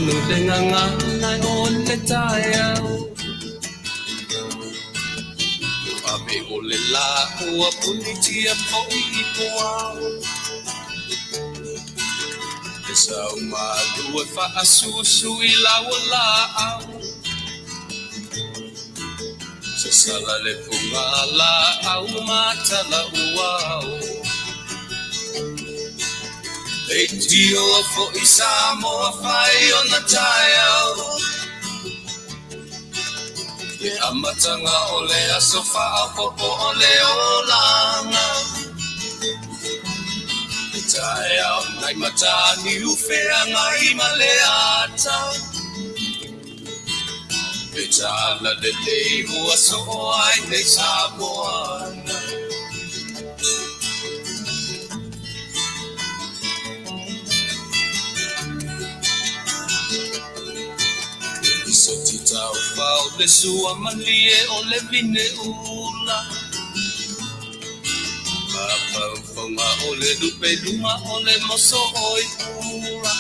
manu le nganga nai on le taiau Abe o le la ua punitia po I poau E sau malu e wha asusu I lawa la au Se sala le punga la au mata la uau E tio fo I Samoa whai o na taiau E amatanga o le aso wha popo o le olanga E taiau nai matani ufea ngai maleata E tala le lei ua so ai nei Samoana So titau whao le sua malie o le vine ula Papau whaunga o le lupe luma o le moso o I pula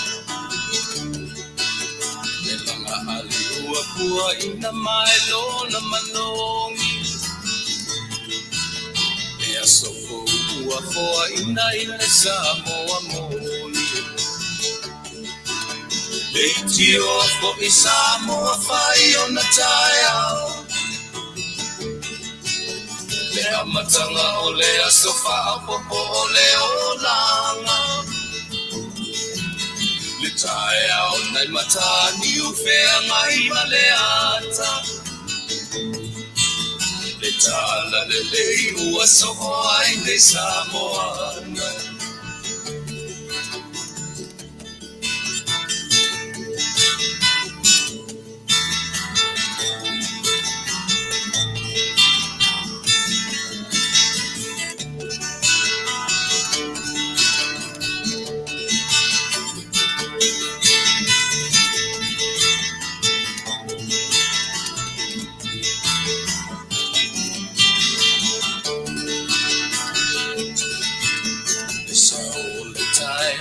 Le langa ali ua pua ina mai lona manongi E aso ko ua foa ina I le Samoa moli E tio fo I Samoa whai o na taiau Le amatanga o le aso wha popo o le olanga Le taiau nai matani ufea ngai maleata Le tala le lei ua so ai nei Samoana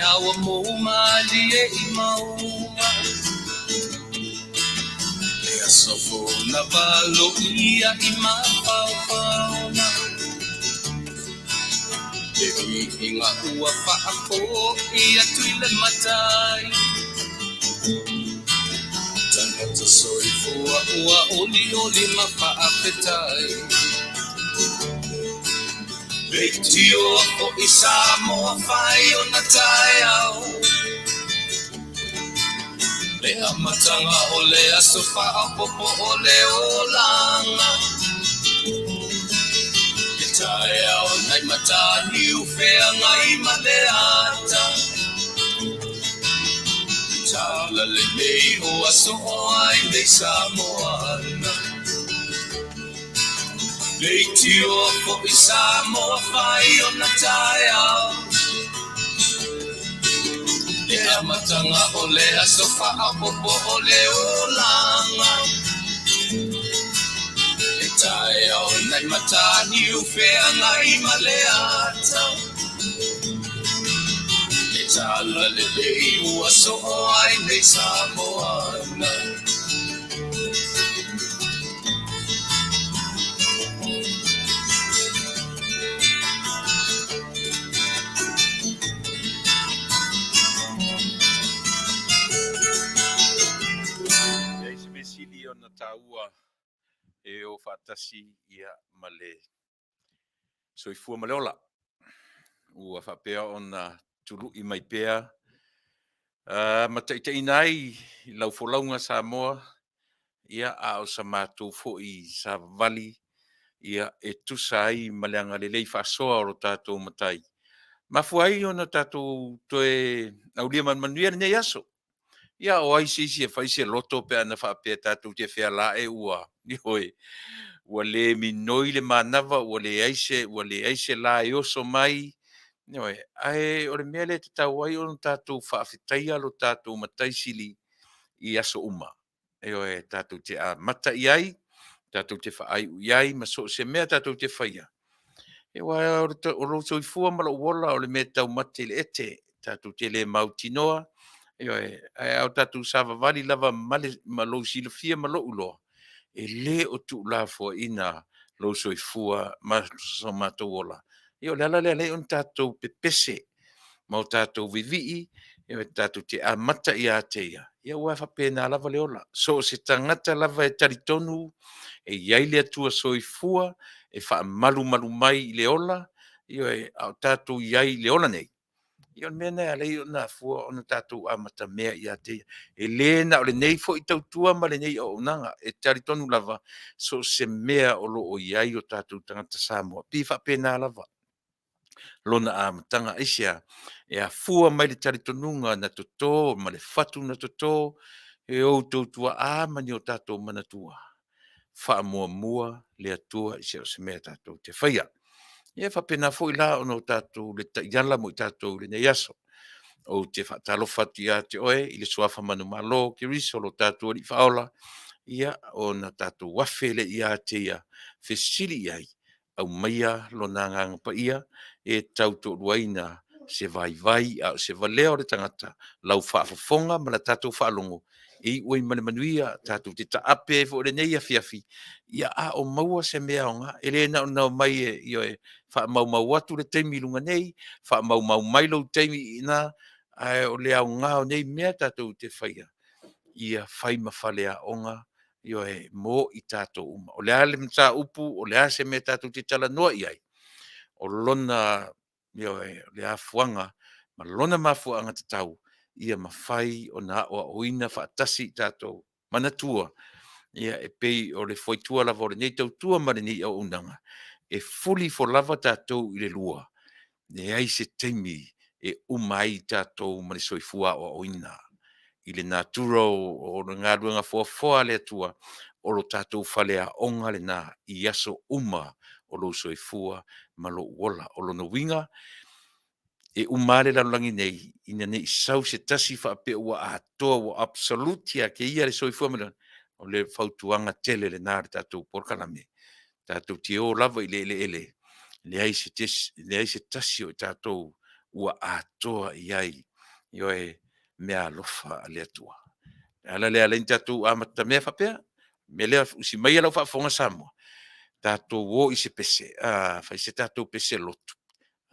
Awa mo mali e I maua E asofo na valo ia I mapaupauna E inga ua whaako ia Tuilaematai Tangata soifua ua oli oli ma Faafetai E tio o I Samoa whai o na taiau Le amatanga o le aso wha popo o le olanga E taiau nai matani ufea ngai maleata E tala le mei o aso ai nei Samoana Le tio fo I Samoa whai o na taiau Le amatanga o le aso wha popo o le olanga E taiau nai matani ufea ngai maleata E tala le lei ua so ai nei Samoana na taua e o whaatasi ia male. Soifua maleola. Ua whapea o na turu I mai pea. Mataita inai lau wholaunga Samoa. Ia a o sa mātou fo I sa vali. Ia e tusa ai maleanga lelei whasoa o tātou matai. Mafuai o na tātou toe aulia Manuia nei aso. Ia o ai sisi e whaise loto pe ana whapea tātou te whea la e ua. Ni hoi. Ua le minoi le manava, ua le aise la e oso mai. Ni hoi. Ae o le mea le te tau ai o tātou Faafetai alo tātou matai sili I aso uma. E hoi tātou te a mata I ai, tātou te whaai ui ai, ma so se mea tātou te whaia. E wai o roto I fua mala uola o le mea tau mate le ete, tātou te le mautinoa, Io e au tatu sava vali lava male ma lo silofia ma lo ulo. E le o tu la fo ina lo soifua ma so matola. Io le ala le on tatu pepese ma o tatu vivi e tatu te amata ia te ia. Ia ua fa pena lava le ola. So se tangata lava e taritonu e iai le atua soifua e fa malu malu mai le ola. Io e au tatu iai le ola nei. Io mena ale io na fua ona tatu amata mea ia te e le na o le nei fo i tautua ma le nei o unanga e tari tonu lava so se mea o lo o iai o tatu tangata Samoa pi fa pena lava lona amatanga isia e a fua mai le tari tonunga na toto ma le fatu na toto e o tautua a mani o tatu manatua fa mua mua le atua isia o se mea tatu te whaia ia fa pena fo i la ono tatu le yala mo i tatu le nei aso o te whaatalofa tia te oe, i le suafa manu malo, ki riso lo tātua li whaola, ia o na tātua wafele ia te ia, whesiri iai, au maia lo nanganga pa ia, e tautu ruaina se vai au se valeo le tangata, lau whaafafonga ma la tātua whaalongo, e ui Manuia tātou te taape fo le nei a fiafi ia a o maua se mea o ngā ele na o mai e io e wha mau atu le teimi lunga nei wha mau mai lo teimi ina ai o le au ngā o nei mea tātou te whaia ia whai mawhalea onga io e mō i tātou uma o le ale mta upu o le ase mea tātou te tala noa iai o lona io e le a fuanga ma lona mafuanga te tau ia mawhai o na o oina whaatasi tātou manatua ia e pei o le foitua lava o le nei tautua ma le nei au unanga e fuli fo lava tātou i le lua ne ai se teimi e umai tātou ma le soifua o oina i le natura o ngā ruanga foa le atua o lo tātou whalea onga le nā i aso uma o lo soifua ma lo uola o lo na winga e umare la langi nei ina nei sau se tasi fa pe ua a toa wa absolutia ke ia le soifua ma o le fautuanga tele le nā tātou porkalame tātou te o lava i le ai se tasi o tātou ua a toa i ai io e mea alofa a le atua ala le alain tātou amata mea whapea me lea usi mai alau whaafonga Samoa tātou o i se pese whai se tātou pese lotu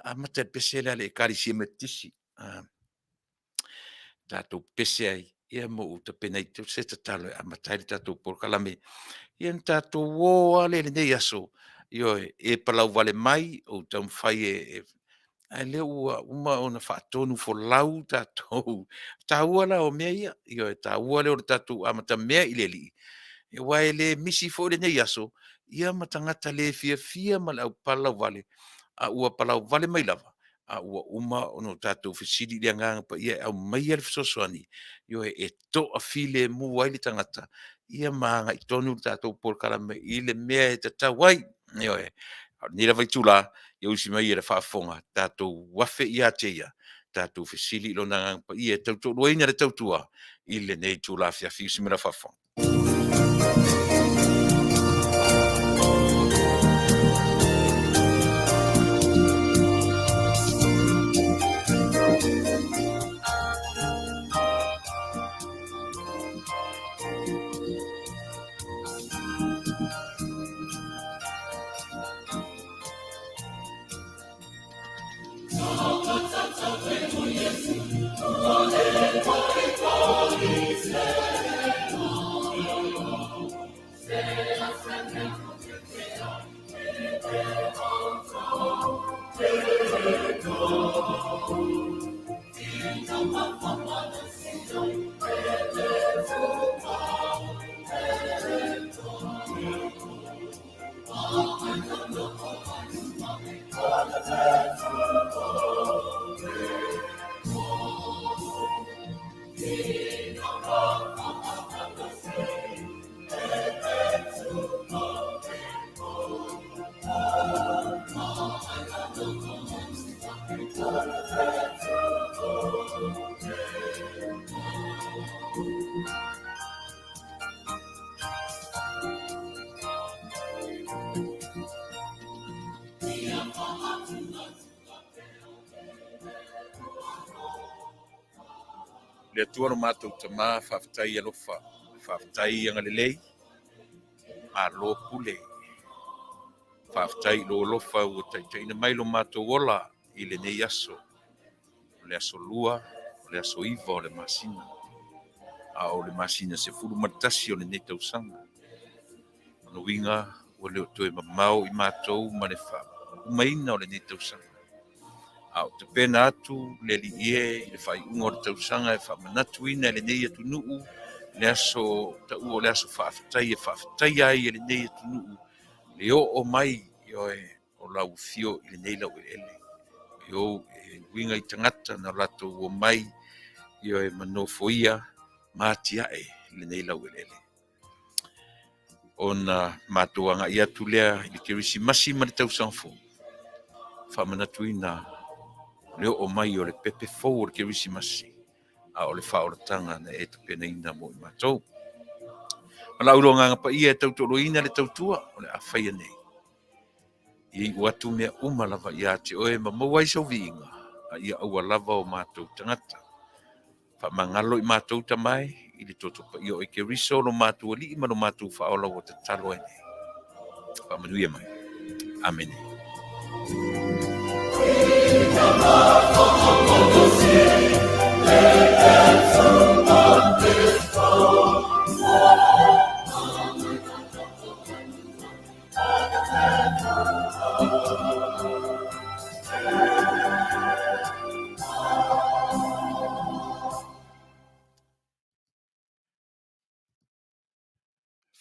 amata pese le ale e kari si me tisi tātou pese ai ia mo uta pena i tau se tatalo amata i tātou porkalame ia tātou o ale le nei aso io e palau vale mai o tau mwhai ai le ua uma ona whaatonu fo lau tātou tāua la o mea ia io e tāua le o tātou amata mea i le li e wai le misi fo le nei aso ia matangata le fia ma le au palau vale a ua palau vale mai lava a ua uma ono tātou fisiri le nganga pa ia au mai al fisosoani io e to a file mu wai le tangata ia maanga i tonu tātou porkala me i le mea e tatawai io e ni la vai tula ia usi mai le whaafonga tātou wafe ia te ia tātou fisili lo nanganga pa ia tautou luaina le tautua i le nei tula fia fiusi me la whaafonga. le atua lo mātou tamā faafetai alofa faafetai agalelei alo pule faafetai lo alofa ua taʻitaʻina mai lo mātou ola i lenei aso o le aso lua o le aso iva o le masina a o le masina sefulu ma le tasi o lenei tausaga manuiga ua le o toe mamao i matou ma le faaumaina o lenei tausaga a o tapena atu le alii e i le faaiʻuga o le tausaga e faamanatuina e lenei atunuu le aso taʻua o le aso faafetai e faafetai ai e lenei atunuu le o'o mai i oe o lauafio i lenei lauʻeleʻele e ou e uiga i tagata na o latou ua mai i oe manofoia matiaʻe i lenei lauʻeleʻele ona matou agaʻi atu lea i le kerisimasi ma le tausaga foʻi faamanatuina le o'o mai o le pepe fou o le kerisimasi a o le faaolataga na e tapenaina mo i matou ma laulogaga paia e tautoloina le tautua o le a faia nei i ua atu mea uma lava iā te oe ma maua ai sauviiga a ia aua lava o matou tagata faamagalo i matou tamae i le totopaia o e keriso lo matou alii ma lo matou faaola ua tatalo ai nei faamanuia mai amene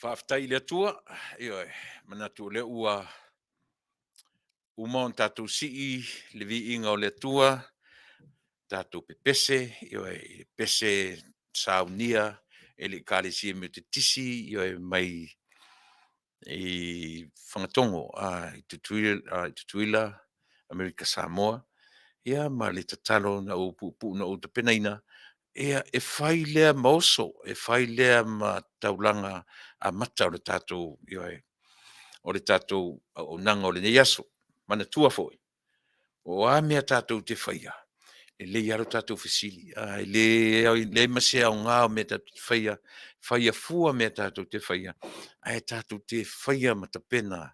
faafetai i le atua ioe manatu o lea ua uma ona tatou si'i le viiga o le atua tatou pepese ioe i le pese saunia e le ekalesia me te tisi ioe mai i fagatogo i tutuila Amerika Samoa ia ma le tatalo na ou puʻupuʻu na ou tapenaina ia e fai lea ma oso e fai lea ma taulaga amata o le tatou ioe o le tatou auaunaga o lenei aso manatua foʻi o a mea tatou te faia e lei alo tatou fesili le masea aogā o mea tatou te faia fua mea tatou te faia ae tatou te faia ma tapena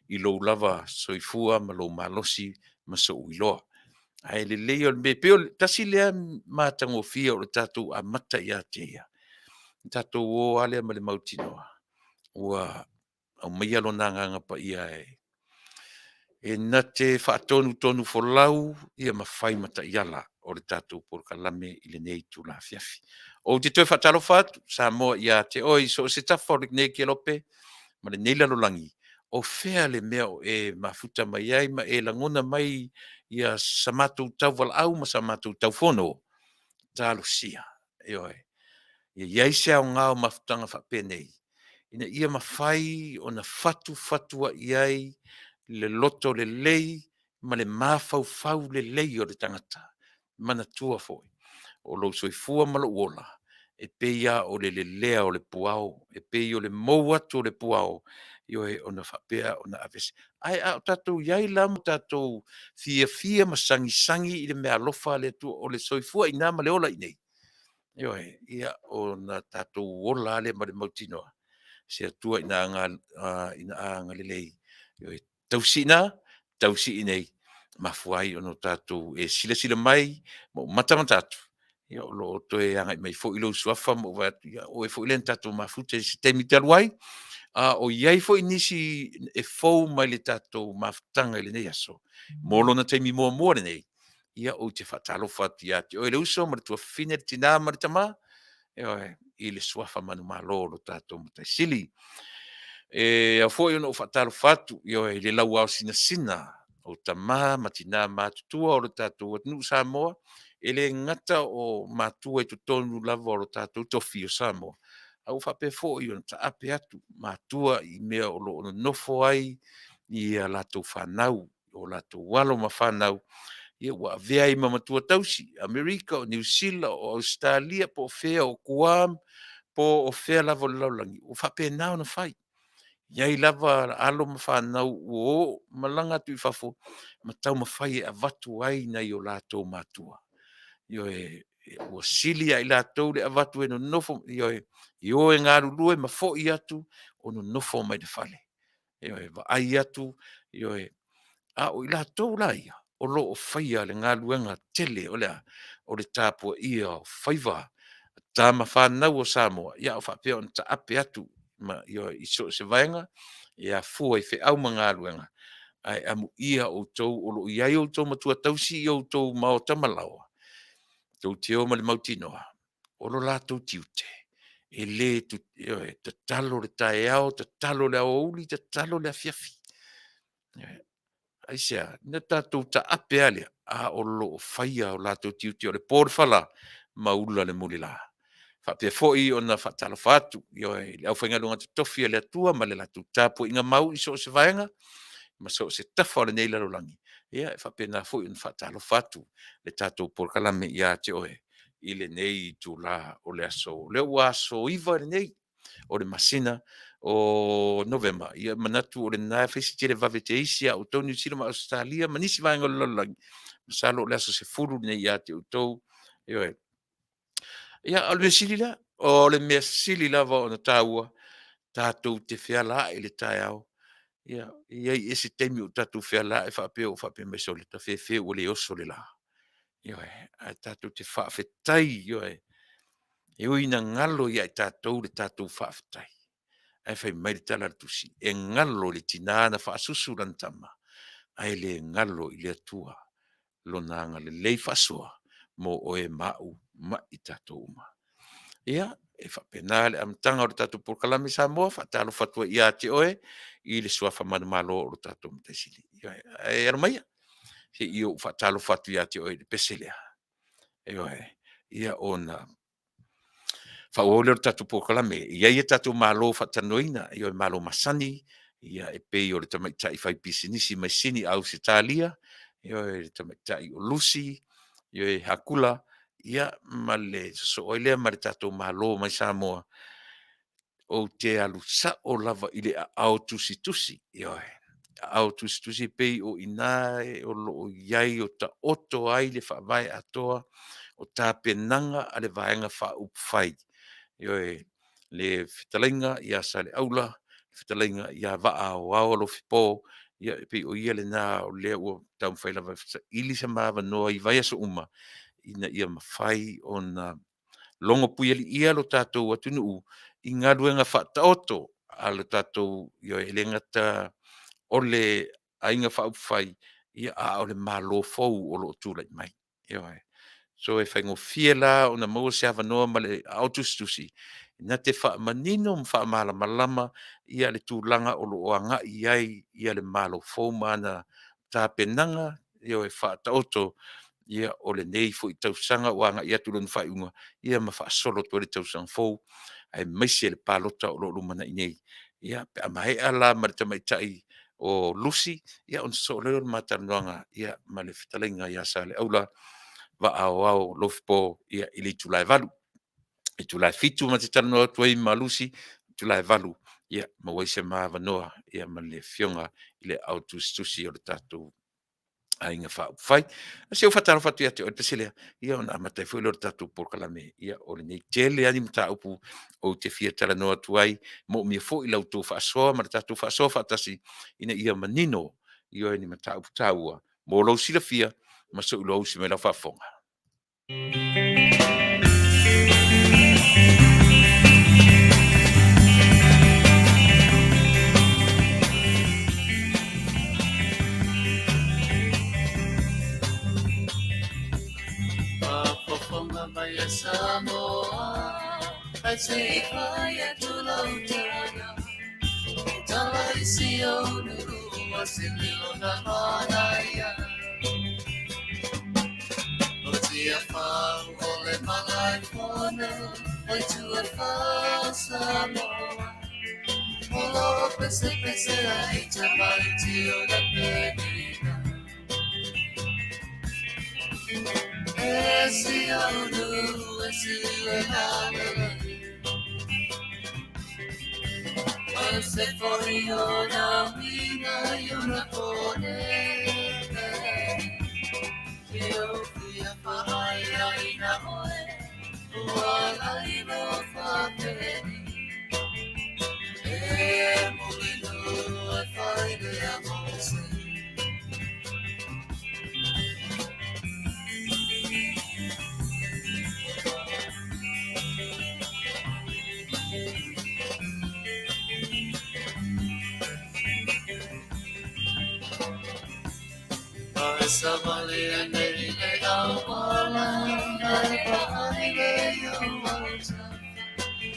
i lou lava soifua ma lou malosi ma soʻu iloa ae lelei o le mea pe o tasi lea matagofia o le tatou amata iā te ia tatou ō ale ma le mautinoa ua aumaia lona agaga paia e na te faatonutonu folau ia mafai ma taʻiala o le tatou polokalame i lenei tulafiafi ou te toe faatalofa atu sa moa iā te oe so o se tafa o lenei kelope ma lenei lalolagi o fea le mea o e mafuta mai ai ma e lagona mai ia sa matou tau valaau ma sa matou taufono talosia ioe ia iai se aogā o mafutaga faapenei ina ia mafai ona fatu aʻi ai le loto lelei ma le mafaufau lelei o le tagata manatua foʻi o lou soifua ma loʻu ola e peia o le lelea o le puao e pei o le mou atu o le puao ioe ona faapea ona avese ae a o tatou iai la ma tatou fiafia ma sagisangi i le mea alofa le atua o le soifua inā ma le ola i nei ioe ia ona tatou ola ale ma le mautinoa se atua ina aga lelei ioe tausiʻi nei mafuai ona tatou e silasila mai ma mata matatu ia o loo toe agai mai foʻi lou suafa ma ua atu ia oe foʻi lena tatou mafuta i se taimi talu ai o iai foʻi nisi e fou mai le tatou mafutaga i lenei aso mo lona taimi muamua lenei ia ou te faatalofa atu iā te oe le uso ma le tuafine le tinā ma le tamā ioe i le suafa manumālō lo tatou mataisili e au foʻi ona o faatalofa atu ioe i le lau ao sinasina o tamā ma tinā matutua o le tatou atunuu Samoa e le gata o matua i totonu lava o lo tatou tofi o Samoa au faapea foʻi ona taape atu matua i mea o loo nonofo ai ia latou fanau o latou alo ma fanau ia ua avea ai ma matua tausi Amerika o New Zealand o Australia po o fea o Guam po o fea lava o le laulagi ua faapena ona fai iai lava alo ma fanau ua ma laga atu i fafo ma taumafai e avatu ai nai o latou matua ua sili ai latou le avatu e nonofo io e galulue ma fo'i atu o nonofo mai le fale va'ai atu a o i latou la ia o lo'o faia le galuega tele o le tapuaʻia o faiva tama fanau o Samoa ia o faapea ona ta'ape atu ma i so se vaenga ia fua i fe'au ma galuega ai amu'ia outou o lo'o iai outou matua tausi i outou mao tamalaoa tou teo ma le mautinoa o lo latou tiute e lē tatalo le taeao tatalo le aouli tatalo le afiafi aisea na tatou ta'ape a lea a o lo'o faia o latou tiute o le polefala ma ula le mulila faapea fo'i ona fa'atalofa atu le ʻaufaigaluga totofi a le atua ma le latou tapuaʻiga mau i so o se vaega ma so o se tafa o lenei lalolagi ia e faapena fo'i ona fa'atalofa atu le tatou polokalame iā te oe i lenei tulā o le aso lea ua asoiva lenei o le masina o November ia manatu o lenā feisi le vave te isi a outou New Zealand ma Australia ma nisi vaega o le lalolagi ma sa lo le aso sefulu lenei iā te outou ia o le sili la o le mea sili lava ona tāua tatou te fealaʻi le taeao ia iai ese taimi o tatou fealaʻi faapea o faapea mai so le tafefeu o le oso le la ae tatou te faafetai e oina galo ia e tatou le tatou faafetai ae fai mai le tala le tusi e galo le tinā na faasusu lana tama ae le galo i le atua lona aga lelei faasoa mo o e ma'u ma'i tatou uma ia e faapena le amataga o le tatou polokalame Samoa faatalofa atu ai iā te oe i le suafa malamalo o lo tatou mataisili e ala maia seʻi ou faatalofa atu iā te oe i le pese lea ia ona faaua le tatou polokalame iai e tatou malo faatanoina malo masani ia e pei o le tamaitaʻi faipisinisi mai sini ausitalia le tamaitaʻi o lusi Hakula ia ma le soso'o ai lea ma le tatou malo mai Samoa o te alusa'o lava i le a'ao tusitusi a'ao tusitusi pei o inā o lo'o iai o ta'oto ai le fa'avae atoa o tapenaga a le vaega fa'aupu fai le fetalaiga ia sa le aula le fetalaiga ia va'aoao Alofipo ia e pei o ia lenā o lea ua taumafai lava fesa'ili sa mavanoa i vai aso uma ina ia mafai ona longo pui ali'ia lo tatou atunu'u i galuega fa'ataoto a lo tatou e le gata o le aiga fa'aupufai ia a o le malo fou o lo'o tula'i mai so e faigofia la ona maua se avanoa ma le a'ao tusitusi na te fa'amanino ma fa'amalamalama ia le tulaga o lo'o aga'i ai ia le malo fou ma ana tapenaga e fa'ataoto ia o lenei fo'i tausaga ua aga'i atu lona fa'ai'uga ia ma fa'asolo atu ai le tausaga fou ae maisi e le palota o lo'o lumana'i nei ia pe amahe'a la ma le tamaita'i o lusi ia ona so'olele o le matalanoaga ia ma le fetalaiga ia sa le aula va'aoao Alofipo ia i le Tuilaepa i Tuilaefitu ma te talanoa atu ai ma lusi Tuilaepa ia ma ua se mavanoa ia ma le fioga i le a'ao tusitusi o le tatou aiga fa'aupufai se o fatalofa atu ia te o le peselea ia ona amatai foi le o le tatou polokalame ia o lenei tele ani mataupu ou te fia talanoa atu ai mo o mia fo'i lautou fa'asoa ma le tatou fa'asoa fa'atasi ina ia manino i oe ni mataupu tāua mo lou silafia ma so'i lo ausi mai lau fa'afoga Maya Samoa, I say Kaya to Lautana, Talaisionu, Wasilona Manaya, Otia Fan, Ole Malafona, I to a Fasa Moa, Olo Pese Pese, I Tamaitio the Pedina. Esionu, Esionu, Once for Yona, Mina, Yona Pone, Yofia Fahaya, walai no Faafetai. E mulino e whaere a mose. Ai sa vale e nei le au walai, ai whaere a mose.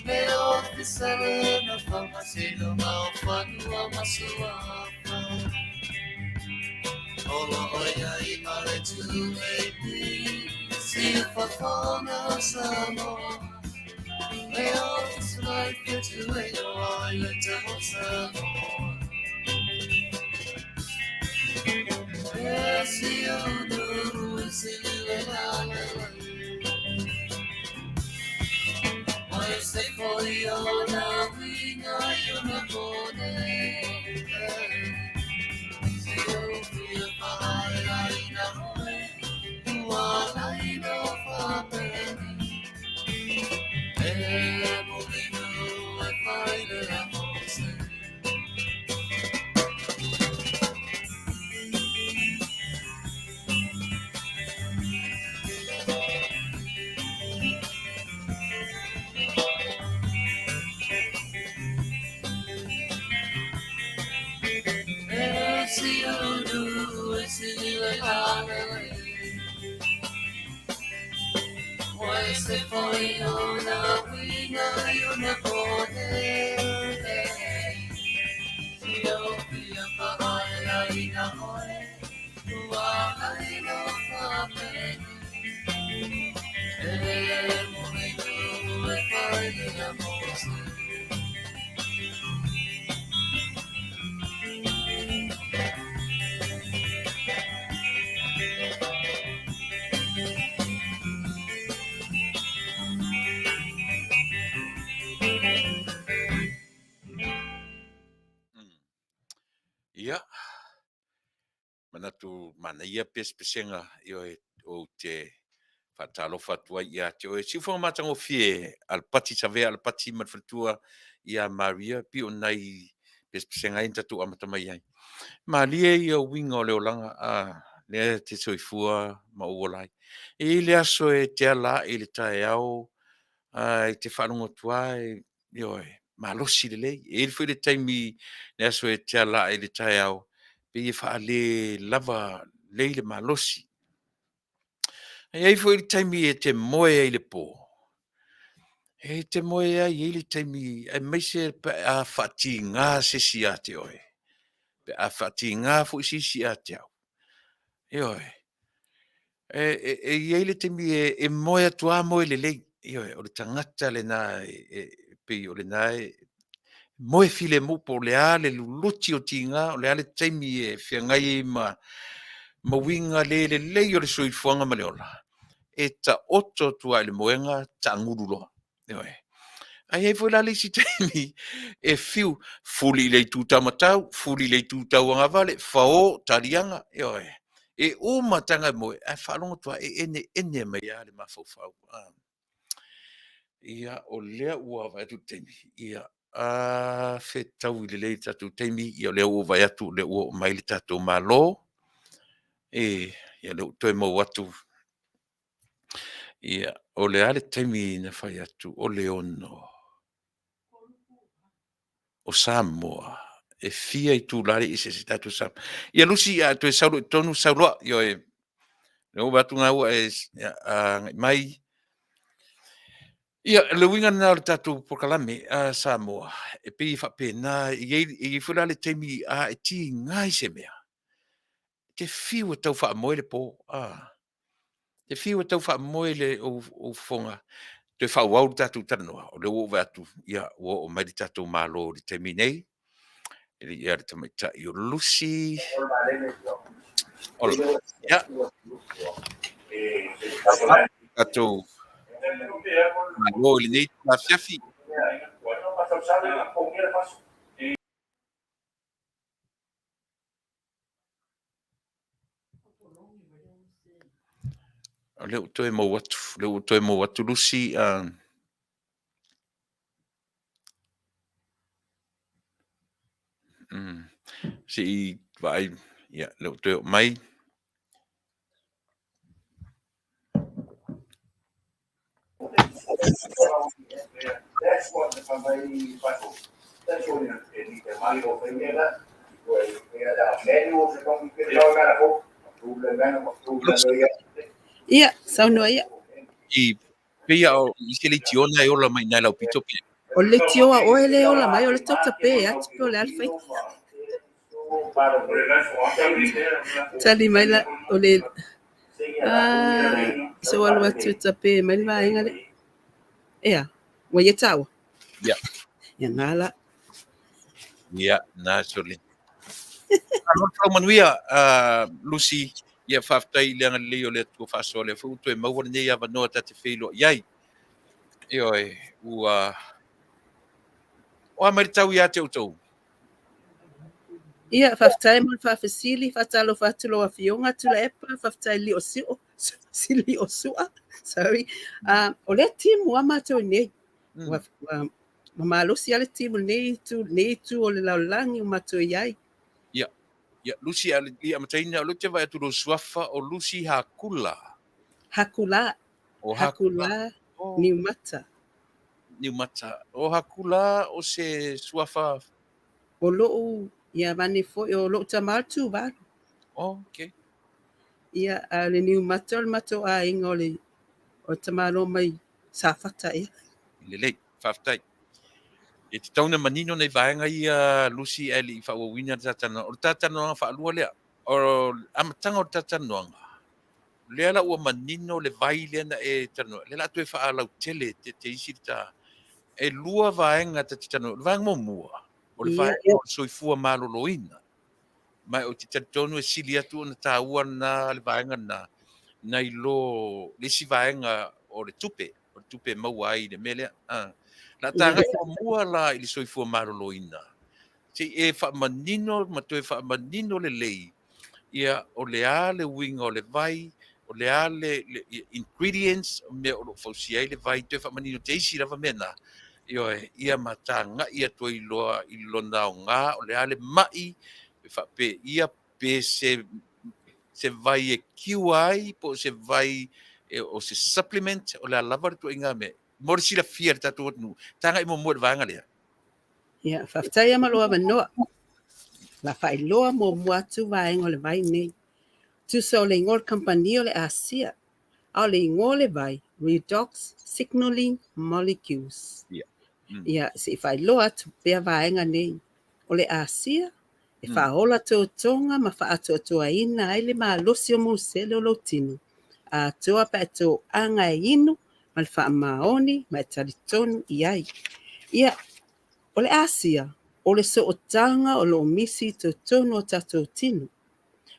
Me officere na whamasino mau whanua masua apa. Olo oia I mare Tuilaepa, si whawhana Samoa. Me officere ke Tuilaepa I te ho Samoa. E si unu e si le hale. Mai se foi ona winga I una kone. Se foi ona winga I una kone. Io fia whaaela I na oe. Ua ai no Faafetai. E moinu e whaere a mose. Ia, manatu Manuia pespesenga o te whatalofa atua ia te oe. Si whanga matango fie alpati savea, alpati matwhatua ia Maria, pi o nei pespesenga inta tu amatamai ai. Malia ia winga o leolanga a lea te soifua ma uolai. E le aso e te ala e le tae au, e te whanonga tua malosi le lei. E le fwere taimi le aso e te ala e le tae au, pe i wha le lava lei le malosi. E ai fwere taimi e te moe e le po. E te moe ai e le taimi, e meise a whati ngā se si a te oe. Pe a whati ngā fu si a te au. E le taimi e moe atua moe le lei. O le tangata le nā pe o le nā moe file mupo le a le luluti o tinga, o le a le taimi e whiangai ma winga le lei o le soifuanga ma le ola. E ta oto tua le moenga ta ngurulo. Ai foi la le si taimi e fiu fuli le tuta matau, fuli le tuta wanga vale, fao tarianga. E o matanga moe, e whalonga tua e ene mai a le mafau. Ia o lea ua vai atu taimi. Ia a fe tau I le lei tatu taimi, ia o lea ua vai atu le ua mai le tatu malo. Ia le toe mau atu. Ia o le ale taimi na fai atu, o le ono. O Samoa. E fia I tūlare I se tatu Samoa. Ia lusi a tu e saulu tonu saulua. Ia le ua atu ngā ua mai. Ia, le winga na le tatu pokalame a Samoa, e pe I whapena, I whira le teimi a e ti ngai se mea. Te whiu e tau wha moe le po, te whiu e tau wha moe le o whonga, te wha wau le tatu taranoa, o le uwe atu, ia, o mai le tatu malo le teimi nei, ia le tamaita I o lusi, ola, ia, tatu malo le nei, la fiafi, le toe mo watu, le toe mo watu lusi si vai ya le toe mai That's what the company battle. That's what the money of the year. Ia, saunua ia. i pia o i se le tiona e ola mai nai lau pito pia. O le tioa oe le ola mai o le tota pe atu pe o le alfai. Tali mai la o le se walu atu tape mai le vaenga le. Ea, wa ia tawa. Ia. Ia ngala. Ia, na soli. Ano tau manuia, Lucy, ia Faafetai leanga leo le tu faso le fu tu e mau ne ia va no ta te filo. Iai. Ioi, o mai tau ia te utou. Ia, Faafetai mo faafesili, fatalo fatulo a fionga Tuilaepa, Faafetai li o sio, sili o sua. Sorry. O le timu ama to nei. Mamalosi ale timu nei tu o le laulangi o mato iai. Ia. Ia, Lucy ia mataina o le te vai tu lo suafa o Lucy Hakula. Hakula. O Hakula. Niumata. Niumata. O Hakula o se suafa. O loo ia vane foi o loo tamatu ba. Oh, okay. Ia le Niumata o mato a inga o tamalo mai safata ia. Lelei, Faafetai. E te tauna manino nei vaenga ia Lucy eli fa o wina tatana. O tatana fa alua lea. O amatanga o tatana. Lea la ua manino le vai lea na e tano. Lea la tu e fa alau tele te isi ta. E lua vaenga te tano. Le vaenga mo mua. O le vaenga o soifua malo loina. Mai o te tonu e sili atu na taua na le vaenga na. Na ilo le si vaenga o le tupe. O le tupe maua ai le melea. La tanga i mua la i le soifua malo loina. Si e fa manino, ma tu e fa manino le lei. Ia o le a le winga o le vai, o le a le ingredients, me o lo fausi ai le vai, tu e fa manino te isi lava mena. Ia matanga, ia tu i lona o ngā, o le a le mai, e fa pe, ia pe se vai e kiu ai, po se vai o se supplement, o le a lava tu inga me. Mori sila fier tatu nu. Tanga i mo mo vanga lea. Ia, Faafetai ama loa manoa. La whailoa mo muatu vaenga o le vai nei. Tu so le ngor company o le Asia. Au le ngor le vai, redox signaling molecules. Ia, se whailoa tu pea vaenga nei. O le Asia, e whaola tō tonga ma whaato toa ina ai le maa losi o musele o lo tinu. A toa pa tō anga e inu, ma le wha maoni, ma e taritonu i ai. Ia, o le Asia, o le so o tanga o lo misi tō tonu o tato tinu.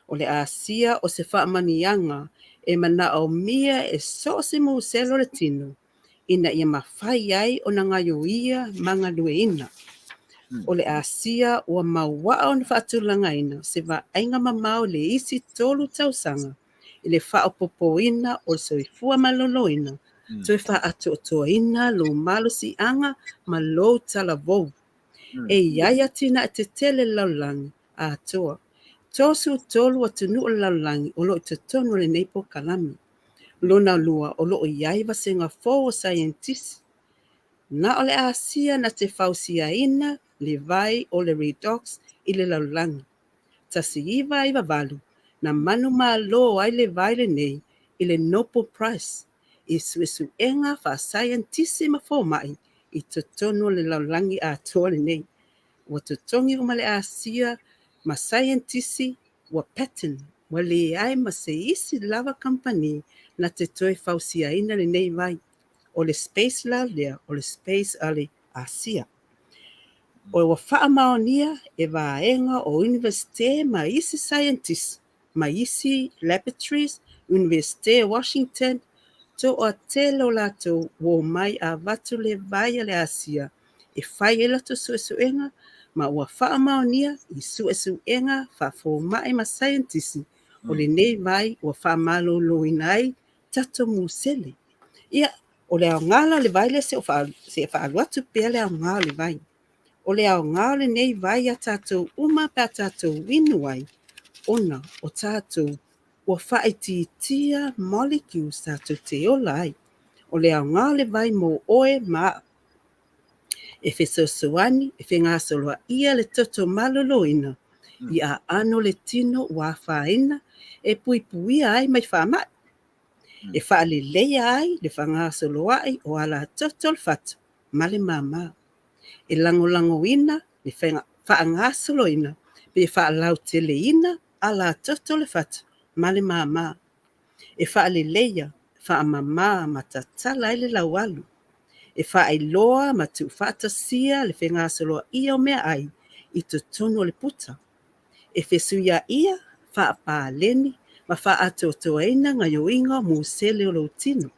O le Asia o se wha manianga, e mana o mia e so se musele o le tinu. Ina ia mawhai ai o na ngayo ia manga lue ina. O le Asia ua mauaa o na whaatulanga ina, se wa ainga mamau le isi tolu tausanga, i le whaopopo ina o le soifua malolo ina, to e wha atu o toa ina lo malo si anga ma lo tala vou. E iaia tina e te tele laulangi a toa. Tosu tolu atu nu o laulangi o lo i te tonu le neipo kalami. Lona lua o lo o iaiva se ngā fō o scientist. Na o le Asia na te fausia ina, le vai o le redox i le laulangi. Tasi iwa valu, na manu malo ai le vai le nei, i le Nobel Prize, i suesu enga fa scientisima fo mai, i totonu le laulangi a toa le nei. Wa totongi uma le Asia, ma scientisi, wa pattern, wa le ai ma se isi lava company, na te toe fausia ina le nei vai. O le space la lea, o le space ale Asia. O wa wha maonia e vaenga o universite ma isi scientists, ma isi laboratories, universite Washington, to o telo lato wo mai a vatu le vai ale Asia, e whai ela to suesuenga, ma ua wha maonia i suesuenga wha fo mai ma scientists, o le nei vai ua wha malo loinai, tato musele. Ia, o le au ngala le vai le se wha atu pia le au ngala le vai. O le au ngala nei vai a tato uma pa tato winu ai, ona o tato ua whaititia molecules tato te ola ai. O le au ngala le vai mo oe ma e fesosoani, e whenga soloa ia le toto maloloina, i a ano le tino wa whaina, e pui puia ai mai whamai. E whaale leia ai, le whanga soloa ai, o ala toto le fatu, male mama. E lango ina, le whaanga soloina, pe whaalau tele ina, ala toto le fatu, male mama. E whaale leia, whaamama matatala ele laualu. E whaailoa ma tu whaatasia le whenga soloa ia o mea ai i tu tono le puta. E whesuia ia whaapāleni ma whaatotoaina ngā yoinga mō sele o lo tino.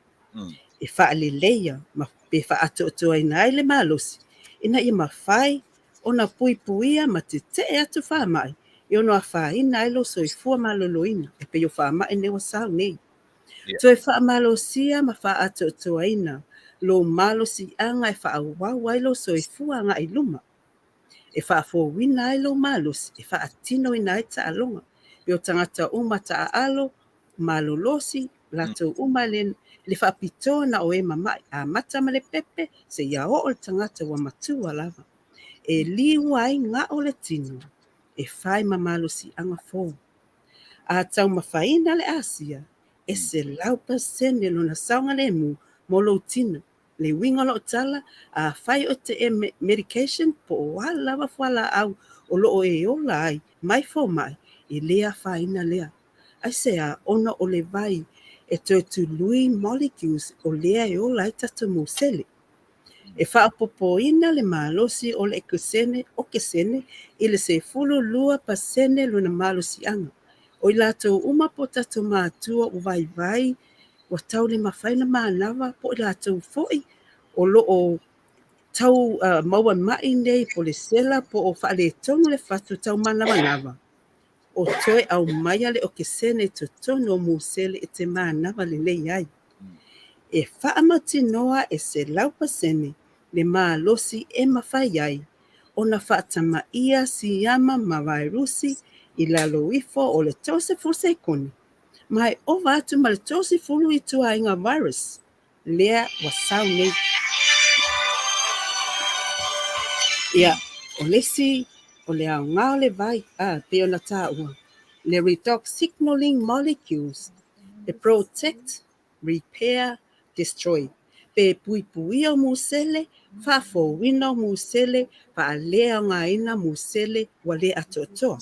E whaaleleia ma pe whaatotoaina ai le malosi. Ina i ma whai o na puipuia ma te te atu whaamai. I ono a whaina ai lo soifua maloloina. E pe o whaamai ne wa sao nei. Toe whaamalosia ma whaatotoaina. Lo malo si anga e whaawau ai lo soifua nga i luma. E whaafowina ai lo malos, e whaatino ina ai ta alonga. Peo tangata uma ta alo, malolosi, lato uma le whaapito na o e mamai. A mata ma le pepe, se ia o le tangata wa matua lava. E liwa ai nga o le tino, e whai mamalosi anga fō. A tau mawhaina le asia, e se lau pasene lo na saunga le mu, mo lo tino. Le winga lo tala a fai o te medication po wala wa wala au o lo e ola ai mai fo mai i lea faina lea. Ai se a ona o le vai e tu lui molecules o lea e ola ai tata musele. E wha popo ina le malosi o le ekusene o kesene i le se fulu lua pasene luna malosi anga. O i lato uma po tata mātua o vai wa tau le mawhaina mānawa po i lato foi. O lo o tau maua mai nei po le sela po o whaale tonu le fatu tau manawa. O toe au maia le o ke sene to tono mu sele e te manawa le lei ai. E whaamati noa e se laupa sene le maa losi e mawhai ai. O na whaatama ia si yama ma vairusi i la Alofipo o le tose fuse koni. Mai o vatu ma le tose fulu i tua inga virus. Lea wasau nei. Ia, o lesi, o le au ngā le vai, pe o na tā ua. Le redox signaling molecules, the protect, repair, destroy. Pe pui o musele, whafo wino musele, pa lea ngā ina musele, wa le atotoa.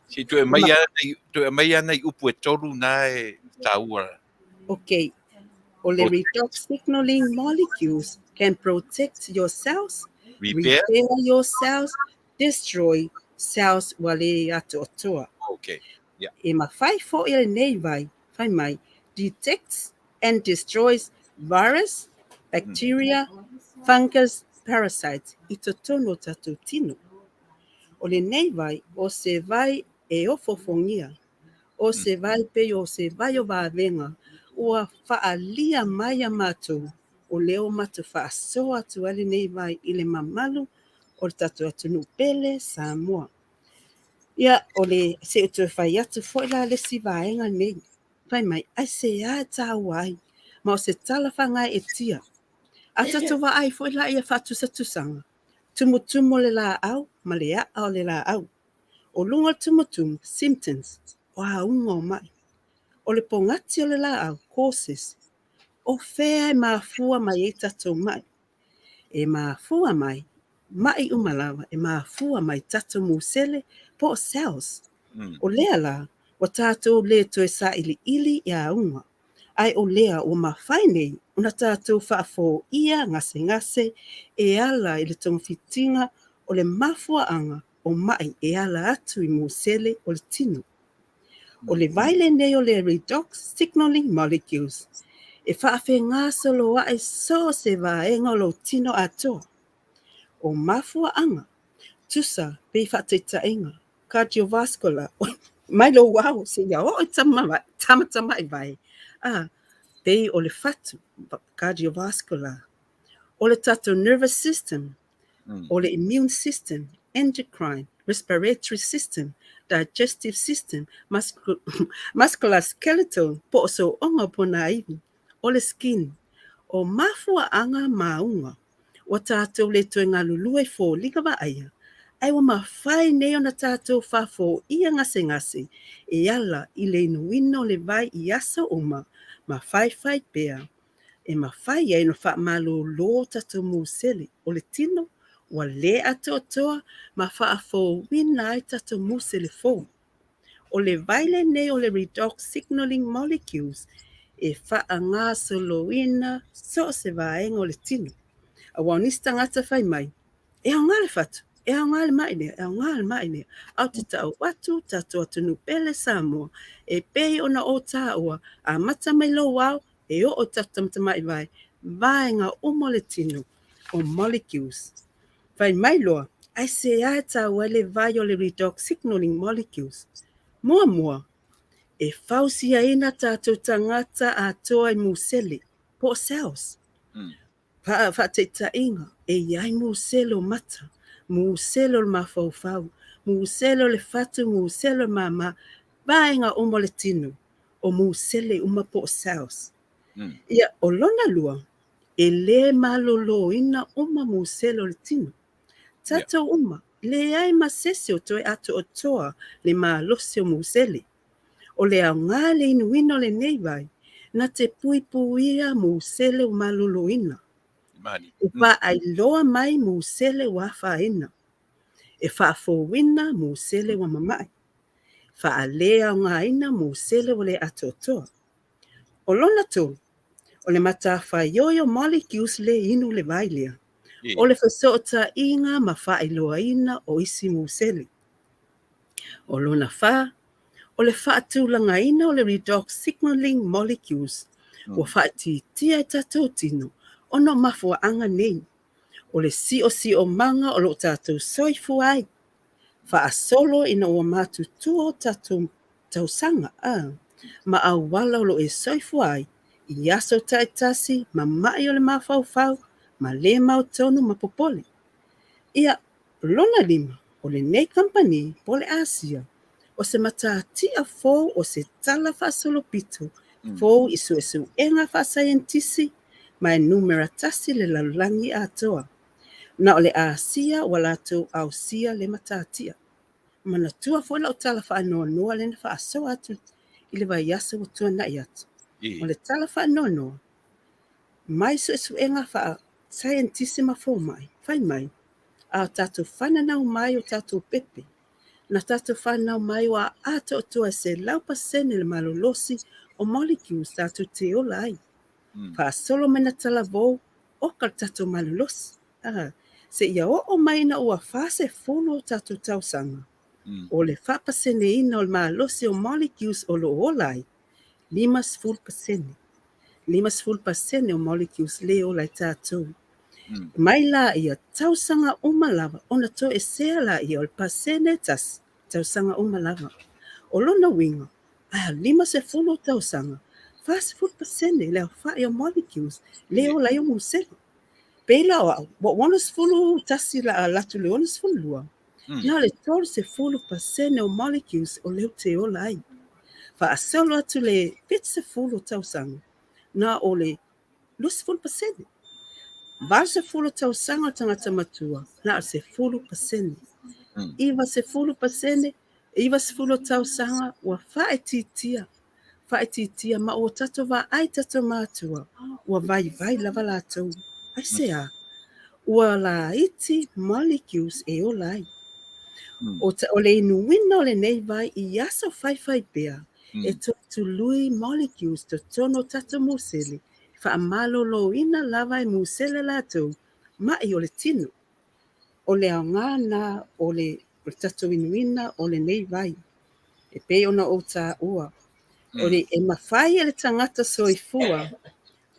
Si tu e mai ana i upu e toru nā e tāua. Okay, o le redox signaling molecules can protect your cells, repair your cells, destroy cells wale ato toa. Okay, yeah. E ma fai fo ele nei vai, fai mai, detects and destroys virus, bacteria, fungus, parasites, i to tono tatu tino. O le nei vai, o se vai e ofofongia, o se vai pe o se vai o vavenga, ua whaalia mai a mātou, o leo matu whaasoa atu ali nei vai i le mamalu, o le tatu atunu pele Samoa. Ia, o le se utu whai atu fwela le si vaenga nei, whai mai, ai se a tau ai, ma o se tala whangai e tia. A tatu wa ai fwela ia whatu sa tusanga, tumutumo le la au, ma le a o le la au. O lunga tumutumu, symptoms, o a unga o mai. O le pongati o le la au, causes, o whea e maafua mai e tatou mai. E maafua mai, mai umalawa, e maafua mai tatou musele po cells. O lea la, o tatou le toe sa ili ia unga. Ai o lea o mawhai nei, una tatou whaafo ia ngase e ala i le tongfitinga o le mafua anga o mai e ala atu i musele o le tino. O le Vale nei o le redox signaling molecules. E whaafe ngā soloa e so se vaenga o lo tino ato. O mafua anga, tusa pe whateita inga, cardiovascular, mai lo wow, se ia o tamata i vai. pei o le fatu, cardiovascular, o le tatou nervous system, o le immune system, endocrine, respiratory system, digestive system, muscular skeletal, po o so onga po na iwi, o le skin, o mafua anga maunga, o tatou le toe ngā lulua i fō liga wa aia, ai wa mawhai neo na tatou whafo ia ngase, e ala i le inuino le vai i asa uma, ma whai pea, e mawhai ai no wha malo lo tatou musele, o le tino, wa le ato toa, ma wha fo wina ai tatou musele fō. O le vaile nei o le redox signaling molecules, e wha ngā soloina so se vaenga o le tino. A wanista ngata whai mai, e au ngale fatu, e au ngale maine, au te tau watu, tatou atunu pele Samoa, e pei ona o tāua, a mata mai lo wau, e o tatamata mai vai ngā umo le tino, o molecules. Vai mai loa, ai se ai tāua le vai o le redox signaling molecules. Mua, e fausia ina tatou tangata a toa i musele, po cells. Fa te tainga, e iai muselo mata, muselo le mafaufau, muselo le fatu, muselo mama, vaenga umo le tino, o musele uma po cells. Ia o lona lua, e le malolo ina uma muselo le tino. Tatou uma, le ai masese o toi ato o toa le malose o musele. O le au ngā le inuino le nei vai, na te puipuia musele o malolo ina. E wha ai loa mai musele wa whaina. E wha fōwina musele wa mamai. Wha a lea ngā ina musele o le atotoa. O lona tō, o le mata whaioio molecules le inu le vailea. O le whasoota inga ma wha ai loa ina o isi musele. O lona wha, o le wha tūlanga ina o le redox signaling molecules. O wha tia tatou tino. Ono mafua anga nei. O le si o manga o lo tatou soifu ai. Fa a solo ina o matu tuo tatou tausanga. Ma au wala o lo e soifu ai. I aso taitasi, ma mai o le mafau, ma le mau tonu ma popole. Ia lona lima, o le nei company, po le Asia. O se mata tia fō o se tala fa solo pito. Fō isu enga fa scientisi. Ma e numera tasi le lalangi atoa. Na o le Asia wala tō au sia le matatia. Mana tua fo la o tala wha noa le na wha aso atu i le vai asa o tua na i atu. O le tala wha noa. Mai su enga wha scientisima fo mai. Fai mai. A tatou whananau mai o tatou pepe. Na tatou whanau mai o a ato o tua se lau pasene le malolosi o molecules tatou te ola ai. Fa solo mena tala vou o ka tatou malolosi. Se ia o mai na ua fase fulu tatou tausanga. O le whapasene ina o le malolosi o molecules o lo olai. 5%. 5% o molecules le olai tatou. Mai la ia tausanga umalava. Ona to e sea la ia o le pasene tas tausanga umalava. O lona winga. Aya 5% tausanga. 5% le whae o molecules le olai o muselo. Pela o wanas fulu tasi la latu le wanas fulu lua. Ia le tolu se 5% o molecules o leo te olai. Fa aselo atu le pitse fulu tausanga. Na o le 5%. Vasa fulu tausanga tangata matua. Na se 5%. Iwa se 5%. Iwa se fulu tausanga wa fae titia. Fae titia ma o tato wa ai tato matua. Wa vai lava lato. Ai sea. Ua la iti molecules e o lai. O le inuina o le nei vai i aso fai pea. E to tului molecules to tono tato musele. Fa amalo lo ina lava e musele lato. Ma i o le tino. O le angana o le tato inuina o le nei vai. E pe ona o ta ua. O le e mawhai e le tangata soifua.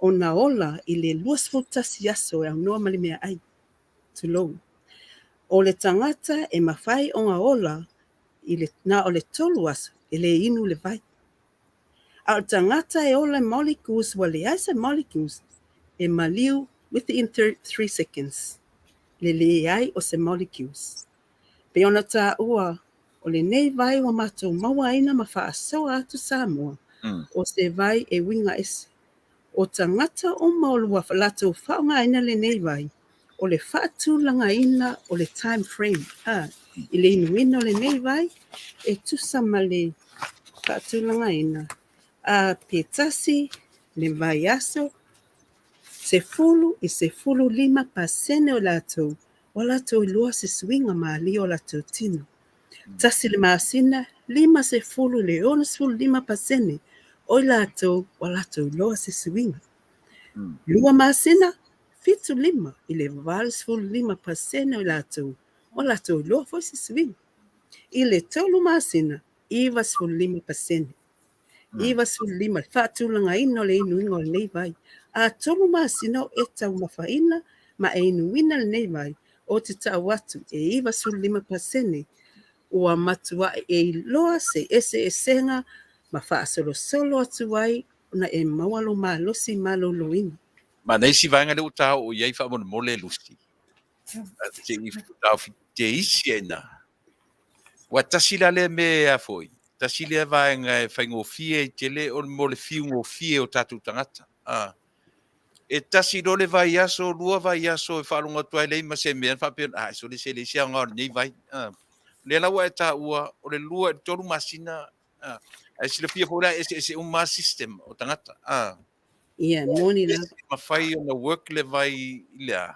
O na ola i le luas futasi aso e au noa mali mea ai. Tulou. O le tangata e mawhai o nga ola i le, na o le tolu aso e le inu le vai. Au tangata e ola molecules wale asa molecules e maliu within 3 seconds. Le ai o se molecules. Pe ona tā ua o le nei vai wa matou mawaina ma whaasoa atu Samoa o se vai e winga ese. O tangata o maolua whalatou whaonga ina le nei vai o le whaatulanga ina o le time frame. I le inuina o le nei vai e tusama le whaatulanga ina. Pe tasi le vai aso se fulu 5% o latou. O latou ilua se swinga maali o latou tino. Tasi le masina 5.5% o latou o latou ilua se swinga. Lua masina 5 i le 5% o latou ilua foi se swinga. I le tolu masina 5%. Iwa sulima whaatulanga ino le inuinga o nei vai. A tolu masina o e tau mawhaina ma e inuina le nei vai o te tau watu e iwa sulima pasene ua matua e loa se ese e senga ma whaasolo solo atu wai na e mawalo malosi maloloina. Ma nei si vanga le uta o iei wha mon mole lusi. Te i tau te isi e na. Wa tasila le me a foi. Tasila vanga e whaingofie te le o mole fiungofie o tatu tangata. E tasi do le vai aso, lua vai aso e whalunga tuai lei ma se mea whapen. So le se le sia ngā nei vai. Le lawa e tā ua o le lua e toru masina. E sila pia fōra e se uma system o tangata. Ia, moni la. Ma whai o na work le vai lea.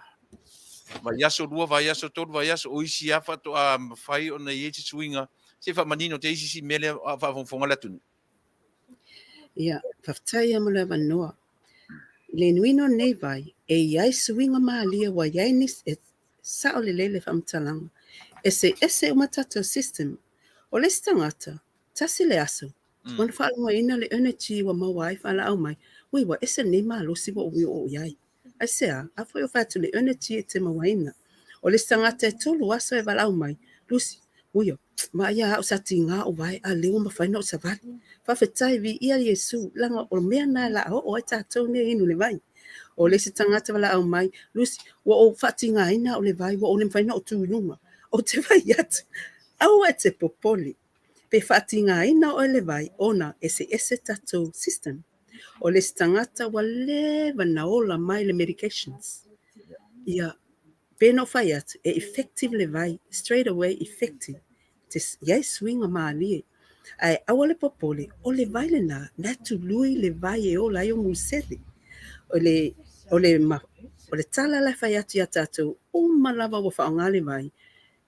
Vai aso lua, vai aso toru, vai aso o isi awha to a whai o na ieti suinga. Se wha manino te isi si mele a whafonga la tunu. Ia, whaftai amula wanoa. Le nuino nei vai e iai suinga maalia wa iainis e sao le lele whamtalanga. Ese umatato system o le stangata tasi le aso. Wana whaalunga ina le energy wa mawai whala au mai. Ui wa ese nei maa losi wa ui o iai. Ai sea, a foi o whatu le energy e te mawaina. O le stangata e tolu aso e whala au mai. Lusi, uio, ma ia au sati ngā o vai a leo ma whaina o sa vale. Faafetai vi ia Yesu langa o mea nā la o e tātou ne inu le vai. O le se tangata wala au mai, Lusi, wa o whati ngā ina o le vai, wa o le mwhaina o tūrunga. O te vai atu. Au e te popoli. Pe whati ngā ina o le vai, ona ese tātou system. O le se tangata wa le wanaola mai le medications. Ia, pēno whai atu, e effective le vai, straight away effective. Te iai swinga maalie. Ai awale popole o le vai le na tu lui le vai e o lai o musele o le tala la fai atu ya tatou o malava wa whaonga le vai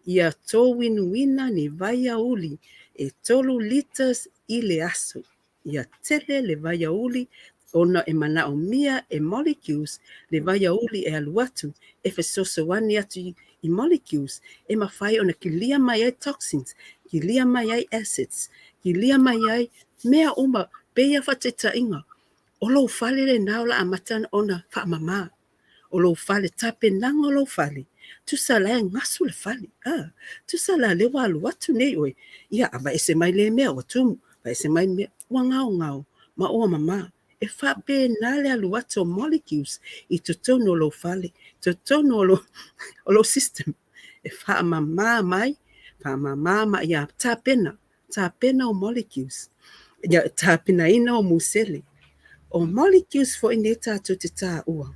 ia tō winuina ni vai a uli e tolu liters i le aso ia tele le vai a uli ona e mana o mia e molecules le vai a uli e aluatu e fesoso wani atu i molecules e mawhai ona kilia mai ai toxins kilia mai ai acids kilia mai ai mea uma peia whateta inga. O lo fale le naula a matana ona whaamama. O lo fale tape nanga o lo fale. Tu sa la ngasu le fale. Tu sa la le walu watu nei oe. Ia ava ese mai le mea o tumu. Va ese mai mea ua ngao. Ma oa mama. E whape na le alu watu o molecules i tutono o lo fale. Tutono o lo system. E whaamama mai. Whaamama mai ia tapena o molecules. Ia tapena ina o musele. O molecules fo ine tātou te tā ua.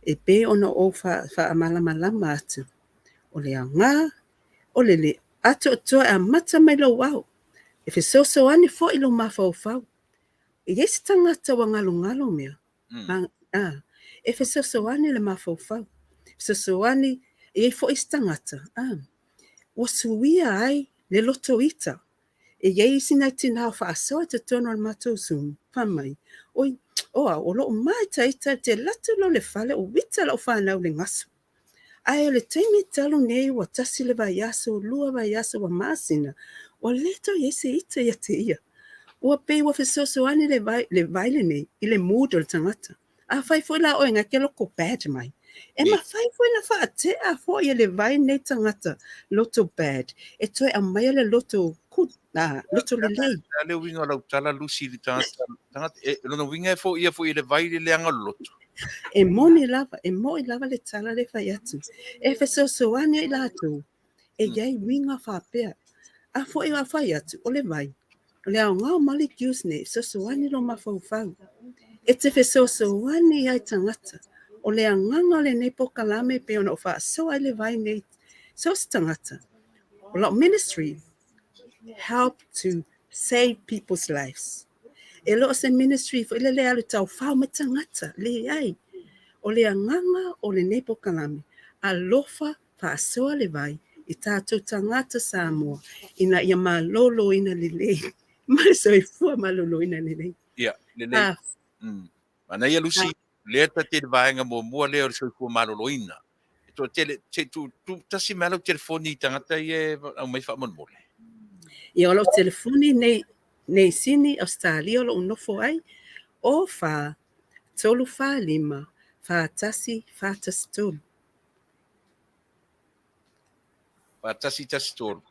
E pe ona o wha malama atu. O le anga, o le ato toa a mata mai lo wau. E fe soso ane fo ilo mawhau whau. E yesi tangata wa ngalo mea. E fe soso ane le mawhau whau. Soso ane e fo isi tangata. Wasuia ai le loto ita. E yei sina tina whaasoa te tono al matou sumu. Pamai. Oi, o lo mai taita te latu lo le fale o wita lo whanau le ngasu. Ai o le teimi talo nei wa tasi le vai aso, lua vai aso wa masina. O leto yese ita ia te ia. Ua pe wa fesoso ane le vai le nei, i le mood o le tangata. A fai foi la oinga ke loko bad mai. E ma fai foi na wha te a fo ia le vai nei tangata loto bad. E toi a mai le loto hut luto le lei. Le winga lau tala lusi li tangata lono winga fo ia fo i le vai le anga loto. E mo i lava le tala le fai atu. E fe so ane i lato. E iai winga whapea. A fo i whai atu o le vai. O le au ngau mali kiusne so ane lo mawhau. E te fe so ane i ai tangata. O le anganga le nepo kalame pe ona o wha so ai le vai nei. So tangata. O la ministry help to save people's lives. E lo se ministry fo ile le alu tau whao me tangata. Le ai. O le anganga o le nepo kalame. Alofa whaasoa le vai. I tātou tangata Samoa. Ina ia malolo ina lele. Mai so i fua malolo ina lele. Ia, lele. Ana ia lusi, lea ta te vaenga mua lea o so fua maloloina. To tu tasi malo telefoni tangata ia au mai wha mole. Ia o lo telefoni nei sini Australia o lo unofo ai. O wha tolu wha lima. Wha tasi wha tasi tolu. Tasi tolu.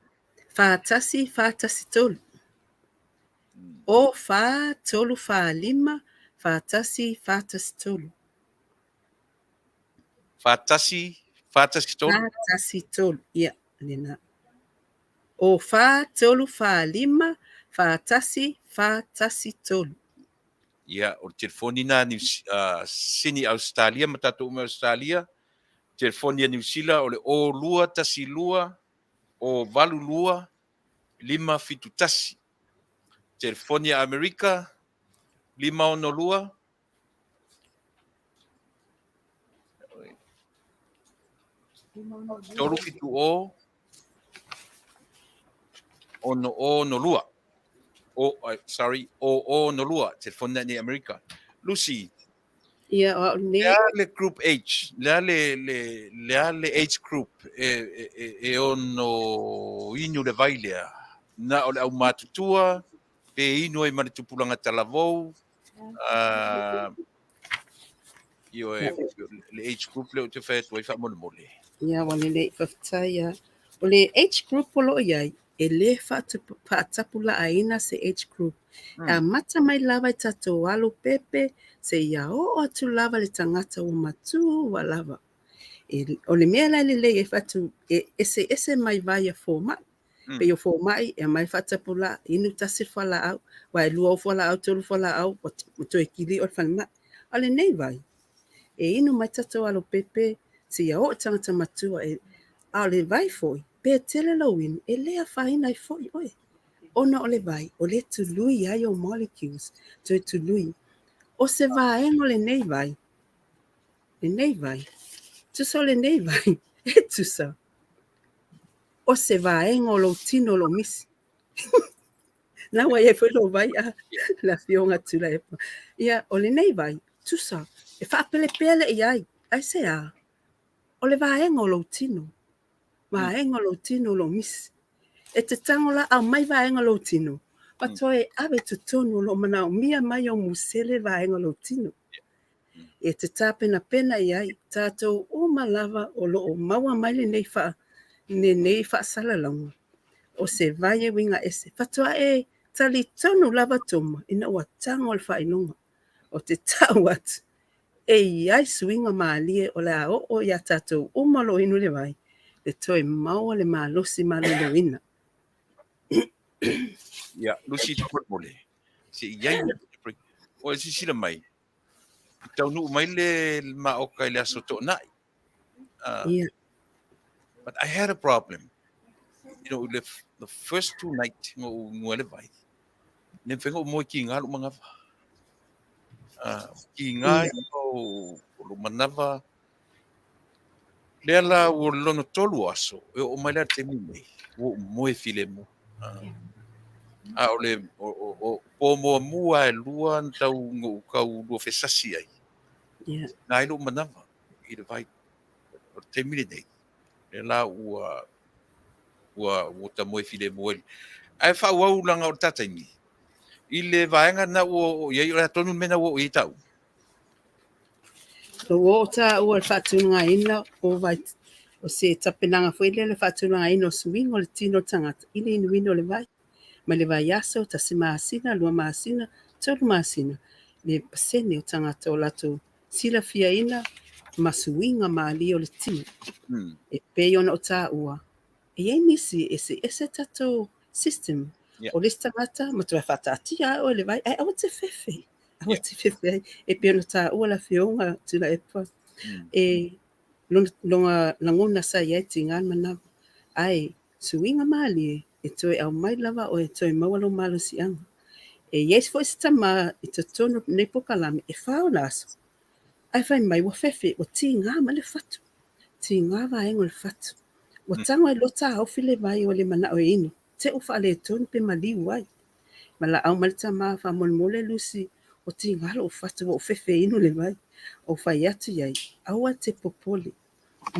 Whātasi tolu. O whā tolu whā lima, whātasi tolu. Whātasi tolu? Whātasi tolu, ia, nena. O whā tolu whā lima, whātasi tolu. Ia, o telefoni na sini Australia, matatou me Australia, telefoni a New Zealand, o le o lua tasi lua, o valu lua, lima fitu tasi. Telefoni a Amerika, lima ono lua. Tolu fitu o no lua. O no lua. Telefoni ni Amerika. Lucy. Ia, o ne. Le group H. Le age group. E ono inu le vailea. Na o le au matutua. Pe inu e maritupulanga talavou. Io le age group le o te whae tuai wha mole. Ia, wane le whaftaia. O le age group o lo iai. E le whaatapula aina se age group. A mata mai lava i tato alo pepe. Se ia o atu lava le tangata o matu wa lava. O le mea lai le e whatu. Ese mai vai a fōmai. Pe o fōmai e mai whatapula. Inu tasi whala au. Wai lua o whala au, tolu whala au. O toi kili o whanima. Ale nei vai. E inu mai tato alo pepe. Se ia o tangata matua e ale vai foi. Pe tele lawin e lea whaina i foi oe. Ona o le vai. O le tului ai o molecules. Toi tului. O se vaengo le nei vai. Le nei vai. Tusa le nei vai. E tusa. O se vaengo lo tino lo misi. Na wai e foi lo vai a la fionga Tuilaepa. Ia, o le nei vai. Tusa. E whaapele pele i ai. Ai se a. O le vaengo lo tino. Vaengo lo tino lo misi. E te tangola au mai vaengo lo tino. Patoe ave tutonu lo manao mia mai o musele vaengo lo tino. E te tāpena pena i ai. Tātou o malava o lo o maua mai le nei wha salalango. O se vai e winga ese. Patoa e tali tonu lava toma. Ina ua tango al whainonga. O te tau atu. E iai suinga maalie o le a o ia tātou o malo inu le vai. Le toi maua le malosi malolo ina. Ia, lusi tupur mole. Se iai o si sila mai. Taunuu mai le maoka i le aso to nai. But I had a problem. You know, the first two nights ngo le vai. Ne whenga o moi ki ngā lu mangava. Ki ngā o lu manava. Lea la o lono tolu aso. E o mai la te mime. O moe file mo. A o le o mua e lua tau ngō kau lua whesasi ai. Nā ilo manava. I le vai. O te mire nei. E la ua ta moe file mo ele. Ai whauau langa o tataimi. I le vaenga na o iei o le tonu mena o i tau. O ta ua whatunga ina o vai. O se tapenanga fwele le whatunga ina o suinga o le tino tangata. Ile inu ino le vai. ma le vai aso tasi masina, lua masina, tolu masina. Le pasene o tangata o latou sila fiaina ma suinga ma ali o le tini. E pei ona o tāua. E ai nisi ese tatou system o le tangata ma tua whatatia o le vai. Ai awa te fefe. Awa te fefe. E pei ona tāua la fionga Tuilaepa. E longa langona sa iai tingan manawa. Ai suinga mali e toi au mai lava o e toi mawalo malo si anga. E yes fo sta ma i te tono ne pokalami e whao naso. Ai whai mai wa fefe o ti ngā ma le fatu. Ti ngā wa engo le fatu. Wa tango e lota au file vai o le mana o ino. Te ufa le tono pe mali wai. Ma la au malita maa wha mon mole lusi o ti ngā lo o fatu o fefe ino le vai. O whai atu iai. Aua te popole.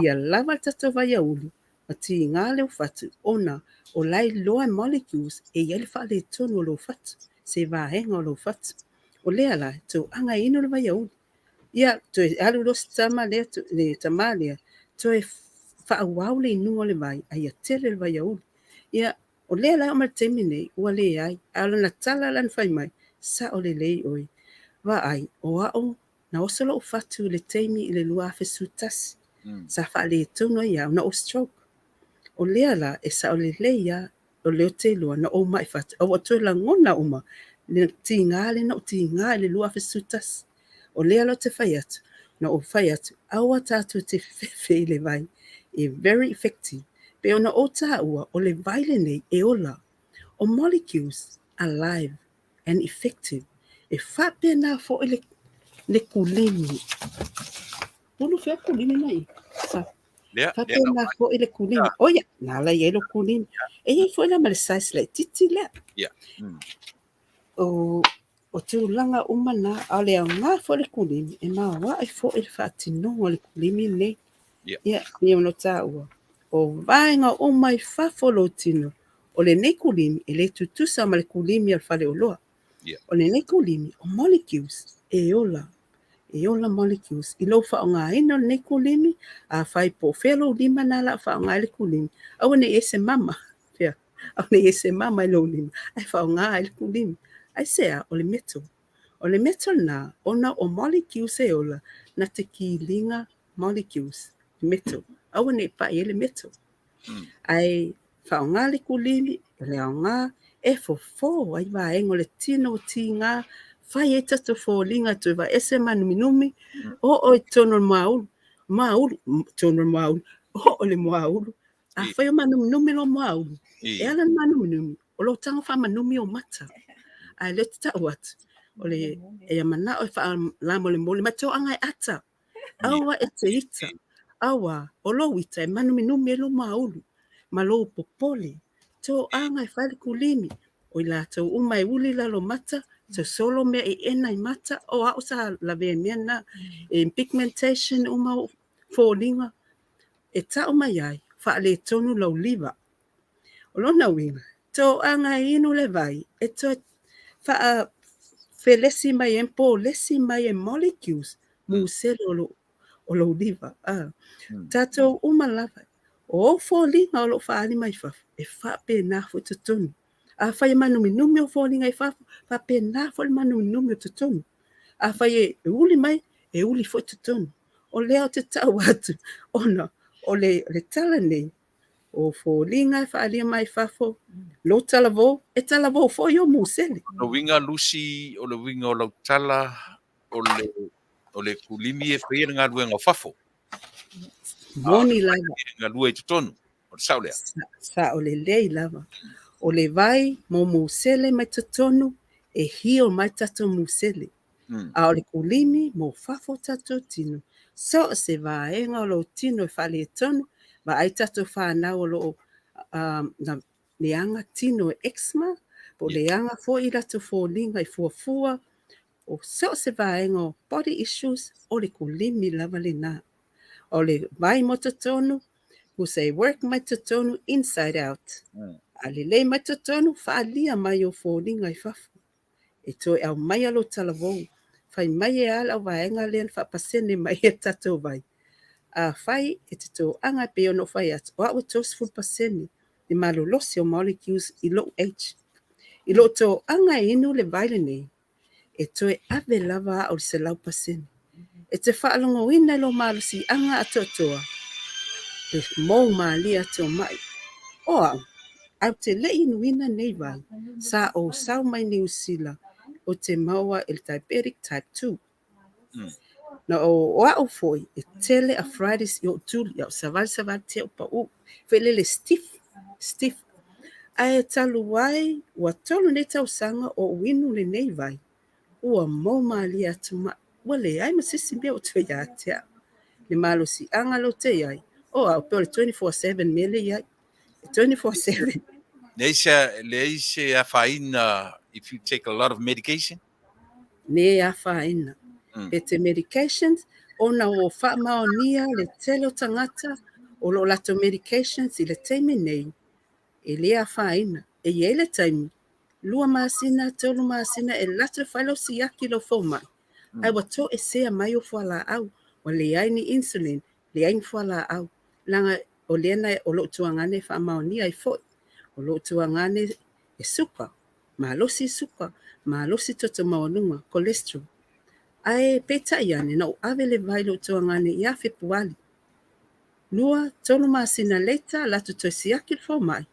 Ia lava tato vai a uli. Ma ti ngā le o fatu ona o lai loa molecules e iai le wha le tono o lo fatu. Se vaenga o lo fatu. O lea la, tō anga ino le vai au. Ia, tō e alu lo stama lea, le tamalea, tō e whaawau le inunga le vai, a ia tele le vai au. Ia, o lea la o ma temi nei, ua le ai, ala na tala lan whai mai, sa o le lei oi. Wa ai, o ao, na osolo o fatu le teimi i le lua afe sutasi. Sa wha le tono ia, na o stroke. O lea la, e sa o le leia, o leo te lua, na o mai fatu. O atu la ngona uma, le ti ngā le na o ti ngā le lua afe sutasi. O lea lo te whai atu, na o whai atu, aua tātou te whewhi le vai, e very effective. Pe ona o tā ua, o le vai le nei, e ola, o molecules alive and effective. E whape nā fo le kulimi. Unu whea kulimi nei. Whape nā fo le kulimi. Oia, nā la ielo kulimi. E iei fo la ma le sais le titi lea. O tūlanga umana a lea ngā fo le kulimi, e mā wa e fo le whaatinonga le kulimi nei. Ia, ni ono tā ua. O vaenga o mai whafolo tino, o le nei kulimi, e le tutusa ma le kulimi al whale o loa. O le nei kulimi, o molecules, e ola molecules. I lo wha o ngā ino le nei kulimi, a whai po whelo lima nā la wha o ngā le kulimi. Au ne ese mama, pia. Au ne ese mama i lo lima. Ai wha o ngā le kulimi. Ai sea, o le metal. O le metal nā, ona o molecules e ola, na te ki linga molecules, metal. Au ne pa e le metal. Ai wha o ngā le kulimi, le o ngā, e fo, ai wa engo le tino o ti ngā, whai e tato fo linga tu wa ese manumi, o e tono maulu, tono maulu, o le maulu. A whai o manumi lo maulu. E ala manumi, o lo tango wha manumi o mata. Ai le te tau atu. O le e mana o wha la mo le mole, ma tō angai ata. Awa e te ita. Awa, o lo wita e manumi e lo maulu. Ma lo popole. Tō angai whai le kulimi. O la tō umai uli la lo mata. Tō solo mea e ena i mata. O a osa la vea mea na. E pigmentation uma fōlinga. E tau mai ai. Wha le tonu lau liva. O lona winga. Tō angai inu le vai. E tō wha felesi mai empo, lesi mai e molecules, musele o lo liva. Tatou umalava. O fōlinga o lo whaali mai whafu. E whape nā fu tutonu. A whai manumi o fōlinga e whafu. Whape nā fu manumi o tutonu. A whai e uli mai, e uli fu tutonu. O leo te tau atu. Ona, o le tala nei. O fōlinga e whaalia mai whafo. Lo talavo, e talavo fo yo musele. O winga lusi, o le winga o lau tala, o le kulimi e whaia ngā ruenga o whafo. Moni lava. Ngā rua i tutonu, o le saulea. Sa o le lei lava. O le vai, mo musele mai tutonu, e hio mai tato musele. A o le kulimi, mo whafo tato tino. So se vaenga o lo tino e whale e tonu, va ai tato whanau o lo na leanga tino e eczema, po leanga fo i rato fo linga i fuafua, o so se vaenga o body issues, o le kulimi lava le nā. O le vai mo tatonu, who say work mai tatonu inside out. A le lei mai tatonu, whaalia mai o fo linga i fafu. E toi au mai alo talavou, whai mai e ala o vaenga le an whapasene mai e tato vai. A whai e te tō anga pe ono whai atu. O au tos full pasene. Ni malolosi o molecules i low H. I lo tō anga inu le vaile nei, e toe ave lava o le se lau pasene. E te whaalongo ina lo malusi anga atotoa, e mou maalia tō mai. O au te le inu ina nei vai, sa o sau mai New Zealand, o te maua il diabetic type 2. Na o au foi, e tele arthritis i o tuli, au savali te o pa u, le stiff. Ai talu wai, ua tolu ne tau sanga o winu le nei vai, ua mou maalia atu ma, wale ai masisi mea o tue ya atea. Le malo si anga lo te ai, o au peo le 24/7 mele iai, 24/7. Leise a whaina if you take a lot of medication? Ne a whaina. Pe te medications, ona o wha maonia le telo tangata, o lo lato medications i le teime nei, e le a whaina, e ye le taimi, lua masina, tolu masina, e lato whailo si aki lo foma. Ai wato e sea mai o whala au, o le aini insulin, le aini whala au, langa o lena o lo tuangane wha maonia i foi, o lo tuangane e suka, malosi suka, malosi toto maonunga, cholesterol. Ai peta iane na o ave le vailo tuangane ia Februari. Lua tolu masina leta latu to siaki fo mai.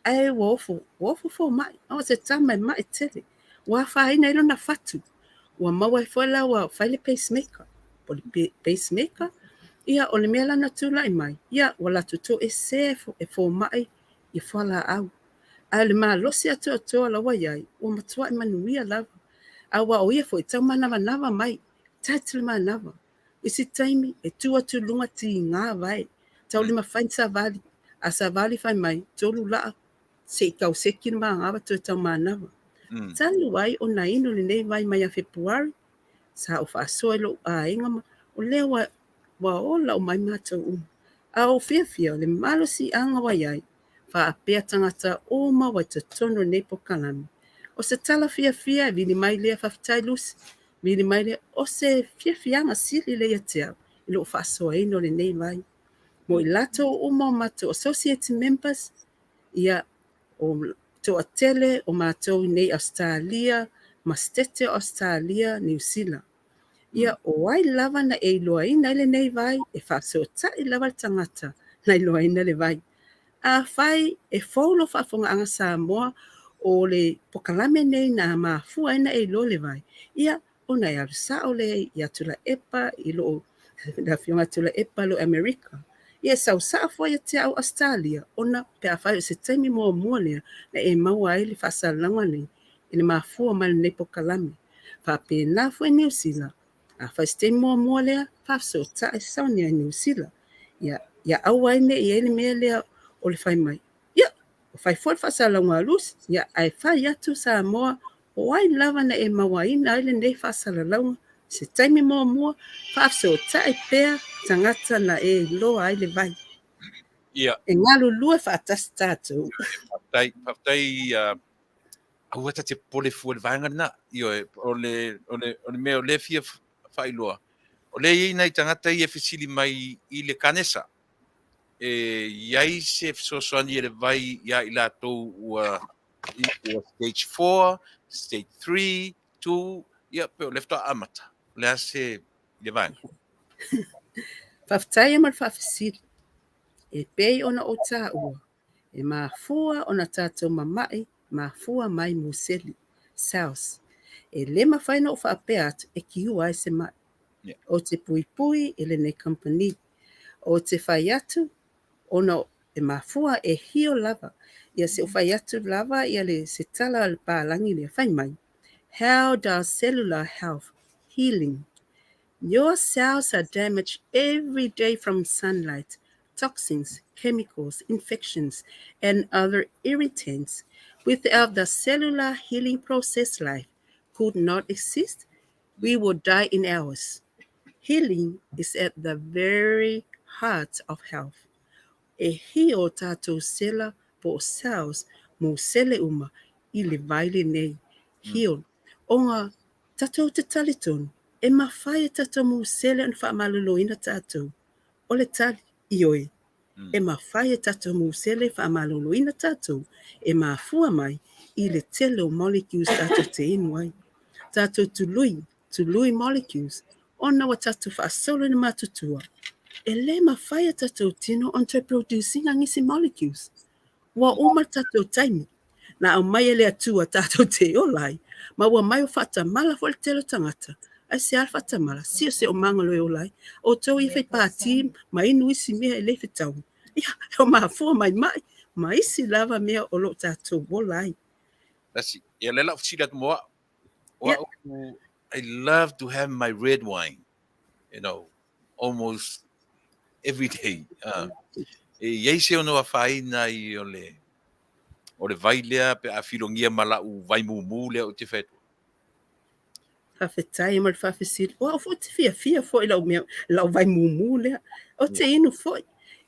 Ai wofu fo mai. O se tama mai tele. Wa fa ina ilo na fatu. Wa mawa fola wa file pacemaker. Poli pacemaker ia o le mela na tula mai. Ia wala tuto e sefo e fo mai i fola au. Ai le ma losi atu la wa yai. O matua Manuia lava. Awa o ia fo tama nava mai. Tatil ma nava. Isi taimi e tua tu lunga ti ngā vai. Tau lima fain sa vali. A sa vali fai mai. Tolu laa. Se kau sekin ma ngāwa tu tau ma nava. Talu wai o na ino le nei vai mai a Februari. Sa o wha soe lo a inga ma. O lea wa ola o mai mātou A o fia le malo si anga wai ai. Wha a pea tangata o ma wai te tono nei po kalami. O se tala fia vini mai lea Faafetai lusi. Vini mai lea o se fia sili lea tea. Ilo wha soa ino le nei vai. Mo I lato o mato associate members. Ia o to atele o mato nei Australia. Mastete Australia, New Zealand. Ia o wai lava na e loa ina le nei vai. E wha soa ta I lava tangata. Na I loa ina le vai. A fai e folo whafonga anga Samoa o le pokalame nei na mafua ina e lo le vai. Ia o na ia sa o le ia Tuilaepa I lo da fionga Tuilaepa lo Amerika. Ia sau sa fo ia te au Australia. Ona pe a fai o se taimi mua lea na e maua ai le whasalanga nei. Ina mafua mai nei pokalame. Fa pe na fo New Zealand. A fai se taimi mua lea fa so ta e saunia New Zealand. Ia au ai ne I ele mea lea o le fai mai. Ia, o fai fol whasalanga lus, ia ai fai atu Samoa, o ai lava na e mawaina ai le nei whasalalanga, se taimi mua, whaafso tae pea, tangata na e loa ai le vai. Ia. E ngalu lua whaatasi tātou. Faafetai, au ata te pole fu le vanga na, io o le mea o le fia whailoa. O le ina I tangata I e fisili mai I le kanesa. Iai se sosoani le vai ia I lātou ua stage 4, stage 3, 2, ia pe o lefta amata. Le ase le vanga. Faafetai e mal whaafisiri. E pei ona o tā ua. E mafua ona tātou mamai, mafua mai museli, cells. E le mawhaina o whaapea atu e ki ua ai se mai. O te pui e le nei company. O te whai atu, ona e mafua e hio lava. Ia se o whai atu lava ia le se tala al pālangi le whai mai. How does cellular health healing? Your cells are damaged every day from sunlight, toxins, chemicals, infections, and other irritants. Without the cellular healing process, life could not exist. We would die in hours. Healing is at the very heart of health. E hio tātou sela po cells mo sele uma I le vaile nei. Hio. Onga tātou te talitonu. E mawhai tātou mo sele an whaamaloloina tātou. O le tali ioe. E mawhai tātou mo sele whaamaloloina tātou. E mafua mai i le tele o molecules tātou te inu ai. Tātou tului molecules. Ona wa tātou whaasolo na matutua. E le mawhaia tātou tino on te producing angisi molecules. Wa uma tātou taimi. Na au mai ele atua tātou te olai. Ma wa mai o whata mala fo le telo tangata. Ai se alfa tamala, si o se o mangalo e olai. O tau i whai pāti, ma inu isi mea e le whetau. Ia, o maa fua mai mai. Ma isi lava mea o lo tātou olai. That's yeah, lela fsila mo. Yeah. I love to have my red wine, almost every day. E se ono afai na I o le vailea pe a filongia malau vai mumu le o te fetu. Faafetai ma le faafesili. O fo te fia fo I lau mea, lau vai mumu lea. O te inu fo.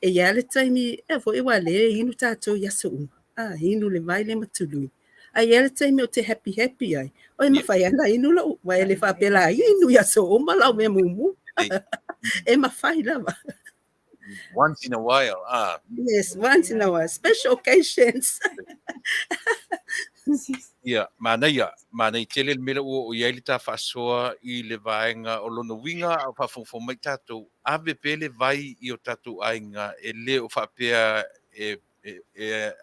E ia le taimi, e fo I wale inu tātou yaso uma. Inu le vai le matului. A ia le taimi o te happy ai. O ma fai ana inu lau, wai le faapela inu yaso uma lau mea mumu. E ma fai lava. Once in a while. Yes, once in a while. Special occasions. Ia, Manuia tele mele o ia le ta fasoa I le vaenga o lona winga o fafofo mai tātou. Ave pele vai I o tātou ainga e le o whapea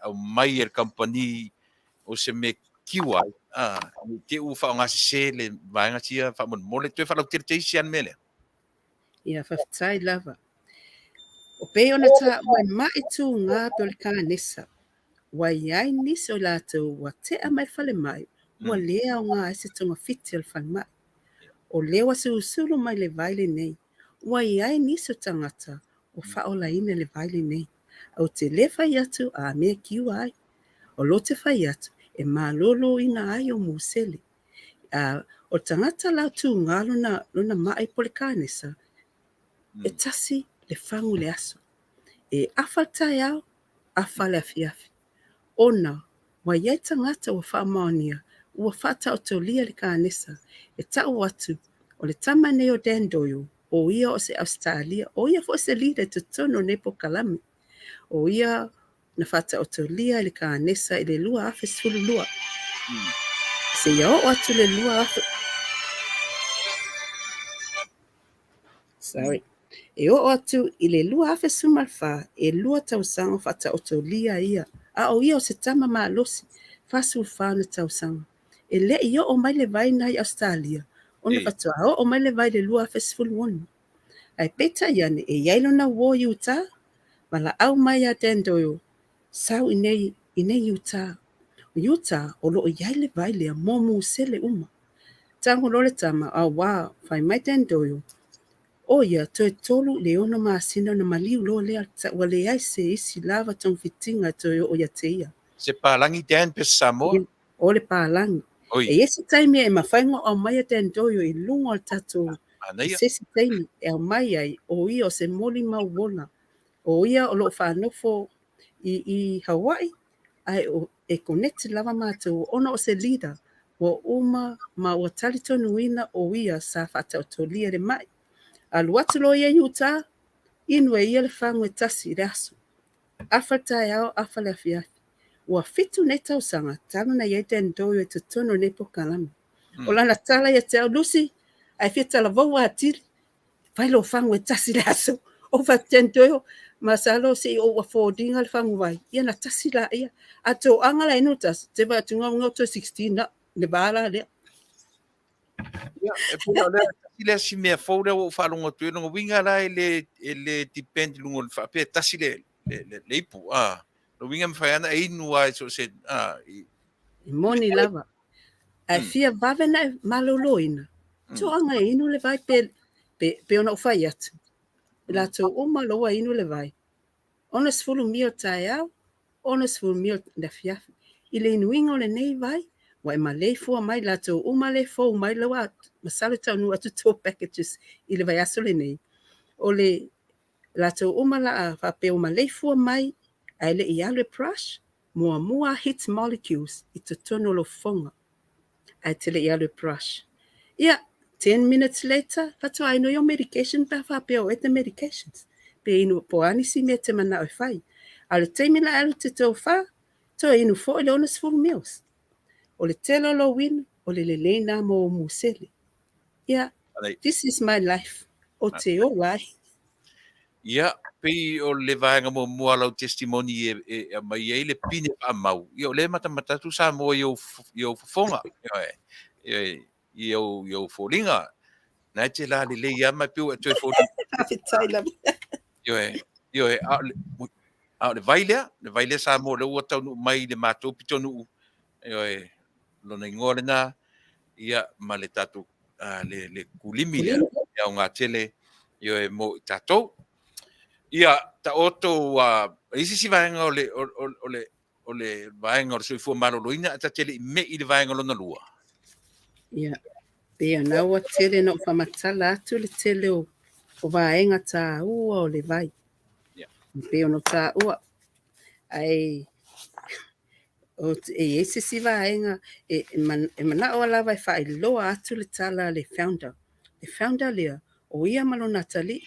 au mai e company o se me kiwa. Te u wha ngasi se le vaenga tia whamon mole tue whalau tere teisi an mele. Ia, faafetai lava. O pe ona ta mai mai tu ngā pe o le kānesa. Wai ai nisi o lātou wa te a mai whale mai. Ua lea o ngā ese tonga fiti al whale mai. O lewa se usulu mai le vaile nei. Wai ai nisi o tangata o whaola ina le vaile nei. Au te le whai atu a mea kiu ai. O lo te whai atu e mālolo ina ai o musele. O tangata lau tu ngā luna mai po le kānesa. E tasi le whangu le aso. E awhatai au, awha le afiafi. Ona, wa iai tangata wa whaamaonia, ua whata o tau lia le kānesa, e tau atu, o le tamane o Dandoyo, o ia o se Australia, o ia fo se lida te tono nepo kalame, o ia na whata o tau lia le kānesa, I le lua afe sulu lua. Se ia o atu le lua afe... Sorry. E o atu I le lua afe sumalfa, e lua tausanga whata o tau lia ia. O ia o se tama maalosi, fasul whāna tausanga. E le ia o mai le vai nai Australia, ona whatua o mai le vai le lua afe sifulu onu. Ai peta iane, e iailo na wo Utah, wala au mai a Dandoyo, sau inei Utah. Utah, o loo iai le vai lea momu sele uma. Tango lole tama, wā, whai mai Dandoyo. O ia, toi tolu le ona maasina na maliu lo lea, wale ai se isi lava tong fitinga toi o ia te ia. Se palangi Dan pe Samoa? O le palangi. E esi taimi e mawhaingo o mai a Dandoyo I lungo al tatou. E sesi taimi e au mai ai o ia o se moli mauola. O ia o lo whanofo I Hawaii. Ai e connecti lava mātou ona o se leader. Wa uma ma ua talitonu ina o ia sa whata o tolia le mai. Alu atu lo ia Utah, inu e ia le whangu e tasi le aso. Awhatai au, awhale afiafi. Ua fitu ne tausanga, tanu na iei Dandoyo e tutono ne po kalami. O lana tala ia te au Lucy, ai fita la vau atiri. Vai lo whangu e tasi le aso. O fa Dandoyo, masalo se o wa fordinga le whangu vai. Ia na tasi la ia. Ato angala inutas, te va tunga ngoto 16 na, le bala lea. E pula le tasile si mea fora o whalonga tue no winga la ele depend lungo le whape tasile le ipu no winga mwhaiana e inu ai so se I moni lava. Ai fia vavena maloloina. To anga inu le vai pe ona ufai atu. La to uma loa inu le vai. Ona sfulu mio tai au, ona sfulu mio na fiafi. I le inuinga o le nei vai, wa e malei fua mai la to uma le fo mai loa masalo taunuu atu tō packages I le vai aso le nei. O le la to uma la whape o malei fua mai, ai le I ale brush, mua hit molecules I te tono lo fonga. Ai te le I ale brush. Ia, 10 minutes later, whatu ai no your medication, pa whape o e te medications. Pe inu po anisi me te mana o whai. Ale teimi la alu te tō wha, tō inu fo I le onas full meals. o le telo lo win, o le leina mo musele. Ia, this is my life. O te o wai. Ia, pei o le vaenga mo mua lau testimoni mai e le pine pa mau. Ia o le mata tu sa mo i o fonga. Ia o folinga. Nai te la le ia mai piu e tue folinga. Faafetai lava. Ia a le vailea sa mo le ua taunu mai le mātou pitonu. Ia lona ingore na ia ma le tatu le kulimi le ia o ngā tele ia mo i tātou. Ia ta oto isi si vaenga o le vaenga o le soifua maloloina ta tele me i le vaenga lona lua. Ia, pea na ua tele no whamatala atu le tele o vaenga tā ua o le vai. Pea no tā ua. Ai, o e si vaenga e mana o lava e whai loa atu le tala le founder. Le founder lea o ia malo Natalie.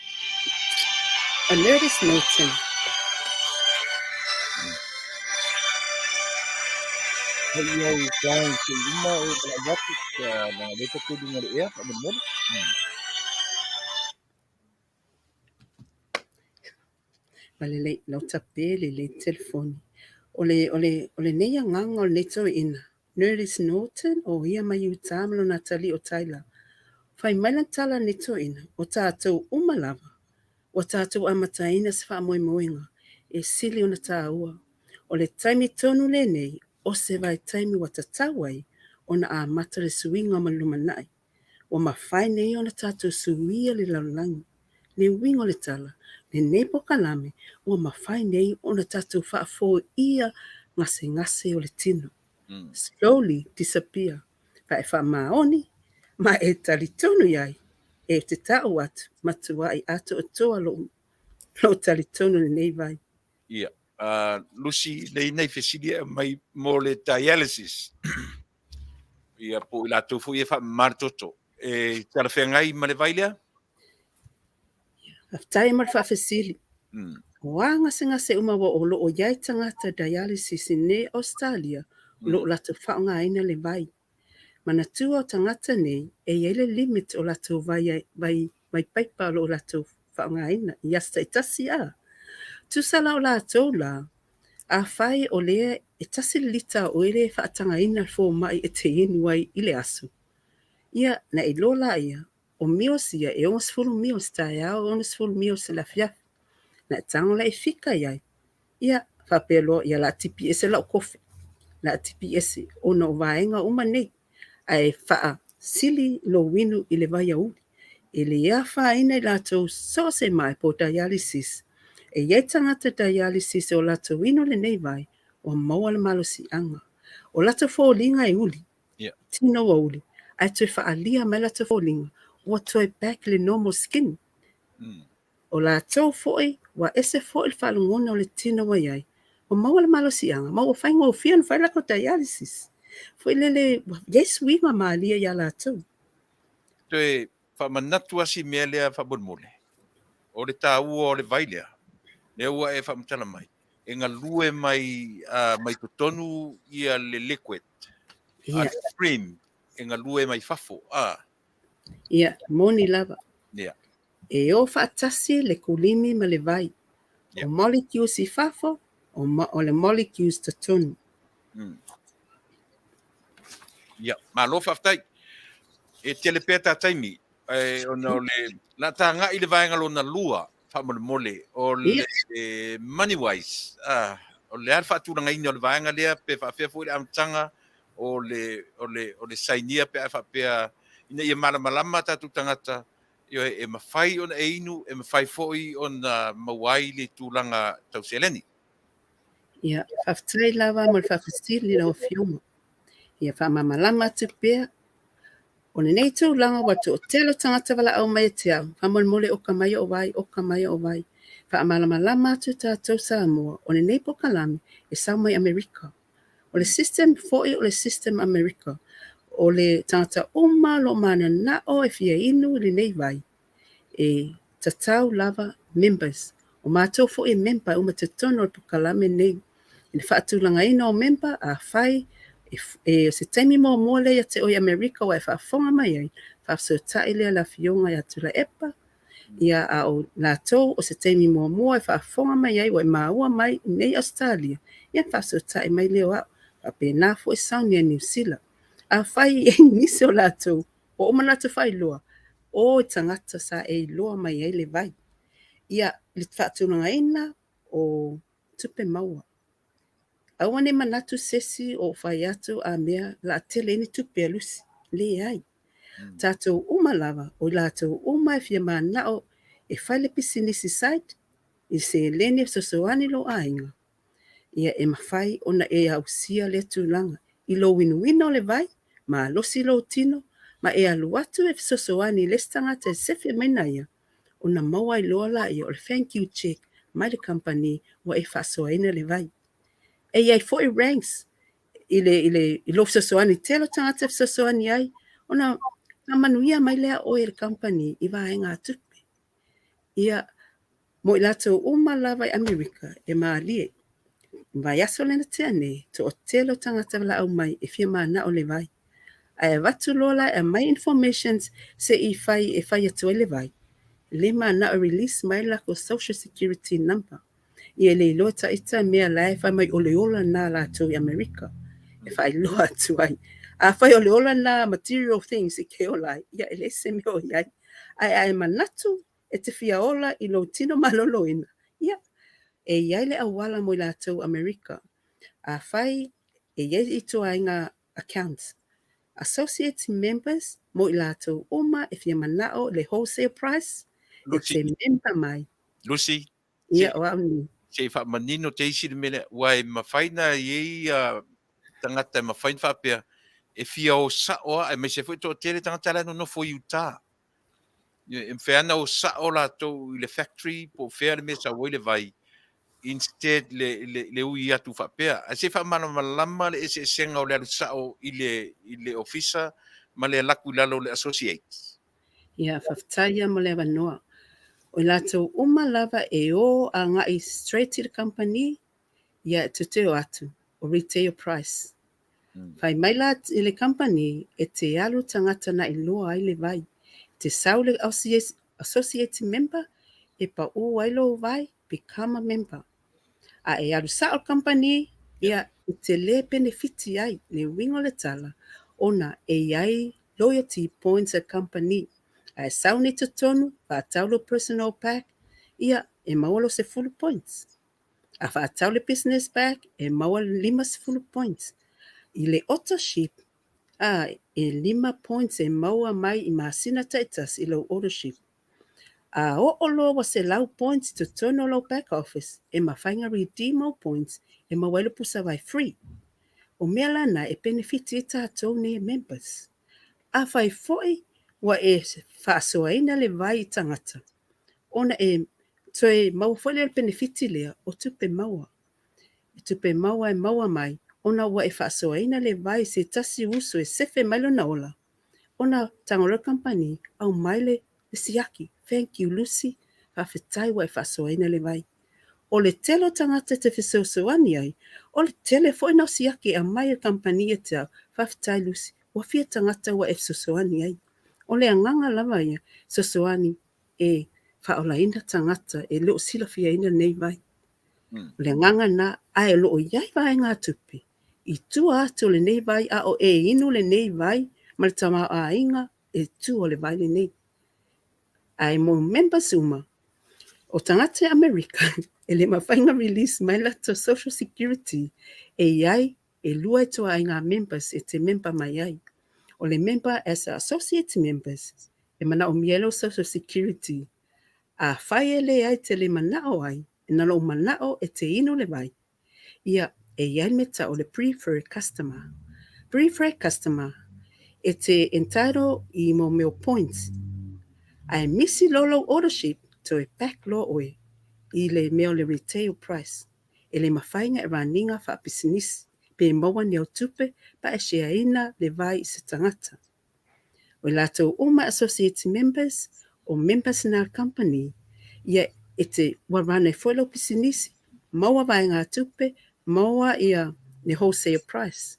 A Nerdist Milton. Hello, flying to Lima o la watu na leta ko dinga le ea pa mo. Vale le tape le telefoni. O le neia nganga o le to ina. Nerdist Norton o ia mai utamalo Natalie o Taila. Fai maila tala neto ina o tātou umalava. O tātou amataina se wha moinga. E sili o na tāua. O le taimi tonu le nei, o se vai taimi wa tatawai, o na a mata le suinga ma lumanai. O ma whai nei o na tātou suia le laulangi. Le wingo le tala, le nepo kalame, o ma whai nei o na tātou wha fo ia ngase o le tino. Slowly disappear. Pa e wha maoni, ma e tali tonu iai, e te tau atu, matua i ato o toa lo tali tonu le nei vai. Ia, Lucy nei fesilia mai mo le dialysis. Ia po ila tofu ia fa martoto. E tala whengai ma le vailea? Aftai mar faafesili. Wanga se umawa o lo o iai tangata dialysis ne Australia, lo lato whaonga aina le vai. Mana tua o tangata nei, e ele limit o lato vai paipa lo lato whaonga aina, i asta e tasi a. Tusala o lato la, a whai o lea e tasi lita o ele whaatanga ina fo mai e te inuai ile asu. Ia na e lola ia, o mios ia e ongas fulu mios tae au ongas fulu mios la fiaf. Na tango la e fika iai. Ia whapelo ia la TPS la o kofi. La TPS o no vaenga uma nei. Ai wha sili lo winu i le vai au. E le ia wha ina i lato so se mai po dialysis. E iei tangata dialysis o lato winu le nei vai o maua le malo si anga. O lato fōlinga e uli. Tino wa uli. Ai tue wha alia mai lato fōlinga. Wa toe back le normal skin. O la tau foi wa ese foi le falungona o le tino wa iai. O maua le malo si anga. Maua whainga o fian whai lako dialysis. Foi lele, yes winga ma alia ia la tau. Toe whamanatu asi mea lea whabonmole. O le tā ua o le vailea. Le ua e whamatala mai. E ngā lue mai totonu ia le liquid. A cream. E ngā lue mai fafo. Ia, moni lava. Ia. E o whaatasi le kulimi ma le vai. O molecules i fafo, o le molecules totonu. Ia, ma lo Faafetai. E tele pea tā taimi. O le, la tā ngā i le vaenga lona lua. Whamole o le money wise. O le ar whaturanga ina o le vaenga lea pe whawhea fo le amtanga o le sainia pe whapea ina ia malamalama tatu tangata. Io e mawhai on e inu, e mawhai foi on mawai le tūlanga tauseleni. Ia, Faafetai lava mo le whawhasili na o fiuma. Ia whamamalama atu pea. O nei tūlanga watu o telo tangata wala au mai te au. Whamolmole o kamaya o vai. Whamalamalama atu tātou Samoa. O nei pokalami e sau mai Amerika. O le system foi o le system Amerika. O le tangata uma lo mana na o e fia inu le nei vai. E tatau lava members. O mātou fo e member uma te tono o pokalame nei. E whaatulanga ina o member a whai se taimi mo le ia te o Amerika wa whaafonga mai ai, whaafetai lea la fionga ia Tuilaepa, ia a o lātou o se taimi mo e whaafonga mai ai wa maua mai nei Australia, ia whaafetai mai leo au, a pēnā fo e sauni a New Zealand. A whai e nisi o lātou, o omana te whai loa, o tangata sa e loa mai ai le vai. Ia le whaatunanga ina o tupe maua. Awane manatu sesi o whai atu a mea la tele ni tupe alusi, le ai. Tātou lava o lātou e fia manao e whai le pisinisi site, i se lene sosoani lo ainga. Ia e mawhai ona e au sia le tūlanga, i lo winu le vai, ma losi lo tino, ma e alu atu e sosoani le stangata e sefe maina ia. Ona maua i loa la i o le thank you check, mai le company wa e whasoaina le vai. E iai fo i ranks, i lo sosoani telo tangata e sosoani ai, ona na Manuia mai lea o e le company i wa e ngā tupe. Ia mo i lato lava i Amerika e maalie, vai aso lena teane, to o telo tangata la au mai e fia mana o le vai. A e watu lola e mai informations se i fai atu e le vai. Le mana o release mai la ko social security number. Ia le ilo ta ita mea la e fai mai ole ola na la to i Amerika. E fai loa atu ai. A fai ole ola na material things i ke ola. Ia ele se me o iai. Ai manatu e te fia ola i lo tino malolo ina. Ia. E iai le awala mo i la to Amerika. A fai e iai i toa inga accounts. Associate members mo i la to e fia manao le wholesale price. Lucy, E te member mai. Lucy, Ia o amni. se fa manino te isi mele wai mawhaina i tangata e mawhain whapea e fia o sao e me se fui tō tere tangata la no fo Utah. E mwheana o sao la tō i le factory po whea le mesa wai le vai instead le ui atu whapea. A se wha mana malama le ese senga o le alu sao i le officer ma le laku lalo le associates. Ia whaftaia mo le wanoa. O lato lava e o a ngai straight to the company, ia te teo atu, o retail price. Whai mai la i le company e te alu tangata na i loa ai le vai. Te sau le associate member e pa o ailo vai become a member. A e alu sa o company ia i te le benefiti ai le wingo le tala ona e ai loyalty points a company. A sau ni te tonu, whaataulo personal pack, ia e maualo se full points. A whaataulo business pack, e maualo 5 points. I le authorship, e 5 points e maua mai i masina taitas i lo ownership. A olo wa se lau points to tono lo back office, e mawhainga redeemo points, e maualo pusa vai free. O mea lana e benefiti e tātou ne members. A whai foi, wa e whaasoaina le vai i tangata. Ona e toe mau whale le benefiti lea o tupe maua. E tupe maua e maua mai, ona wa e whaasoaina le vai se tasi uso e sefe mailo na ola. Ona tangora company au maile le siaki. Thank you, Lucy. Faafetai wa e whaasoaina le vai. O le telo tangata te whisosoani ai, o le tele foi na siaki a mai company e te au. Faafetai, Lucy. Wa fia tangata wa e whisosoani ai. O le anganga lava ia, sosoani e whaolaina tangata e leo sila fia ina nei vai. O le anganga na ai loo iai vai ngā tupi. I tua atu le nei vai a o e inu le nei vai, ma le tamau a inga e tu o le vai le nei. Ai mo members uma, o tangata Amerika, e le mawhainga release mai la to Social Security, e iai e lua e toa ai ngā members e te member mai ai. O le member as associate members, e mana o mielo Social Security, a whai e le ai te le manao ai, e nalo manao e te inu le vai. Ia e iai meta o le preferred customer. Preferred customer, e te entitled i mo meo points. Ai misi lolo ownership to e back law oe, i le meo le retail price. E le mawhainga e raninga wha pisinisi, pe maua ni au tupe, pa e shea ina le vai i se tangata. O lato uma associate members, o members na company, ia e te warana e whelo pisinisi, maua vai ngā tupe, maua ia ne wholesale price.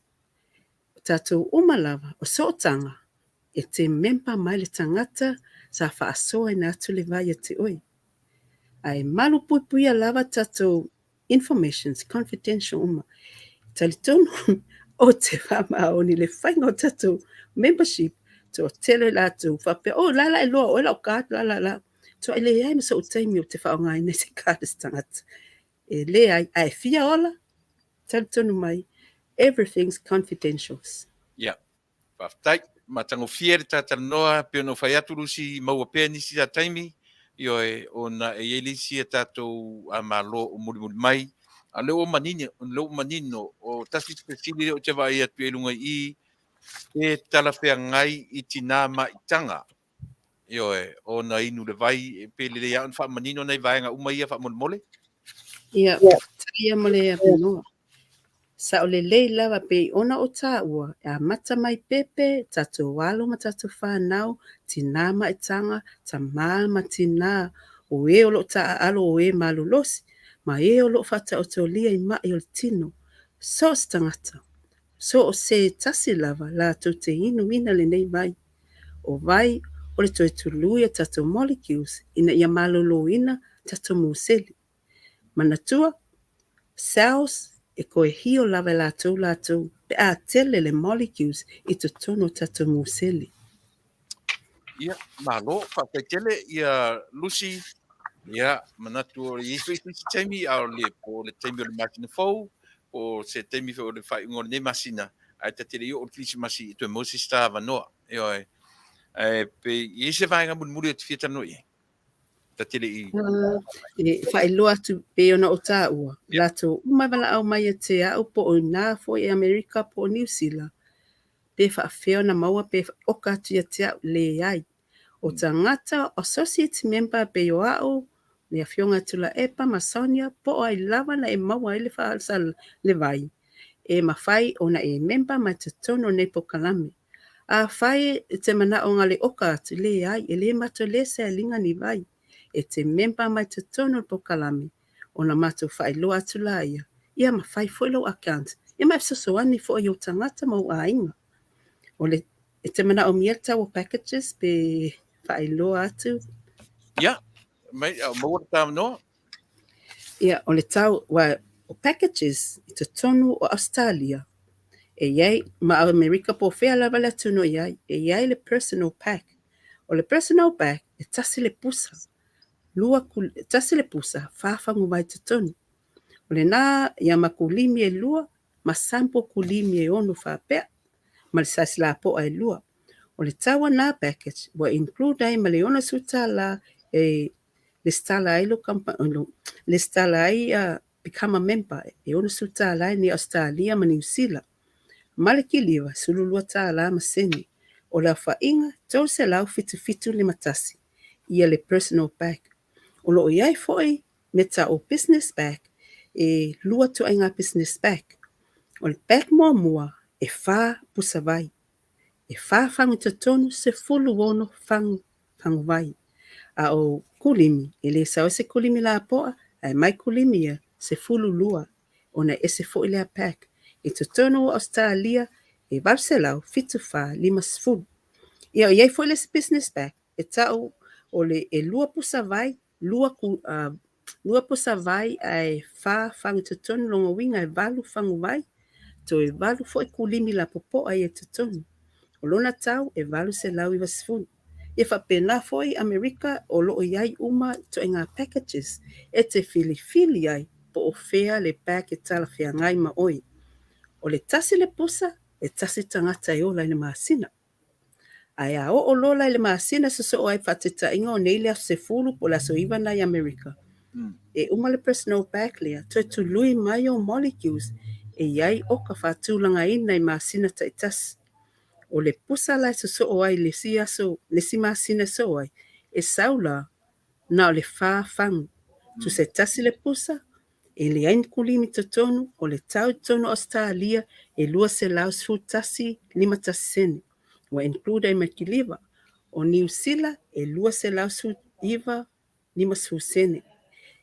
tatou uma lava o soʻotaga e te mempa mai le tagata sa faasoa ina atu le vai e te oi. Ae malu puipuia lava tatou informations confidential uma. Talitonu o te whamaoni le whainga o tatou membership to tele latou whapea, o la e loa, o la o kātu, la. To e le ai masa o taimi o te whaonga ina se kātas tangata. E le ai fia ola, talitonu mai, everything's confidentials. Ia, Faafetai, matagofia le tatanoa pe ona fai atu lusi maua pea nisi ta taimi io e ona e iai lisi e tatou a malo o mulimuli mai a leo manino o tasi spesili o te vai atu e lunga i e talawheangai i tina maitanga io e ona inu le vai e pe le ia on fa manino nei vaenga uma ia fa mole. Ia, taia mo le apenoa. Sa o le lei lava pe ona o tā ua, e a mata mai pepe, tatou walo ma tatou whanau, tina maitanga, ta ma tina, o e o lo ta alo o e malu losi, ma e o lo fata o to lia i ma i o le tino. So stangata, so o se tasi lava, la to te inu ina le nei vai. O vai, o le toi tului a tatou molecules, ina ia malu lo ina, tatou museli. Manatua, cells e koe hio lava lātou, pe a tele le molecules i to tono tatou museli. Ia, malo, whakaitele ia lusi, ia, manatu o le iso isi teimi au le po le teimi o le masina fau, o se teimi o le whai ngore ne masina, ai ta tere i o klisi masi i tue mosi sta vanoa, pe i se vaenga muri o te fieta noi, ta tere i... E whai loa tu pe ona o tā ua. Lātou umai wala au mai e te au po o nā fo e Amerika po o New Zealand. Pe whaafeo na maua pe oka tu ia te au le ai. O ta ngata associate member pe o au, le a fionga Tuilaepa Masonia po o ai lava na e maua ele whaalsa le vai. E mawhai ona e member mai te tono nei po kalame. A whai te mana o ngale oka atu le ai, e le mato le se linga ni vai. E te member mai te tono po kalame. Ona mato whai loa atu la ia. Ia mawhai follow account. Ia mai sosoani fo i o tangata mau a inga. O le e te mana o mielta o packages pe whai loa atu. Ia, mai, maua ta no. Ia, o le tau wa o packages i te tonu o Australia. E iai, ma o Amerika po whea lava la tuno iai, e iai le personal pack. O le personal pack, e tasi le pusa. Tasi le pusa, whaafangu mai te tonu. O le nā, ia ma kulimi e lua, ma sampo kulimi e onu whaapea, ma le sasi la po e lua. O le tawa nā package, wa include ai ma le ona suta la e le stala ai lo company, le stala ai become a member, e ona suta la ni Australia ma New Zealand. Maliki liwa sululua tā la maseni. O la whainga, tau se lau fitu le matasi. Ia le personal pack. O lo iai foi, me ta o business pack, e lua tu ainga business pack. O le pack mua, e wha pusa vai. E wha whangu te tonu se fulu wono whangu vai. A o kulimi, e le sao se kulimi la poa, ai mai kulimi ia, se fulu lua. Ona e se fo ilea pack. E te tono o Australia, e varselau fitu wha lima sfulu. Ia o iei fo ile se business pack, e tau o le e lua pusa vai, lua pusa vai ai wha whangu te tonu longa winga e valu whangu vai, to e valu fo e kulimi la popo ai e te tonu. O lona tau e valu se lau iwa sfulu. E whapena foi Amerika o loo iai uma to e ngā packages, e te fili ai po o whea le pack e tala whea ngai ma oi. O le tasi le pusa, e tasi tangata e ola i le maasina. Ai a o lola i le maasina so ai whatita inga o neile se fulu po la so iwa na i Amerika. E uma le personal pack lea, to e tului mai o molecules, e iai o ka whatulanga ina i maasina ta i tasi. O le pusa lai so ai le si maasina so ai, e saula na o le whaafangu. Tu se tasi le pusa, e le ain kulimi te tonu, o le tau tonu Australia, e lua se lau su tasi lima tasi sene. Wa include ai makiliva. O New Zealand, e lua se lau su iwa lima su sene.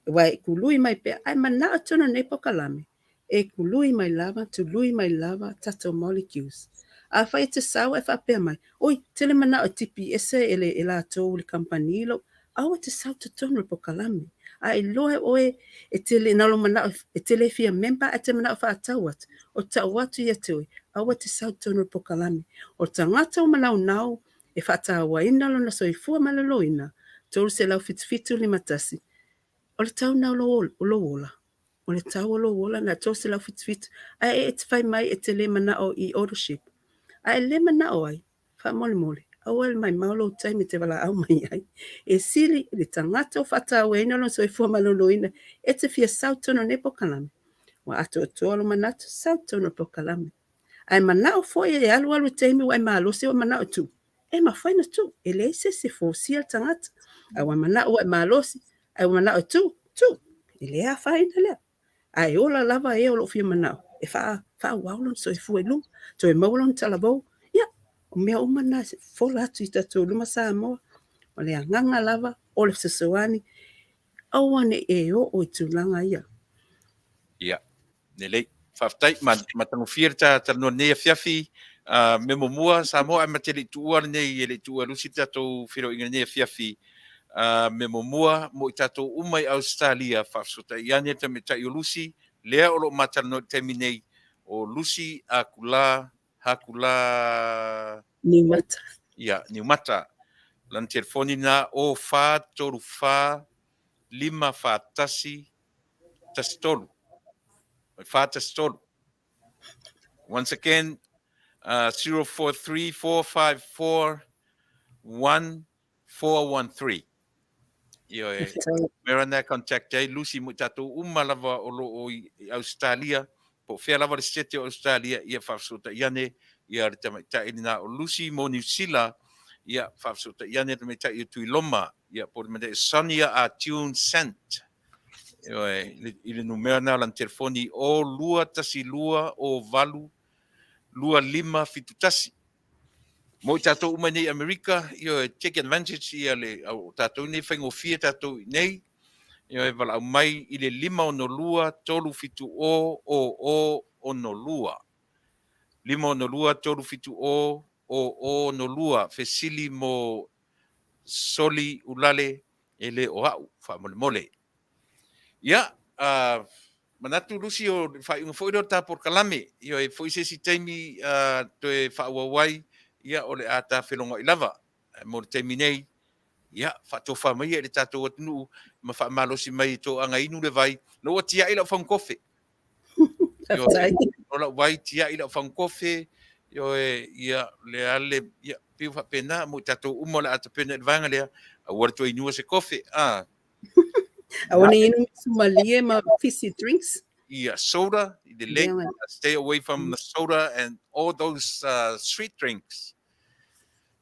Wa e kului mai pe, ai mana atona nei pokalame. E kului mai lava, tu lui mai lava, tato molecules. A whai te sau e whapea mai. Oi, tele mana o tipi ese e la tō le kampanilo. Aua te sau te tonu po kalame. A e loe oe e tele nalo mana e tele fia memba e te mana o whaatau atu. O tau atu ia te oi. Aua te sau tonu po kalame. O tangata o manau nau e whaatawa ina lo na soifua malalo ina. Tolu se lau fitu li matasi. O le tau nau lo ola. O le tau lo ola na tolu se lau fitu. A e te whai mai e tele mana o i ownership. A e le mana o ai. Wha mole mole. Au ele mai maulo taimi te wala au mai ai. E sili le tangata o whaatawa ina lo soifua malalo ina. E te fia sautono ne po kalame. Wa ato alo manatu sautono po kalame. Ai manao foi e alu taimi wa malo se o manao tu. E ma foi no tu. E le se fo sia tangata. Ai wa manao wa malo se. Ai wa manao tu. E le a fai na le. Ai ola lava e o lo fia manao. E fa waulo so e fu e lu. So e maulon talabo. Ya. O mea umana se fo la tu i tatu luma sa mo. O le nganga lava o le sesoani. Awane e o tulanga ia. Ia, nelei. Faafetai, matango firta tano nei fiafi, me momua sa mo ai matele tuua nei ele tuua lusi tatou firo inga nei fiafi. Me momua mo i tatou umai Australia faafetai ane te me tai o lusi, lea o lo matano temi nei o lusi Hakula Niumata. ia Niumata. Lan telefoni na o fa toru fa lima fa tasi tolu. Fa tasi tolu. Once again, 043-454-1413. Io e mera na contact ai Lucy mo tatou uma lava o lo o Australia po fea lava le sete o Australia ia whafsota iane ia te ta ina o Lucy mo New Zealand ia whafsota iane te ta i Tuilaepa ia po me Sonia a Tune Cent. Io e ile numera na lan telefoni o lua tasi lua o valu lua lima fitutasi. Mo i tātou uma nei Amerika, io e take advantage ia le au tātou nei whaingofia tātou nei, io e wala au mai i le lima o no lua, tolu fitu o no lua. Lima o no lua, tolu fitu o no lua, fesili mo soli ulale e le o au, wha mole mole. Ia, manatu lusi o whainga whoiro tā por kalame, io e whoisesi teimi to e whauawai, ia o le ata whelonga i lava. Mo le teimi nei, ia, whatofa mai e le tātou atunu, ma whamalosi mai tō anga inu le vai, no o tia ila whankofe. Io e, ola wai tia ila whankofe, io e, ia, le ale, ia, piu whapena, mo tātou umo le ata pena e vanga lea, a warto i nua se kofe, I want to know Somalia ma fizzy drinks. Yeah, soda, the lake, stay away from the soda and all those street drinks.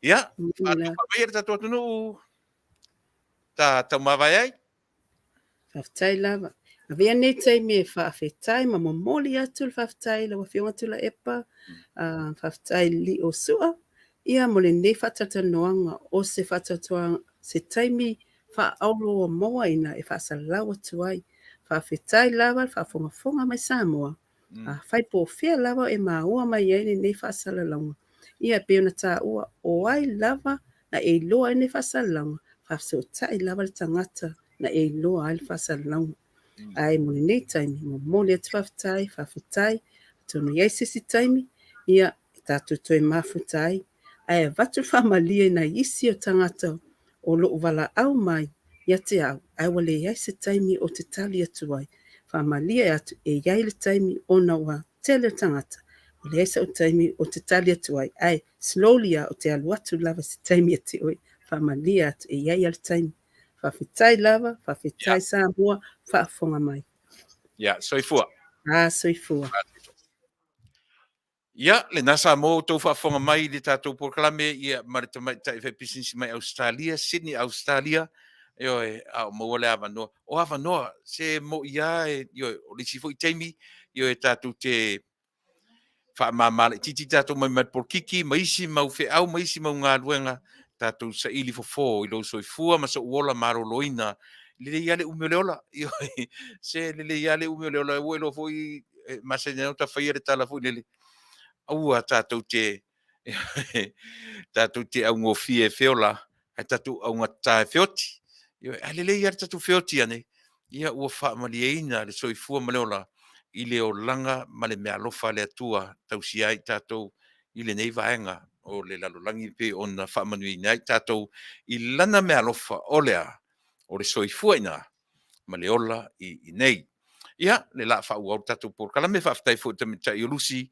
Yeah, ta mawai ai. Faafetai lava. Avea nei taimi e faafetai ma momoli atu le faafetai la wafionga Tuilaepa. Faafetai li o sua. Ia mo le nei fatatanoanga o se fatatoanga se taimi faaulo o moa ina e faasalaua atu ai. Faafetai lava faafongafonga mai Samoa. Fai po fea lava e maua mai ai nei faasalalauga. Ia pe ona tāua o ai lava na e loa nei faasalalauga. Faafesotai lava le tangata na e loa ai le faasalalauga. Ai mo nei taimi mo mole atu faafetai tonu iai sisi taimi ia tātou toe mafutai. Ai vatu whamalia na isi o tangata o loo wala au mai ia te au. Ai wale iai se taimi o te tali atu ai. Whamalia atu e iai le taimi o na wa tele tangata. Wale iai sa o taimi o te tali atu ai. Ai slowly o te alu atu lava se taimi ati oi. Whamalia atu e iai al taimi. Faafetai lava, faafetai Samoa, faafonga mai. Yeah, soifua. Soifua. Ia, le nasa mo tau whaafonga mai le tātou porklame ia marita mai tai whai business mai Australia, Sydney, Australia. Io e au mo le avanoa. O avanoa, se mo ia e io o le sifo i teimi, io e tātou te whaamamale titi tātou mai mai porkiki, maisi mau wheau, maisi mau ngā ruenga, tātou sa ili fo i lo soifua, ma sa uola maro loina. Lile iale umeoleola, io se lile iale umeoleola, uelo foi, ma se neo ta whaia le tala foi lele. Aua tātou te Tātou te au ngofi e whiola, e tātou au ngata e whioti. Alelei ar tātou whioti ane, ia ua whaamali e ina, le soifua maleola, i le o langa, ma le mea lofa le atua, tau si ai tātou, i le nei vaenga, o le lalolangi pe o na whaamanui nei tātou, i lana mea lofa o lea, o le soifua ina, ma le ola i nei. Ia, le la whau au tātou por kala me whaftai fu te mita i olusi,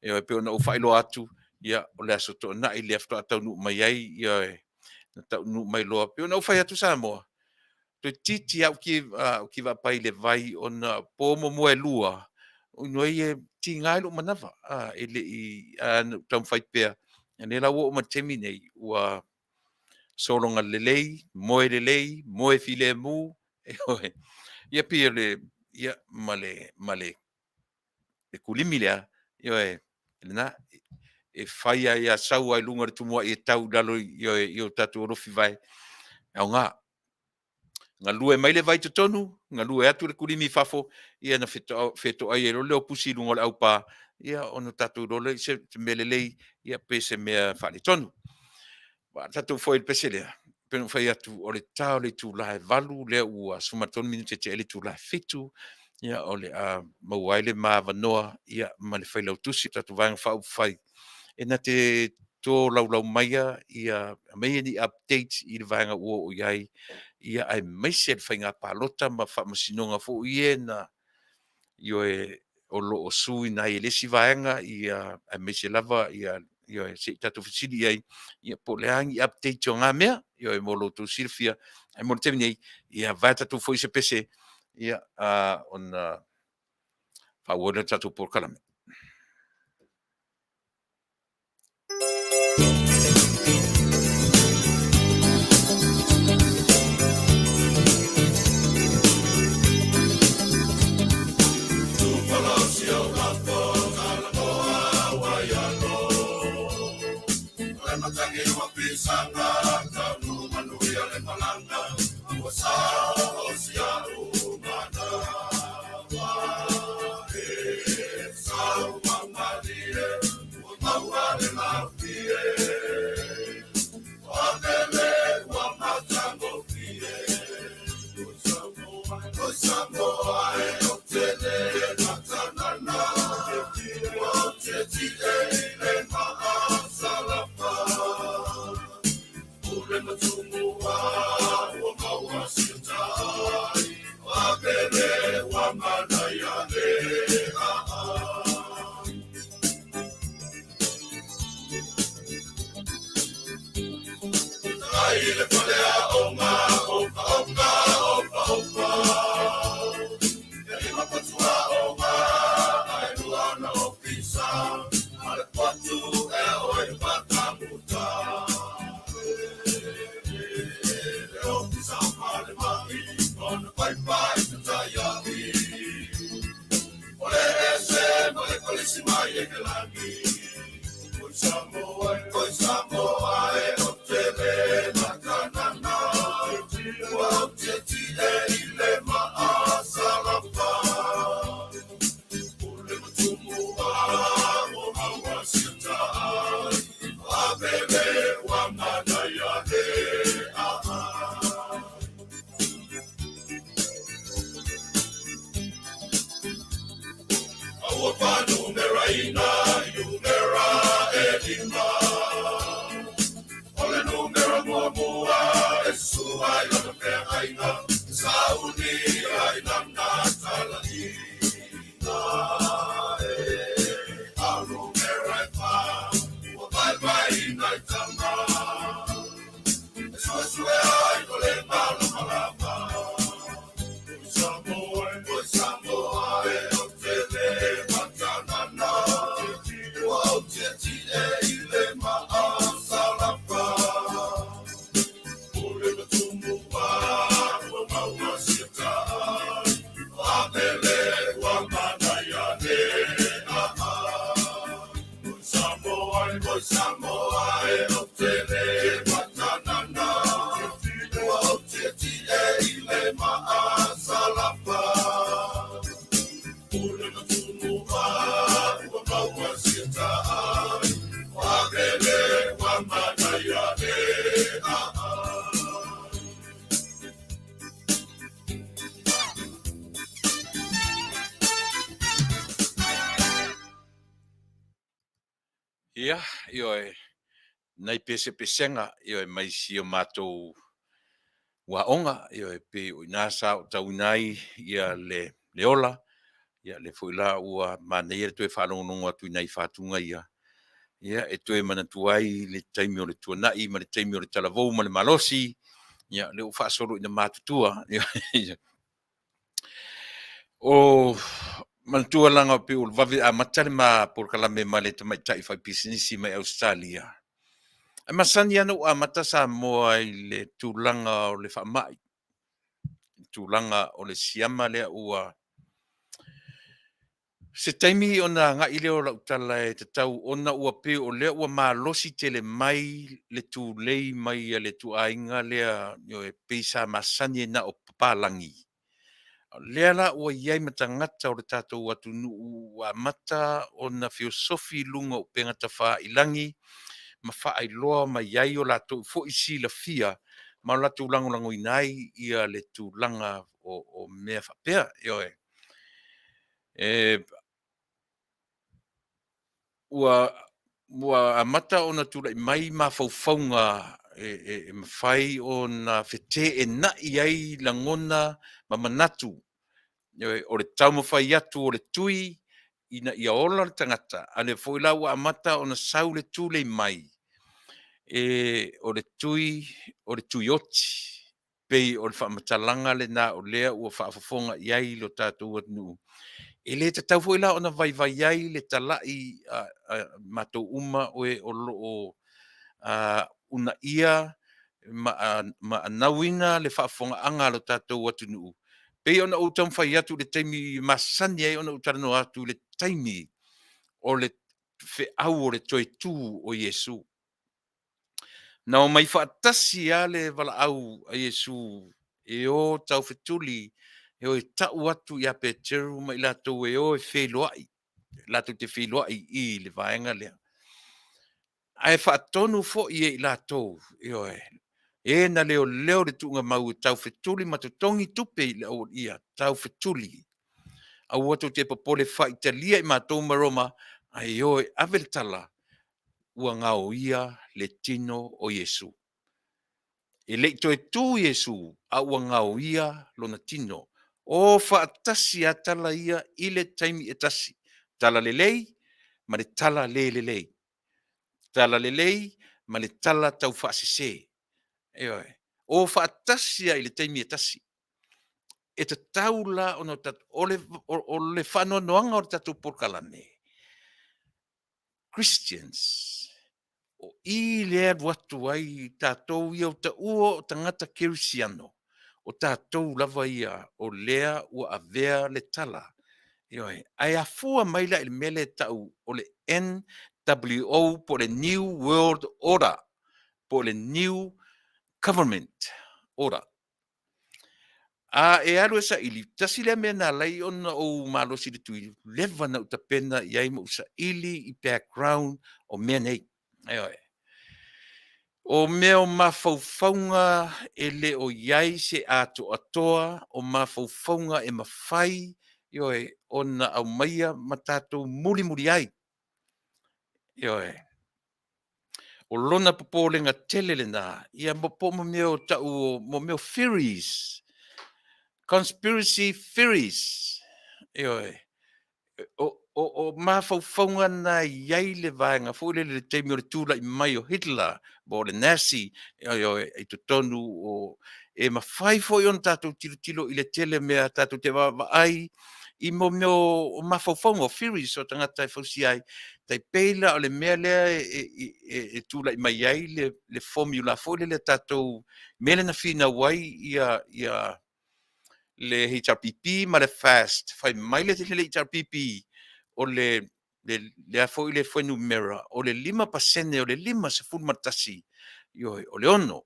e pe ona o whailo atu, ia, o le aso to na i le afto atau nu mai ai, ia, na tau nu mai loa, pe ona o whai atu sa moa. To titi au ki va pai le vai ona po mo mo e lua, o noi e ti ngai lo manawa, e le i tau whai pea, e la wo o matemi nei, ua solonga lelei, moe file mu, e oe, ia pia le, ia male kulimi lea, ia le na, e whaia ia sau ai lunga le tumua e tau dalo i o tatu o rofi vai, au ngā lue mai le vai te tonu, ngā lue atu le kulimi fafo, ia na feto ai e role o pusi lunga le au pā, ia ono tatu role, se melelei, ia pese mea whale tonu. Wa tatu foi le pese lea, penu whai atu o le tau le tu lae valu, lea ua sumatonu minute te ele tu lae fitu, ia o le mauaile maa vanoa, ia ma le whailau tusi, tatu vanga whau whai. E na te tō lau maia, ia mei ni update i le vanga ua o iai, ia ai meise le whainga pālota ma whamasinonga fo ie na io e o lo o sui na i lesi vaenga ia ai meise lava ia se tatu fisili ai ia po le angi update o ngā mea io e molo tu silfia ai mo temi nei ia vai tatu foi se pese ia on favor tatu por kalame. Sanga Taunuu Manuia le malanga ua saosia umana e sau mamalie ua maua le mafie wakele ua matango fie oi samoa e o tele matanana ua te tile le maa salapa le matumua ua maua siutai wapere wa Manuia le ai le pole a oma e ma patua oma ai luana o pisa ale patu e oi patamuta on vai to Tayami. Ole ese mole polisi mai e kelani. Koi samoa e o te me makanana. Wa te ti e ile maa salapa. Ole matumua o hawa siutai. Wa bebe wa Manuia le Opa numera ina, numera edima. Ole numera mua, esua ina pe aina, sauni aina natala ina. A numera pa, opa ina tama. Esua sue ai ole malo malama. Samoa e o te le matanana. Ia, ioe, nei pesenga, ioe mai si o mātou wa onga, ioe pe o inasa o tau nai, ia le ola, ia le fuila ua manei le tue whanongonongo atu nei whatunga ia. Ia, e tue manatuai le taimi o le tuanai, ma le taimi o le talavou, ma le malosi, ia, le o whaasoro ina mātutua, ia, o mantua langa pe o vavi a matale ma por kalame ma le tamai tai fai pisinisi mai Australia. E masani anu a matasa mo ai le tūlanga o le whamai. Tūlanga o le siama lea ua. Se taimi o na ngā ile o lautala e te tau ona ua pe o lea ua losi tele mai le tūlei mai a le tuainga lea e peisa masani e na o papalangi. Lea la ua iai matangata o le tātou atu nuu a mata o na filosofi lunga o pengata wha ilangi, ma wha ai loa ma iai o lātou fo isi la fia, ma o lātou langolango inai ia le tūlanga o mea whapea, ioe. Ua a mata o na tūlai mai ma faufaunga e mawhai o na whete e na iai langona ma manatu, o le tau mawhai atu o le tui, ina ia ola le tangata, a le foila ua amata o na sau le tūlei mai, o le tui oti, pei o le whaamatalanga le na o lea ua whaafafonga iai lo tātou atu. E le te tau foila o na vai iai le talai matou uma o loo una ia ma anauina le whaafonga anga lo tātou atu nuu. Pei ona o tau whai atu le taimi masani ai ona o tarano atu le taimi o le fe au o le toi tū o Yesu. Na o mai whaatasi a le wala au a Yesu e o tau whetuli e o e tau atu i a Peteru mai latou e o e wheloai. Latou te wheloai i le vaenga lea. Ai whaatonu fo i e latou e o e. E na leo le tunga mau tau whetuli matutongi tupe i le au ia tau whetuli. A watu te popole whaitalia i mātou maroma ai o e aveltala ua ngau ia le tino o Yesu. E le to e tu Yesu a ua ngau ia lona tino. O whaatasi a tala ia i le taimi e tasi. Tala lelei, ma le tala lelei. Tala lelei, ma le tala tau whaasise. O whaatasi a i le taimi e tasi. E te taula o le whanua noanga o le tatu porkalane. Christians, o i lea watu ai tātou ia o ta ua o tangata kerisiano, o tātou lava ia o lea ua avea le tala. Ai a fua maila il mele tau o le NWO po le New World Order, po le New Government Order. E alu esa ili, tasi lea mea nā lai ona o malosi le tui, lewa na utapena iai mo usa ili i background o mea nei. O mea o mawhauwhaunga e le o iai se ato atoa, o mawhauwhaunga e mawhai, o na au maia matato muri muri ai. O lona popolenga telele nā, ia mopo mo meo tau, mo meo theories, conspiracy theories. O mawhauwhaunga na iai le vaenga, fōle le teimi o le tūla i mai o Hitler, bo le Nazi, i to tonu o e mawhai fōi on tātou tilo i le tele mea tātou te ai, i mo meo o mawhauwhaunga o theories o tangata e whausi ai, tai peila o le mea lea e tūla i mai ai le formula, fōle le tātou mele na whina wai ia le HRPP ma le FAST, fai mai le HRPP o le afo i le whenu mera, o le 5% o le 5 se fulu matasi, o le ono.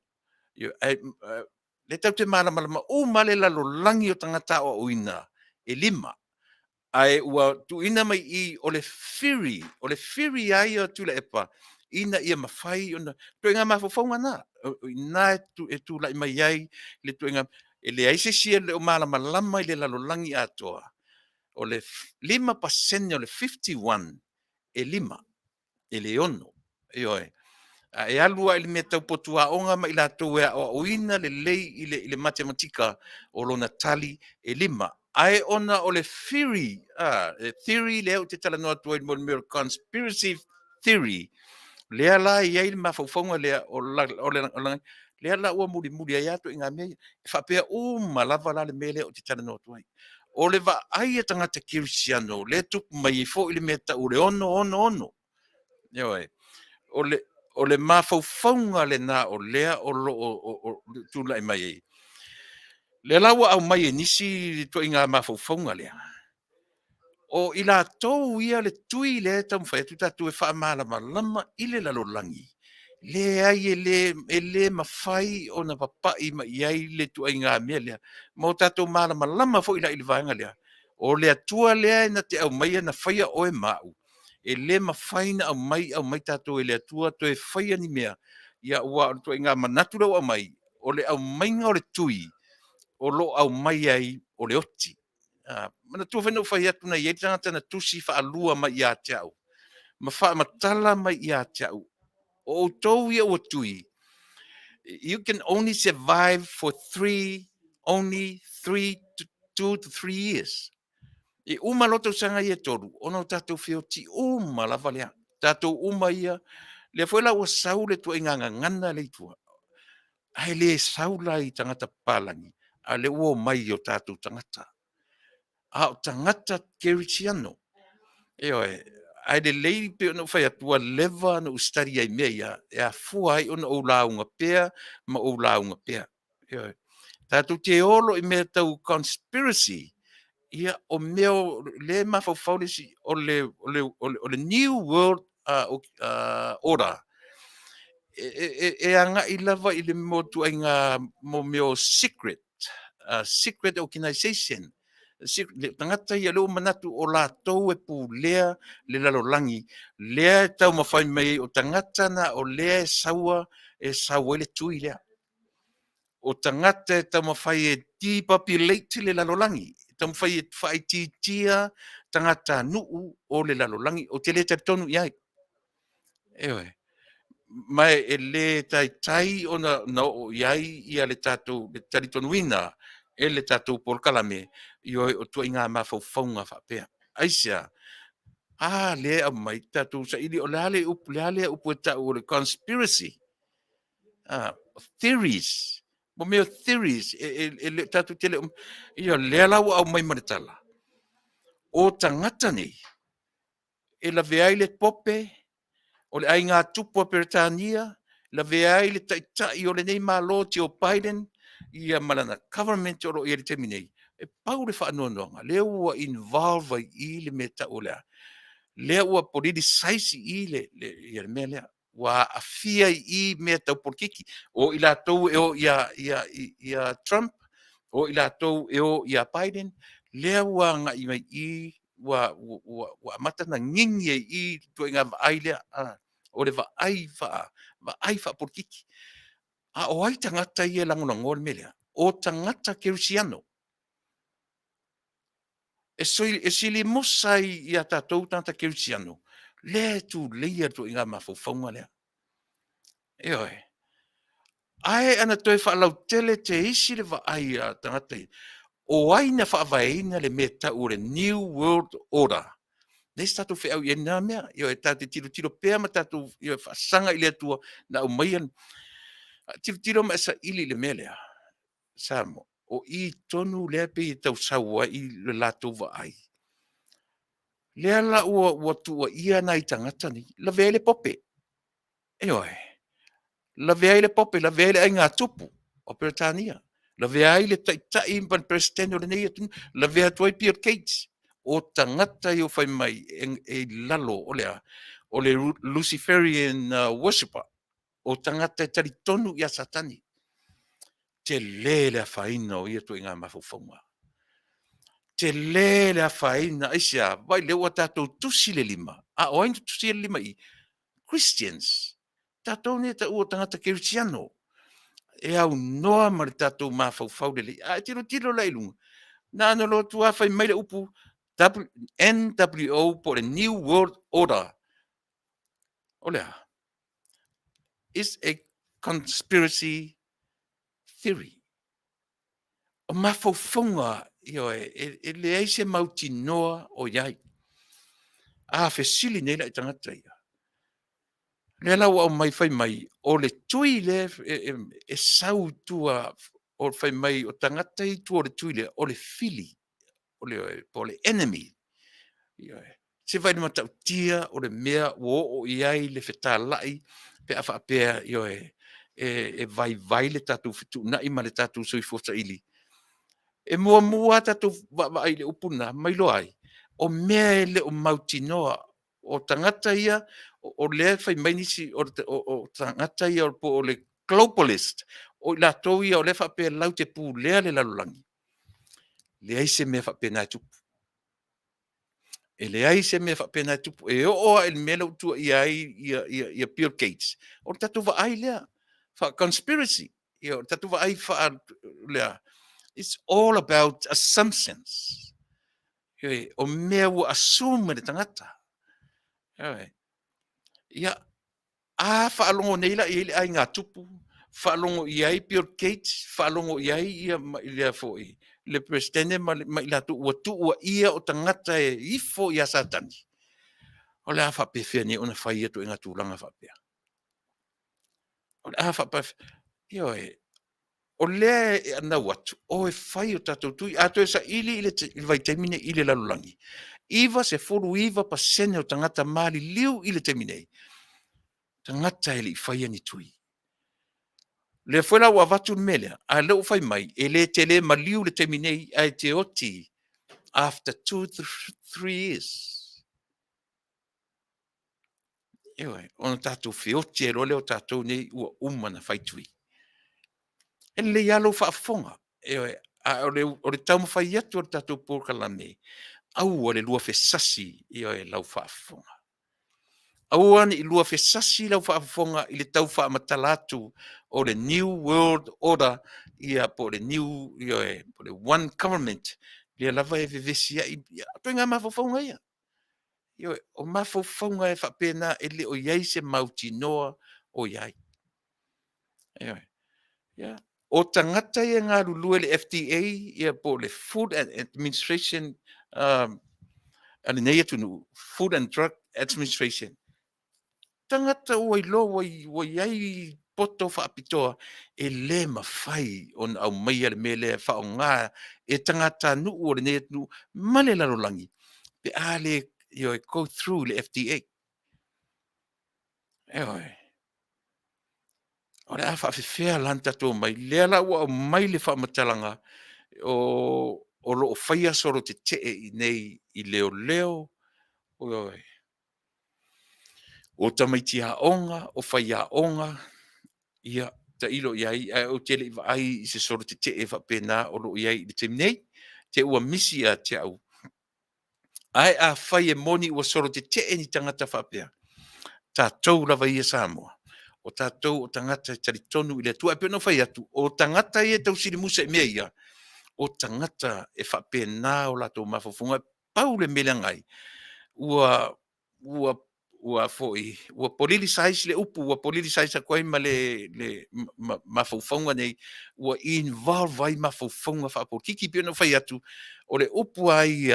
Le tau te malama, o male lalo langi o tangata o uina, e 5. Ai ua tu ina mai i o le whiri ai o Tuilaepa, ina ia mawhai, tu inga mawhawhaunga na, ina e tu lai mai ai, le tu inga, e le aise sia le o malama lama i le lalo langi atoa, o le 5% o le 51, e 5. e le ono. Ioe. E alua i le mea taupotu a onga ma i la tau ea o uina le lei i le matematika o lona tali e lima. Ai ona o le theory, theory leo te tala noa tua i mo le conspiracy theory. Lea la i ai le mawhauwhaunga lea o le lea la ua muri ai atu i ngā mea. E whapea malava la le mea lea o te tala noa tua i. O le va ai e tangata kirisiano, le tupu mai i fo i le mea ta ure ono. Ioe. O le mawhauwhaunga le nā o lea o lo o tūlai mai ei. Le laua au mai e nisi to i ngā mawhauwhaunga lea. O i la tau ia le tui le tam whai tu tatu e wha malama i le lalolangi. Le ai e le mawhai o na papai ma i ai le tu ai ngā mea lea. Mo tatu malama fo i la i le vaenga lea. O le atua lea na te au mai na whaia o e mau. E le mawhai na au mai tatu e le atua to e whaia ni mea. Ia ua to i ngā manatura o mai. O le au mainga o le tui. O lo au mai ai o le oti. Mana tua whenua whai atu nei, e tangata na tusi wha alua mai i a te au. Ma wha matala mai i a te au. O tau ia o tui. You can only survive for only 2 to 3 years. E uma loto sanga ia toru, ono tatou whio ti uma lava lea. Tatou uma ia, le fuela ua saule tua i ngana le tua. Ai le saula i tangata palangi, a le ua mai o tatou tangata. A o tangata kerisiano. Eoe, ai le lei pe ono whai atua leva no ustari ai mea, e a fua ai ono o launga pea, ma o launga pea. Eoe, tatou te olo i mea tau conspiracy, ia o meo le mawhauwhaurisi o le New World Order. E anga i lava i le motu ai ngā mo meo secret organization. Le tangata ia leo manatu o la tau e pu lea le lalolangi. Lea e tau mawhai mai o tangata na o lea e saua le tui lea. O tangata e tau mawhai e depopulate le lalolangi. Tau mawhai e whai titia tangata nuu o le lalolangi o te le tonu iai. Ewe. Mai e le tai o na o iai ia le tātou le taritonuina e le tātou polkalame i o tua i ngā mawhauwhaunga whapea. Aisia, le a mai tātou sa ili o leale upu e tau o le conspiracy. Theories. Mo meo theories. E le tātou tele i o lea lau au mai maritala. O tangata nei. E la veai le pope. O le ai ngā tupu a Peretania, la vea i le taitai o le nei malo ti o Biden, ia malana government o lo i le temi nei. E pau le whaanoanonga, lea ua involve i le meta o lea. Lea ua politicize i le mea lea. Ua afia i mea tau porkiki. O i la tau e o ia Trump, o i la tau e o ia Biden, lea ua nga i mai i wa mata na ngingi i tu nga ai le o le va ai fa por kiki a o ai tangata i lango na ngol melia o tangata kerisiano e sili mosai i ata tau tanta kerisiano le tu leia tu nga mafofonga le oi ai ana toi fa lau tele te isi le va ai tangata o ai na fa vaina le meta o le New World Order. Nei tatu fe au ia mea, io e tatu tiro pea ma tatu io e whasanga i le atua na o maian. Tiro ma esa ili le mea lea. Samo, o i tonu lea pe i tau saua i le lato wa ai. Lea la ua tua ia na i tangata ni, la vea le pope. Eoe, la vea le pope, la vea le ai ngā tupu o Peretania. La vea le tai impan presidente o le nei atu, la vea tuai Pierre Gates. O tangata i o whai mai e lalo o le Luciferian worshipper. O tangata e tari tonu i a satani. Te lele a whaina o ia tu i ngā mawhauwhaunga. Te lele a whaina, aisia, vai leo a tātou tusi le lima. A o aina tusi le lima i Christians. Tātou ne ta ua tangata kerisiano. E au noa mara tātou mawhauwhau le li. A tiro leilunga. Na no lo tua fai mai le upu NWO po le New World Order. Olea, is a conspiracy theory. O mafaufonga, e le aise mautinoa o iai. A fesili nei lai tangata ia. Le lau au mai fai mai, o le tui le e sau tua o fai mai o tangata i tua o le tui le, o le fili, o le enemy. Se vai ma tau tia o le mea o iai le feta lai, pe a whapea e vai le tatu fitu na ima le tatu sui fosa ili. E mua tatu wa le upuna, mai lo ai. O mea le o mautinoa, o tangata ia, o lea fai mai nisi, o tangata ia o le globalist, o la tau ia o le whapea lau te pū lea le lalulangi. Le aise mea whapea nai tupu. E le ai se me whapena tupu, e o e mele utua ia Bill Gates. O tatu wa ai lea, wha conspiracy, o tatu wa ai wha lea. It's all about assumptions. O mea ua assume le tangata. Ia, a whaalongo neila i le ai ngā tupu, whaalongo i ai Bill Gates, whaalongo i ai ia lea fōi. Le presidente ma ila ua ia o tangata e ifo ia satani. O le a whapewhia ni ona whai atu inga tūranga whapea. O le a whapewhia, o le e ana watu, o e whai o tatou tui, ato e sa ili i vai teimine ili lalulangi. Iwa se furu iwa pa sene o tangata mali liu ili teimine. Tangata e li whai ni tui. Le whela wa watu melea, a leo whai mai, e le te le ma liu le teimine ai te oti after 2-3 years. Ewe, ona tātou whioti e role o tātou nei ua umana whaitui. E le ialo whaafonga. Ewe, o le tau mawhai atu o le tātou pōkalame. Au o le lua whesasi i o e lau whaafonga. Au ane i lua whesasi lau whaafonga i le tau whaamatala atu o le New World Order i a po le New, i o e, po le One Government. Le lava e vevesi i ato ngā mawhafonga ia. O mawhauwhaunga e whapena e le o iai se mauti noa o iai. O tangata i ngā lulue le FDA ia po le Food Administration, ane nei atunu, Food and Drug Administration. Tangata ua i lo wa iai poto whaapitoa e le mawhai on au maia le mele whao ngā e tangata nu o le nei atunu male larolangi. Pe a le go through the FDA. O le afa fea lanta tō mai, lea la ua mai le whamatalanga o lo whaia soro te i nei i leo, o tamaiti a onga, o whaia onga, ia ta ilo iai, o tele i ai i se soro te whapena o lo iai i te nei, te ua misi a te au. Ai a whai e moni ua soro te ni tangata whapea. Tātou lava ia Samoa. O tātou o tangata tari tonu i le tua. E pēnau whai atu. O tangata i e tau siri musa e mea ia. O tangata e whapena o lato mawhawhunga. Pau le melangai. Ua foi. Ua politicise le upu. Ua politicise a koe ma le mawhawhunga nei. Ua involve ai mawhawhunga whapo. Kiki pēnau whai atu. O le upu ai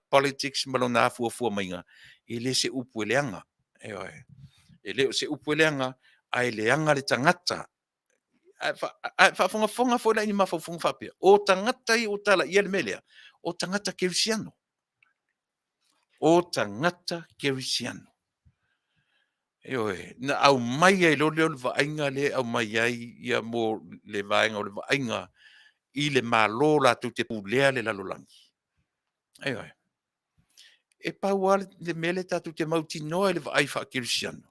politics malona fua mainga. E le se upu e leanga. E leo se upu e leanga, ai leanga le tangata. Whafonga fo lai ni mawhawhunga whapea. O tangata i o tala ia le melea. O tangata kerisiano. O tangata kerisiano. Na au mai ai lo leo le vainga le au mai ai ia mo le vainga o le vainga i le malo la tu te pulea le lalolangi. E pau ale le mele tatu te mauti noa le vai wha kerisiano.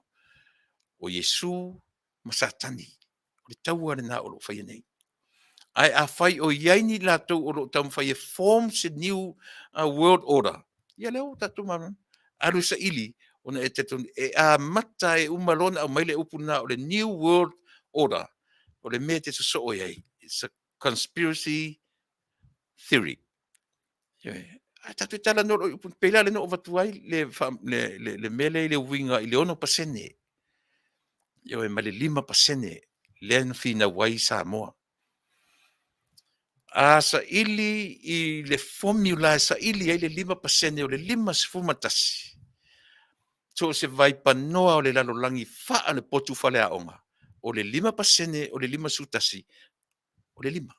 O Yesu masatani. O le tau ale na o lo whai nei. Ai a whai o iaini la tau o lo tau whai e forms a new world order. Ia leo tatu mama. Aru sa ili. Ona e tetun e a mata e umalona au maile upuna o le new world order. O le mea te so o iai. It's a conspiracy theory. Tatu tala no pela le no vatuai le mele le winga i le ono pasene. Yo e male 5% le na fina wai Samoa. A sa ili i le formula sa ili ai le 5% o le 5 sfumatasi. So se vai panoa o le lalolangi faa le potu fale aonga. O le 5% o le 5 sutasi. O le 5.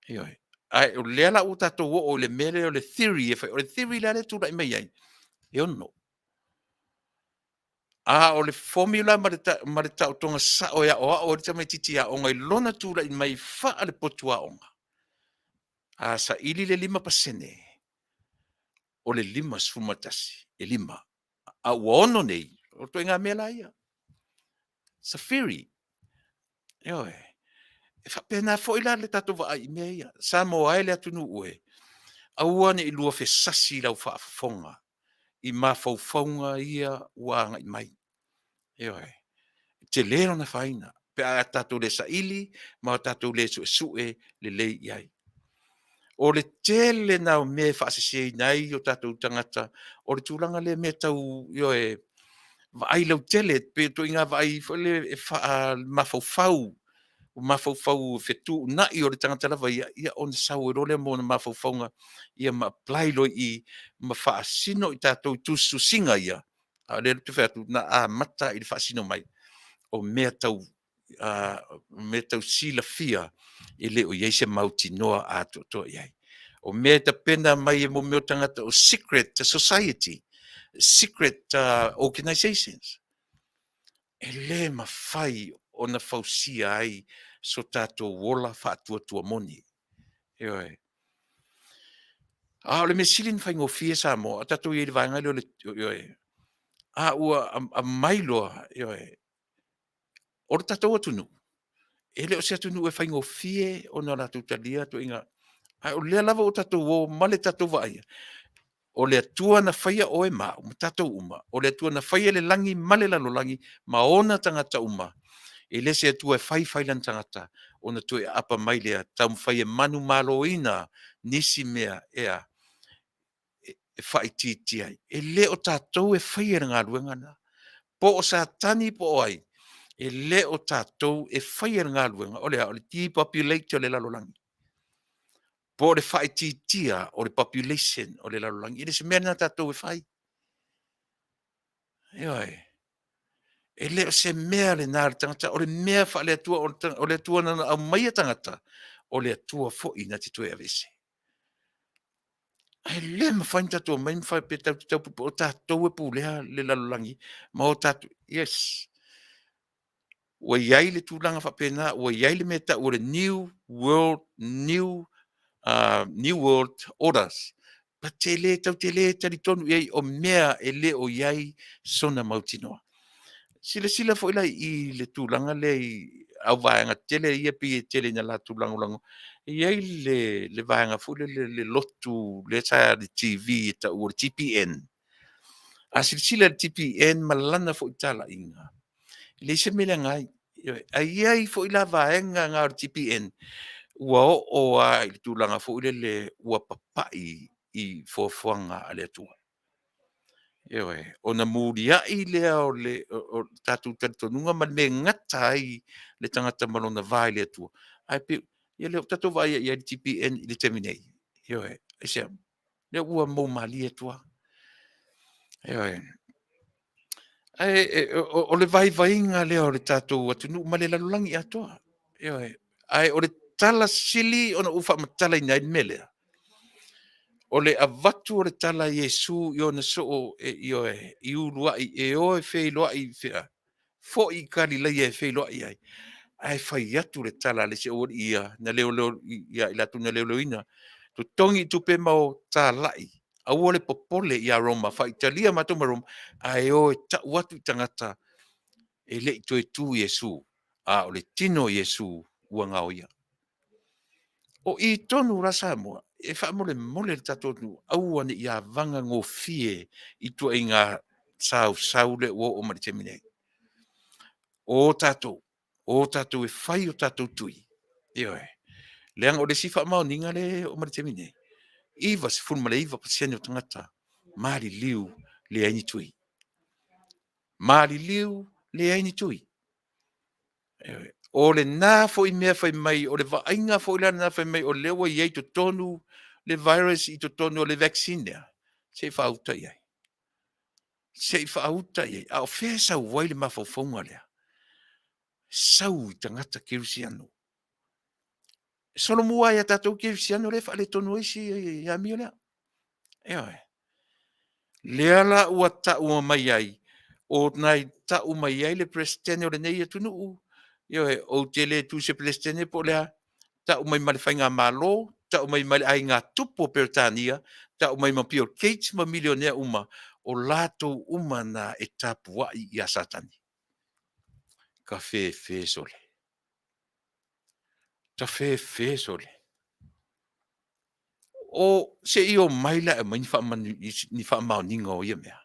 Ioi. Ai o le ala utato o le mele o le theory. O le theory la le tula i mai ai. E ono. O le formula ma le tau tonga sa o ya o le tamai titi a onga i lona tula i mai faa le potu aonga. Sa ili le 5%. O le 5 sfumatasi. E 5. A uono nei. O to inga mela ia. Sa theory. Ioi. E whapena fo ila le tato wa ai mea ia. Sa mo ai le atunu ue. Auane i lua fe sasi lau whaafonga. I mawhauwhaunga ia uanga i mai. Ioi. Te lero na whaina. Pe a tato le sa ili, ma tato le sue le lei iai. O le tele na o me whaasese nei o tato tangata. O le tūlanga le me tau ioe. Vai lau tele, pe to inga vai fole e mawhauwhau. O mawhauwhau whetu na i o le tangata lawa ia on sau e role mo na mawhauwhaunga ia ma plailo i ma whaasino i tātou tusu singa ia. A le tu wheatu na a mata i le whaasino mai. O mea tau sila fia i le o yeise mauti noa a to iai. O mea ta pena mai e mo meo tangata o secret society, secret organizations. E le mawhai o na fausia ai so tātou wola whaatua tua moni. Eoi. O le me silin whai ngofia sa mo, a tātou i le vaenga leo le, eoi. Ua a mailoa, eoi. O le tātou atunu. E leo se atunu e whai ngofie o na rātou talia to inga. O lea lava o tātou o male tātou vaia. O le atua na whaia o e maa, o tātou uma. O le atua na whaia le langi, male lalo langi, ma ona tangata uma. E le se atua e whai lan tangata. O na tue apa mai lea, tau mwhai e manu malo ina, nisi mea ea. E whai titi ai. E le o tātou e whai e ngā ruengana. Po o sa tani po ai. E le o tātou e whai e ngā ruenga. O le depopulate o le lalo langi. Po le whai titia o le population o le lalo langi. E le se mea na tātou e whai. Ioi. E le o se mea le nāre tangata. O le mea wha le atua o le atua na au mai tangata. O le atua fo ina te tue avese. E le ma whain tātou mai mwhai pe tau pupo o tātou e pūlea le lalo langi. Ma o tātou, yes. Ua iai le tūlanga whapena, ua iai le mea o le New World Orders. Pa te le tari tonu iai o mea e le o iai sona mautinoa. Sila fo ila i le tūlanga le au vaenga tele ia pi tele na la tūlangulango. Iai le vaenga fo le lotu le sa le TV ta o TPN. A sila le TPN malana fo itala inga. Le se mele ngai. Iai fo ila vaenga ngā TPN. Ua o i le tūlanga fo le ua papai i fofuanga ale atua. Ewe, o na muria i lea o le tatu tonunga ma me ngata ai le tangata malona vai le atua. Ai pe, ia leo tatu vai i le TPN i le teminei. Ewe, ese le ua mou mali atua. Ewe. O le vai inga lea o le tatu atunu ma le lalulangi atua. Ewe, ai o le tala sili o na ufa matala i nai melea. O le avatu o le tala Iesu i ona so i urua i o e fei loa i fea. Fo i kari lai e fei loa i ai. Ai fai atu le tala le se o ia na leo ia i latu na leo ina. Tu tongi tupe mau tā lai. A ua le popole i a Roma. Fai talia matoma Roma. Ai o e ta watu tangata. E le i tu e tu Iesu. O le tino Iesu ua ngau ia. O i tonu rasa moa, e wha mole le tatonu, au ane i a vanga ngō fie i tua i ngā saule o maritemine. O tatou e whai o tatou tui. Ioe, leanga o le sifa mao ninga le o maritemine. iva se fulma le iva pasiani o tangata mali liu le aini tui mali liu le aini tui o le nā fo I mea fai mai o le vainga fo I lana fai mai o le wa I to tonu le virus I to tonu o le vaccine se fauta ia se fauta ia a o fe sa wai le mafofonga lea sau tangata kirusiano solo mua ia tatou kirusiano le fa le tonu isi ia mi lea lea la ua ta'u mai ai o nai ta'u mai ai le presidente o le nei atunu o te le tu se presidente po lea ta'u mai ma le whainga malo ta'u mai ma le ai ngā tupo Peritania ta'u mai ma Bill Gates ma milionea uma o latou uma na e tapua'i ia satani ka fe sole ta fe sole o se io mai la mai ni fa ma ninga o ia mea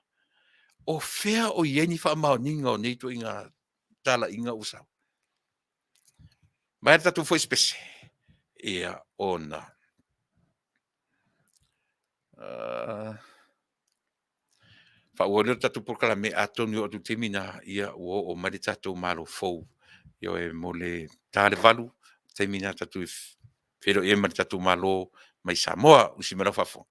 o fea o ie ni fa ma ninga o nei to inga tala inga usau mai tatu foi spese ia ona fa o tatu por me atonu o tu temina ia o mai tatu malo fou io e mole tale valu temina tatu pero e mai tatu malo mai Samoa usi mera fafo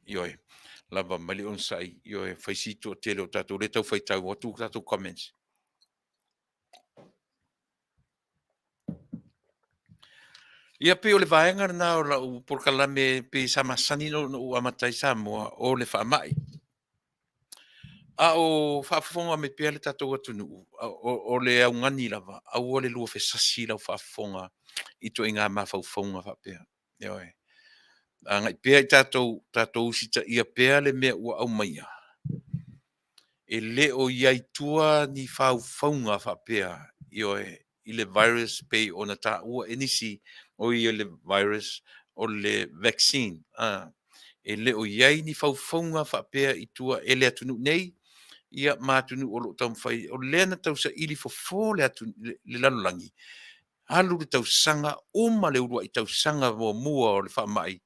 Ioi, lava mali on sai, ioi, faisito tele o tatou le tau faitau atu tatou comments. Ia pe o le vaenga na o la u por kalame pe sa masani no o amatai sa mo o le fa mai. A o whaafonga me pia le tatou atunu, o le au ngani lava, au o le lua whesasi lau whaafonga i to inga mawhaufonga whapea. Ioi. A ngai pia i tatou sita ia pia le mea ua au maia. E le o iai tua ni whaufonga whapea. Ioi. I le virus pe o na ta ua enisi o i le virus o le vaccine. E le o iai ni whaufonga whapea i tua ele atunu nei, ia matunu o lo tau fai o lena tau sa ili fo le atu le lalolangi alu le tau sanga uma le urua i tau sanga mo mua o le fa mai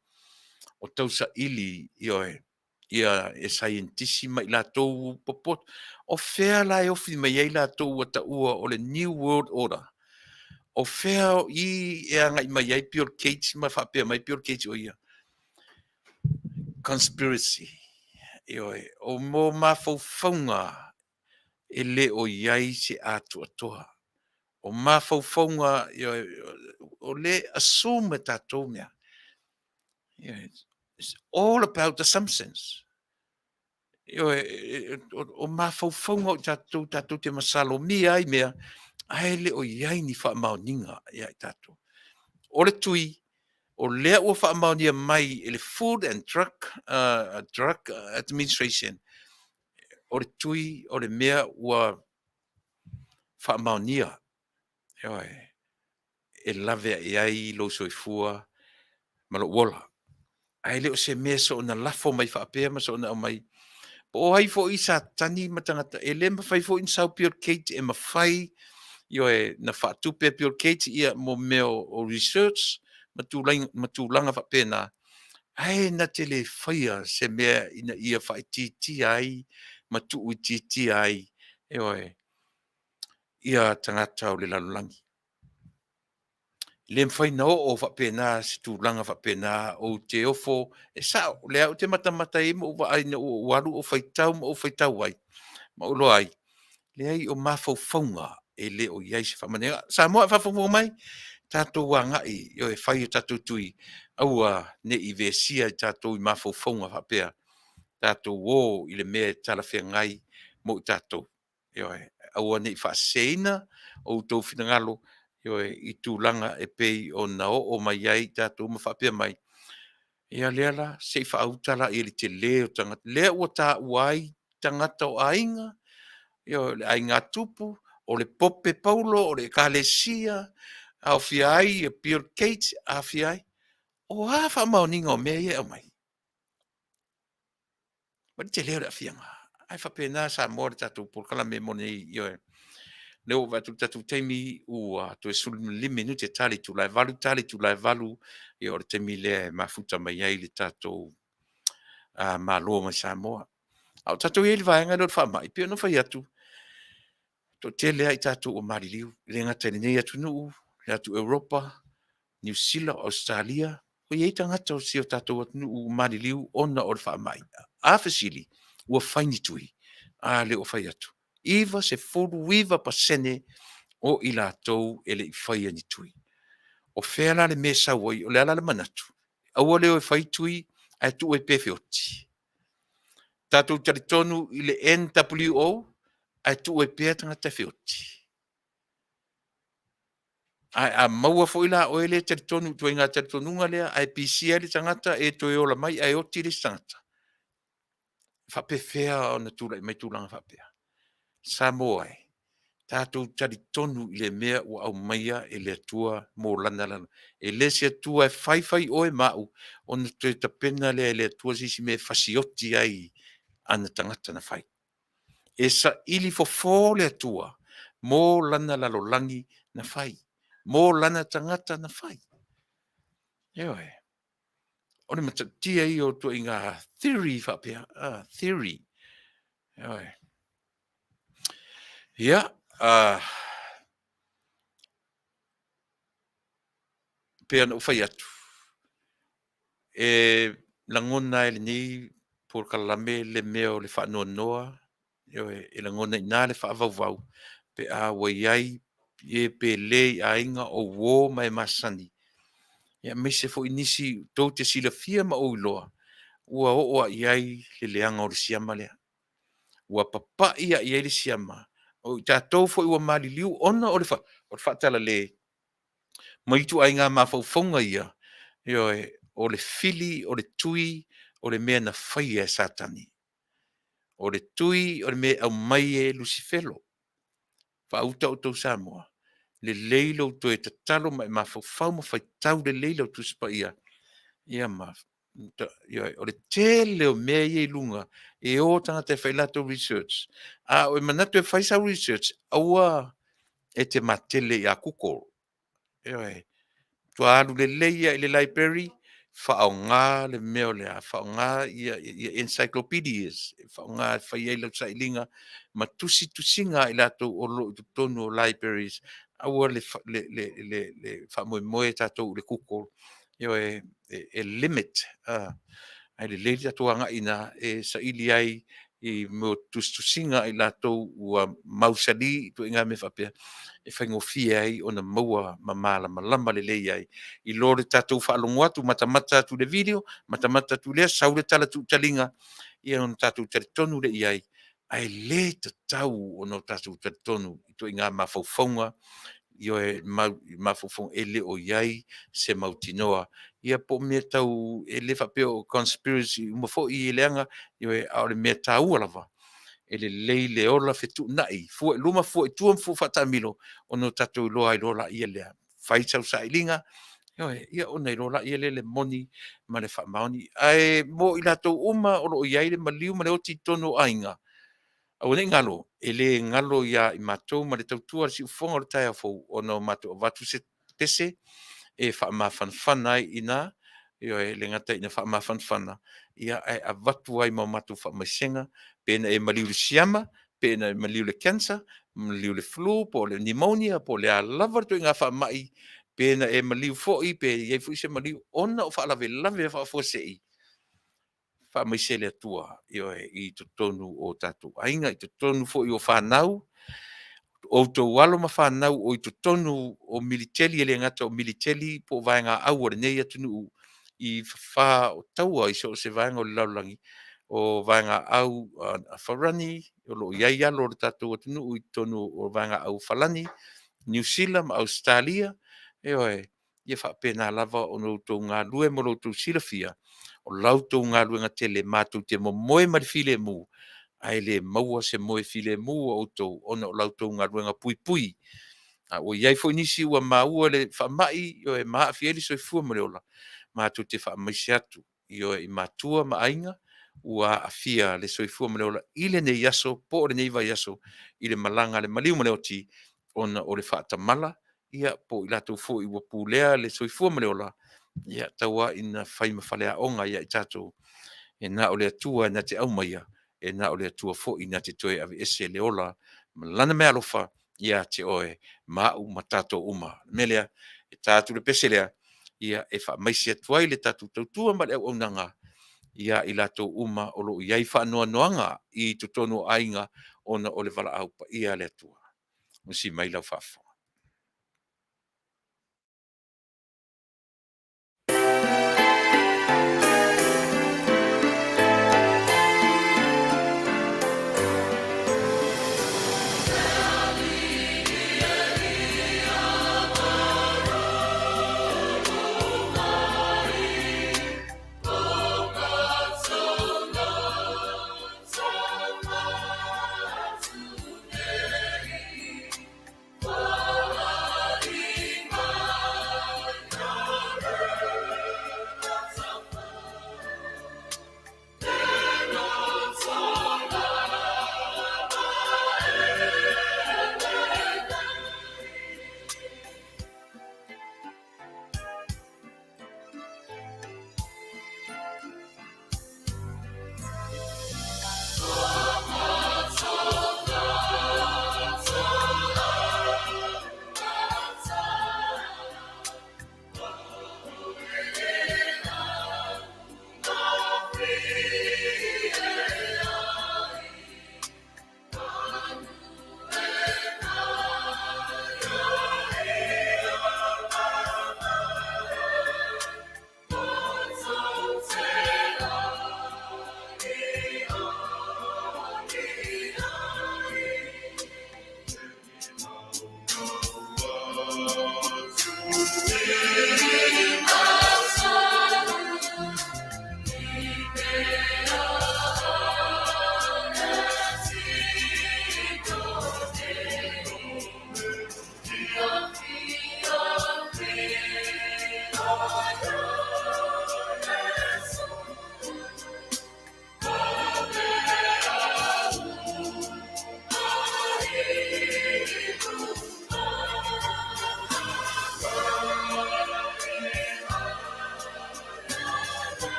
o tau sa ili ia e scientisti mai la tau popot o fea la e ofi mai ai la tau ta ua o le new world order o fea i e anga mai ai Bill Gates ma fa pe mai Bill Gates o ia conspiracy o mo ma fo fonga e le o iai se atu atoa. O mawhauwhaunga, o le assume tātou mea. It's all about assumptions. O mawhauwhaunga o tātou te masalo mia ai mea, ai le o iai ni whaamauninga ia i tātou. O le tui, o lea ua whaamaunia mai e le Food and Drug Administration. O le tui, o le mea ua whaamaunia. E lave e ai lo soifua ma lo wola. Ai leo se mesa o na lafo mai whaapea ma so na mai. O hai fo isa tani matangata. E le mawhai fo in Sao Pure Kate e mawhai na whaatupe Pure Kate ia mo meo o research matulanga whaapea na. Ai na te le whaia se mea ina ia whai titi ai matu ui titi ai. Ia tangata o le lalulangi. Le mfai no o whapena si tūlanga whapena o te ofo e sao le au te matamata e mo ai na o waru o whaitau ai ma ulo ai le ai o mafau whaunga e le o iai se whamanea sa moa whawhaunga mai tātou wanga i o e whai o tātou tui aua ne i vesia i tātou i mafau whaunga whapea tātou o i le mea talawhia ngai mo i tātou aua ne i whaaseina o tau whingalo i tūlanga e pei o na o mai ai tātou ma whapea mai. Ia leala, se i whautala i li te leo tangata. Lea ua tā uai tangata o ainga, le ainga tupu, o le pope paulo, o le kalesia, au fiai, e Bill Gates, a fiai. O a wha mauninga o mea ia o mai. Wani te leo le a fianga. Ai whapena sa mōre tātou porkala me mone i leo watu tatu teimi ua to e sulu lime nu te tali tu lai valu i o te mi le mafuta mai ai le tatou malo mai Samoa. Au tatou e li vaenga lo fa mai pio no fai atu. To te le ai tatou o mariliu, le ngata nei atu no atu Europa, New Zealand, Australia, o ye tangata o sio tatou atu no mariliu ona o fa mai. A fasili ua faini tui. A le o fai atu. Iva se fulu wiva pasene o i lātou e le i whaia ni tui. O whēra le mesa oi, o le ala le manatu. Aua leo e whai tui, ai tu e pefe oti. Tātou taritonu i le NWO, ai tu e pea tanga te whioti. Ai a maua fo ila o ele taritonu, tu inga taritonunga lea, ai pisia le tangata e to e ola mai, ai oti le tangata. Whapewhea o na tūra i mai tūranga whapea. Samoa e. Tātou tari tonu i le mea o au maia e le atua mō lana lana. E le se atua e whaiwhai o e mau, o na te tapena le atua sisi me whasioti ai ana tangata na whai. E sa ili fo le atua, mō lana lalolangi na whai. Mō lana tangata na whai. Eo e. O ne matatia i o tua i ngā theory whapea. Theory. Eo e. Ia. Pea na ufai atu. E langona e ni por kalame le meo le whanua noa. E langona i nā le whaavau pe a waiai e pe le a inga o wō mai masani. Ia me se fo inisi tau te sila fia ma o iloa. Ua o iai le leanga o le siama lea. Ua papa ia iai le siama. O tātou fo iwa mali liu ona o le whaatala le. Maitu ai ngā mawhauwhaunga ia. O le fili, o le tui, o le mea na whai e satani. O le tui, o le mea au mai e Lucifelo. Whauta o tau Samoa. Le leilo to e tatalo mai mawhauwhau ma whai tau le leilo tu sipa ia. Ia o le tele o mea i lunga. E o tanga te whailato research. O e manatu e whaisau research. Aua e te matele i a kukoro. Tua alu le leia i le library, whao ngā le meo lea, whao ngā i encyclopedias, whao ngā whai ei lau sailinga, ma tusinga i lato o lo i tonu o libraries, aua le wha moe tātou le kuko, e limit, ai le leili tātou anga ina, e sa ili ai, i mo tusinga i lato ua mausali, tu inga me whapea, e whaingofia ai o na maua mamala malama le lei ai. I lore tātou whaalongo atu, matamata tu le video, matamata tu lea, saure tala tu talinga, ia on tātou tale tonu le iai, ai le ta tau o no tātou tale tonu, i tu inga mawhauwhaunga, i o e mawhauwhaunga e le o iai, se mautinoa, ia po mea tau e le whapeo conspiracy, umafo i e leanga, i o e aore mea tau alava, e le leile ola fetu nai fu luma fu tu fu fata milo ono tatu lo ai rola ia le fai sau sailinga ia ona rola ia le moni ma le fa mauni ai mo ila to uma o ia le maliu ma le oti tono ainga au ne ngalo ele ngalo ia i matou ma le tautua si fonga o tai fo ono matou vatu se pese e fa ma fan ai ina e le ngata ina fa ma fan ia ai a vatu ai ma matou fa masenga pena e maliu le siama, pena e maliu le cancer, maliu le flu, po le pneumonia, po le alavar to inga wha mai, pena e maliu fo'i, pe iei fu'i se maliu ona o wha lave wha fosei. Wha mai se le atua, i to tonu o tatu ainga, i to tonu fo'i o whanau, o to walo ma whanau o i to tonu o militeli, ele ngata o militeli, po vaenga au o nei atunu i wha o taua i so se vaenga o le laulangi, o vanga au Farani, o lo iai alo le tātou atunu i tonu o vanga au Falani, New Zealand, Australia, ia whapena lava o loutou ngā lue mo loutou silafia, o lautou ngā lue ngā tele mātou te mo moe mari file mu, ai le maua se moe file mu o tou, ona o lautou ngā lue ngā pui pui, o iai fo inisi ua maua le whamai, e maa fieli so i fua mo leola, mātou te whamaisi atu, i mātua maainga, ua afia le soifua maleola ile nei yaso po le nei vai yaso ile malanga le maliu maleoti ona o le whaatamala ia po ila tau fo i wapulea le soifua maleola ia taua ina whai mawhalea onga ia i tatou e na o le atua na te aumaia e na o le atua fo i na te toe ave ese leola lana mea alofa ia te oe mau ma tatou uma melea e tatou le peselea ia e wha maisi atuai le tatou tautua ma le au nanga ia i lato uma o lo iai whanua noanga i tutono ainga ona o le wala aupa ia le atua. Musi mai lau whafo. Oh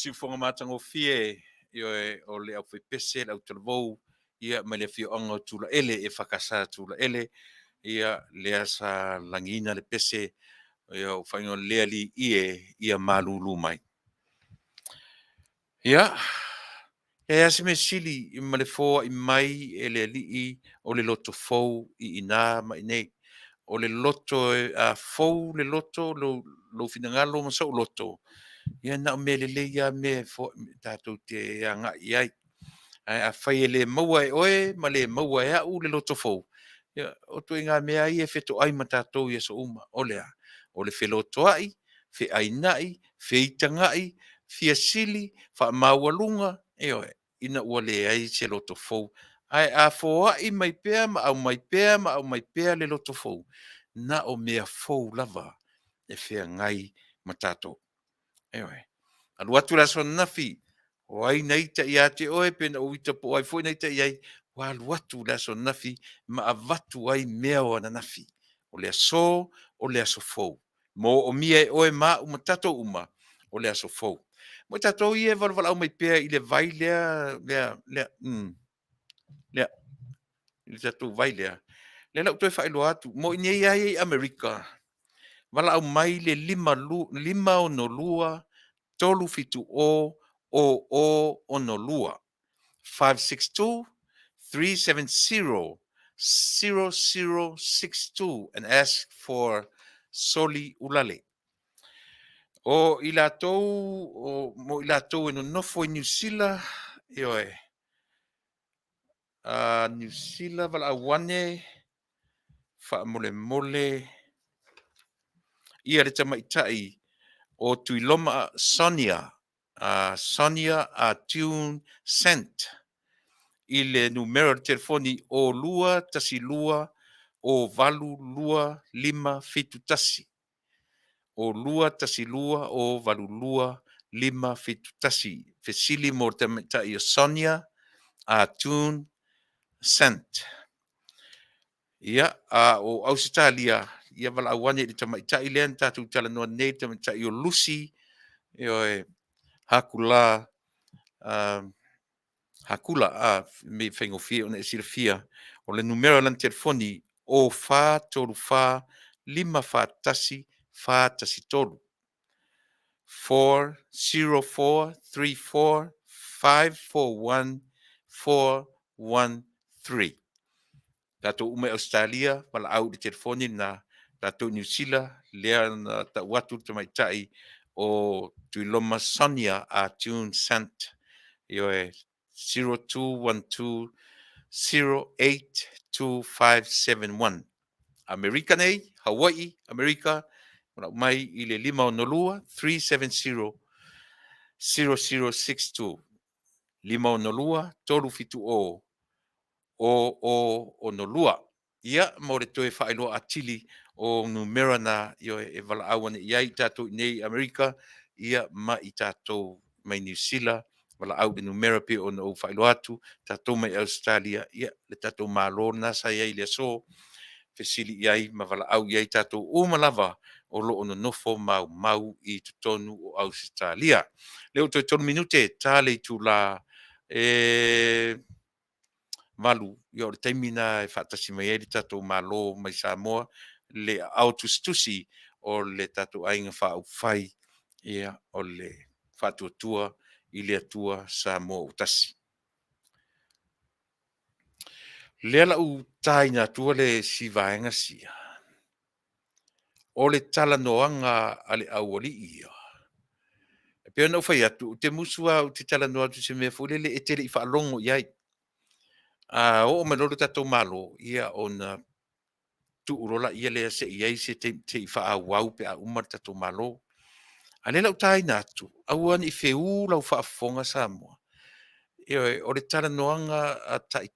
si fonga matango fie o le au pese au telvou ia me le fionga tula ele e whakasa tula ele ia lea sa langina le pese ia o whaingo lea li ia malulu mai. Ia, e ase me sili i ma le fōa i mai e le li o le loto fou i ina mai nei. O le loto a fou le loto lo finangalo ma sau loto. Ia na me le ia me fo tatou te anga iai. A whai e le maua e oe, ma le maua e au le loto fou. Ia, o tu inga mea i e wheto ai ma tatou i so uma. O lea, o le wheloto ai, whe ainai, whe itangai, fia sili, wha maualunga, e oe, ina ua le ai se loto fou. Ai a fo ai mai pea, ma au mai pea, ma au mai pea le loto fou. Na o mea fou lava, e whea ngai ma tatou. E oe. Alu atu la son nafi, o ai nei ta ia te oe pena o ita po ai foi nei ta iai, wa alu atu la son nafi, ma avatu ai mea o ana nafi. O le aso, o le aso fou. Mo o mia e oe ma uma tato uma, o le aso fou. Mo tato i e valvala au mai pea i le vai lea, i le tato vai lea. Le lau toi whaelo atu, mo i nei ai Amerika, vala au mai le lima o no lua, tolu fitu o no lua. 562-370-0062 and ask for Soli Ulale. O ilatou, mo ilatou e no nofo i New Zealand, e oe. New Zealand vala awane, wha mole, ia le tamaitai, o Tuilaepa Sonia, Sonia a Tune Cent, i le numero de telefoni o lua tasi lua o valu lua lima fitu tasi. O lua tasi lua o valu lua lima fitu tasi. Fesili mo tamita i Sonia a Tune Cent. Ia, o Australia, ia vala awane di tamita i lean tatu tala noa nei tamita i o Lucy, e Hakula, Hakula me whaingofia ona e sirafia o le numero lan telefoni o wha tolu wha lima wha tasi tolu 404-34-541-413. Tato ume Australia wala au de telefoni na tato New Zealand lea na ta watu tamaitai o Tuilaepa Sonia a Tune Sant. Io è 0212-082571. America nei, Hawaii, America, mai i le lima o nolua, 370-0062. Lima o nolua, tolu fitu o nolua. Ia, mo re toe whaeloa atili o numera na io e vala awane iai tatou nei America, ia ma i tatou mai New Zealand, wala au de numera pe o no whaelo atu, tatou mai Australia, ia le tatou malo nasa iai le so, fesili iai ma wala au iai tatou umalava o lo ono nofo mau i tutonu o Australia. Leo toi tonu minute, tale tu la malu, ia o le taimina e whaatasi mai e tatou malo mai Samoa, le autustusi o le tatou ainga whaau whai, ia o le whaatuatua, i le atua Samoa utasi. Lea lau taina atua le sivaenga sia. O le tala noanga ale awali ia. E pia nau whai atu, te musua o te tala noa tu se mea fulele e tere i whaalongo iai. O manolo tatou malo, ia o na tu urola ia lea se iai se te i whaawau pe a umar tatou malo. A le lau taina atu, auan i feu lau whaafonga Samoa. O le tala noanga a tai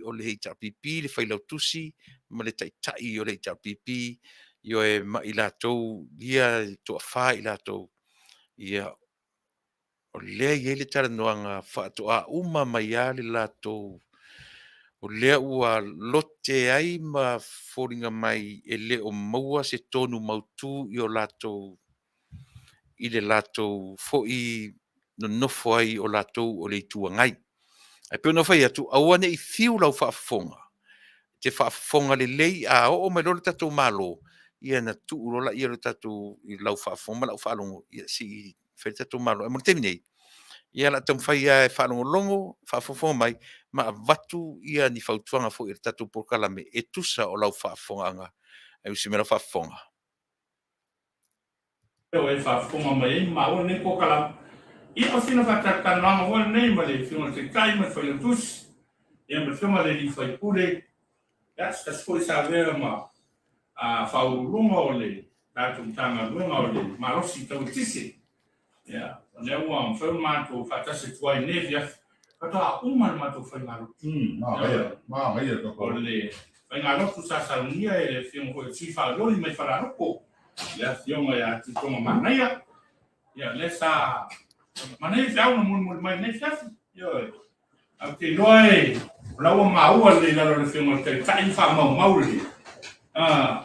o le heita pipi, le whailau tusi, ma le tai o le heita pipi, io e ma i lātou, ia to a wha i lātou, ia o lea i le tala noanga whaato a uma mai a le lātou, o lea ua lote ai ma fōringa mai e le o maua se tonu mautu i o lātou, i le lātou fo i no nofo ai o latou o le tuangai. Ai pe no fai atu aua nei fiu lau whaafonga. Te whaafonga le lei a o mai lolo tatou malo. Ia na tu urola ia lo tatou i lau whaafonga lau whaalongo. Ia si whai tatou malo. E mo temi nei. Ia la tam whai e whaalongo longo, whaafonga mai, ma watu ia ni whautuanga fo i tatou porkalame e tusa o lau whaafonga anga. Ai usi mera whaafonga. Yo e whaafonga mai, ma o ne pokala. Ia o sina whakata nanga o nei ma le whiunga te kai ma whai tus. Ia ma whiunga le li whai pule. Ia sta skoi sa vera ma whaurunga o le. Tātou tanga runga o le. Ma rosi tau tisi. Ia, o ne ua am whau mātou whatase tuai nevia. Katoa uman mātou whai ngaro. Ma ia ka O le whai ngaro tu sa saunia e le whiunga hoi si whauroi mai whararoko. Ia whiunga ia tutonga Manuia. Ia le sa Mana e fiau na mun mai nei fiafi. Yo. Au te loe. Laua maua le lalo le whiunga te tai wha mau le.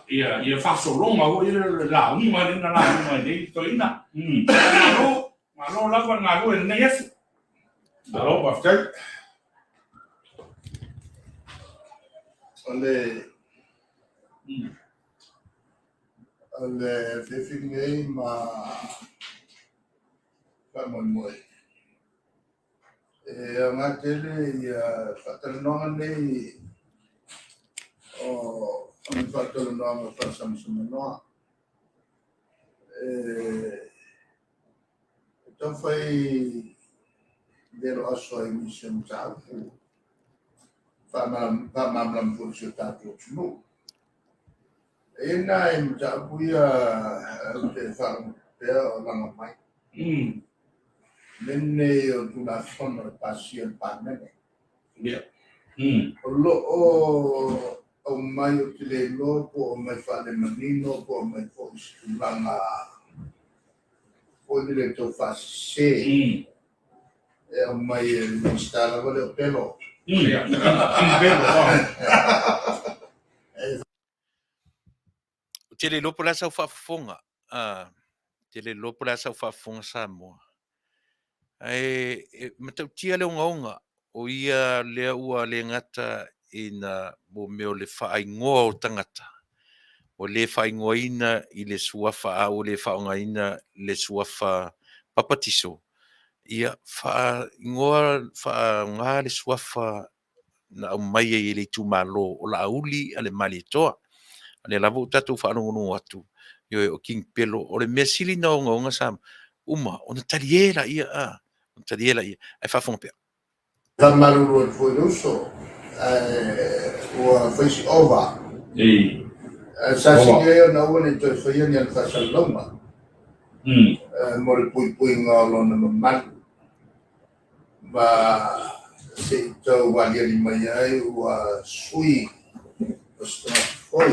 Ia whasolonga o ia le la unga le na la unga nei toina. Malo lava ngaro e nei asu. Alo, Faafetai. Ale fefingei ma Manuia. Ngatele ia whakaranonga nei o whakaranonga whasamsamanoa. Tau whai lero aso ai mission tāpu. Whamamalam pūrisi o tāpu o tunu. Ena e mtapu ia te whakapea o langa mai. Nene o tuna whono e pasi o pānene. Ia. O lo o mai o te le lopo o mai whale manino po o mai po istulanga o le tau whase. E o mai e mistara wale o pelo. Ia. Te le lopo la sau whaafonga. Te le lopo la sau whaafonga Samoa. Ai matau tia le unga o ia lea ua le ngata ina mo meo le whaingoa o tangata. O le whaingoa ina i le suafa a o le whaonga ina le suafa papatiso. Ia whaingoa le suafa na au mai e le tūmalo o la auli a le mali toa. Le lavo tatu whaanongono atu. Yo o king pelo o le mea sili na onga sam. Uma, ona tariela ia ona tariela ia. Ai whaafonga pia. Tamaruru e foi uso. Ua face over. Ei. Sasinge o na ua ne toi whaia ni al whasalonga. Mo le pui ngā lona mamanu. Ma se tau walia ni mai ai ua sui. O stona foi.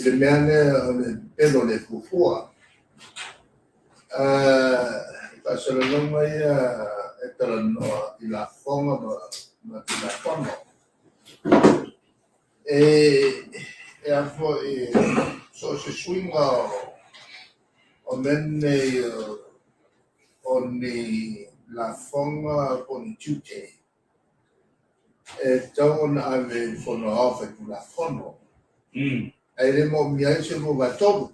Le meane o le pelo le fufua. Whasalonga ia e tala noa i la fonga ma i la fono. E a foi so se swinga o mene o ni la fonga o ni tute. E tau na ave fono ofe tu la fono. E le mo miai se mo vatobu.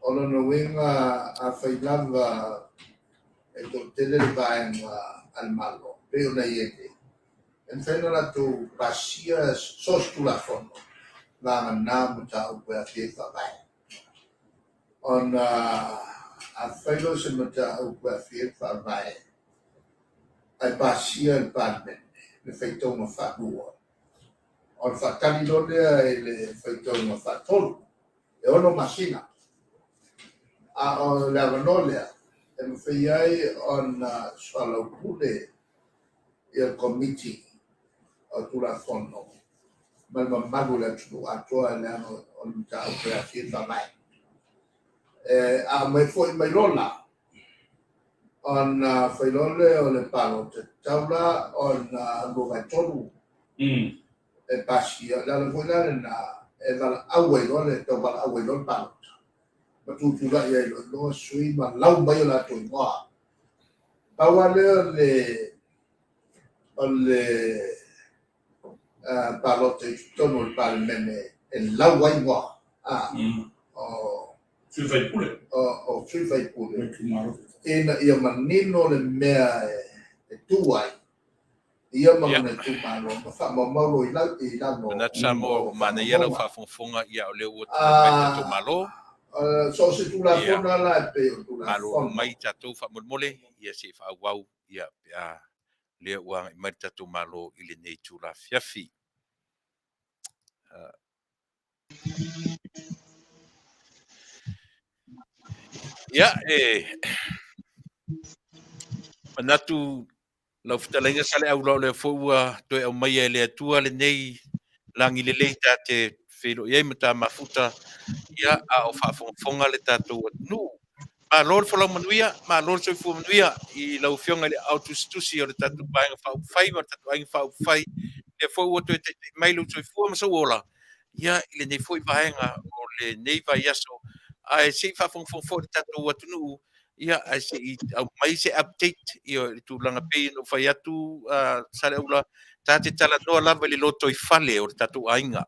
O no winga a whailava e to tele vaenga al malo. Peo na iete. En whainara tu pasia sos tu la fono. Vanga nāmu ta upe a whiewa vai. On a whailo se mata upe a whiewa vai. Ai pasia il padmen. Le whaitonga whaua. On whatani lolea e le whaitonga whatolu. E ono masina. A o le avanolea. E mwhaiai on swallow pule i a committee o tula fono. Malma magula tu atoa le ano o mta upe a whiewa vai. A mai foi mai lola. On whailole o le palo te taula on gogai tonu. E pasi a lala foi lale na e vala awe lole to vala awe lole palo. Ma tu la ia lo sui ma lau mai la to ngoa. Vale le palote tono il palmene e la waingwa. Sui fai pure. Sui fai pure. Metti malo. E io manino le mea e tuai. Ia mana tu malo, fa malo ila no. Na samo Manuia lau whafonga ia o leo mai tatou malo. So se tu la fona la pe tu la Malo fona. mai tatou whamolmole ia se whawau ia pia leo ua mai tatou malo i le nei tu la fiafi. Ia manatu lau fitalenga sale au lau le fua toi au mai le atua le nei langi le leita te filo ia mata mafuta ia a o whafonga le tatou nu. Ma lor fola Manuia, ma lor so fu Manuia i lau fionga le autostusi o le tatou bainga fai ma tatou bainga fai le fo o te mai lu so fu ma so ola. Ia le nei foi bainga o le nei vai aso ai se fo le tatou atunu ia ai se au mai se update i tu langa pe no fai atu sale ula tate tala no lava le loto i fale o le tatou ainga.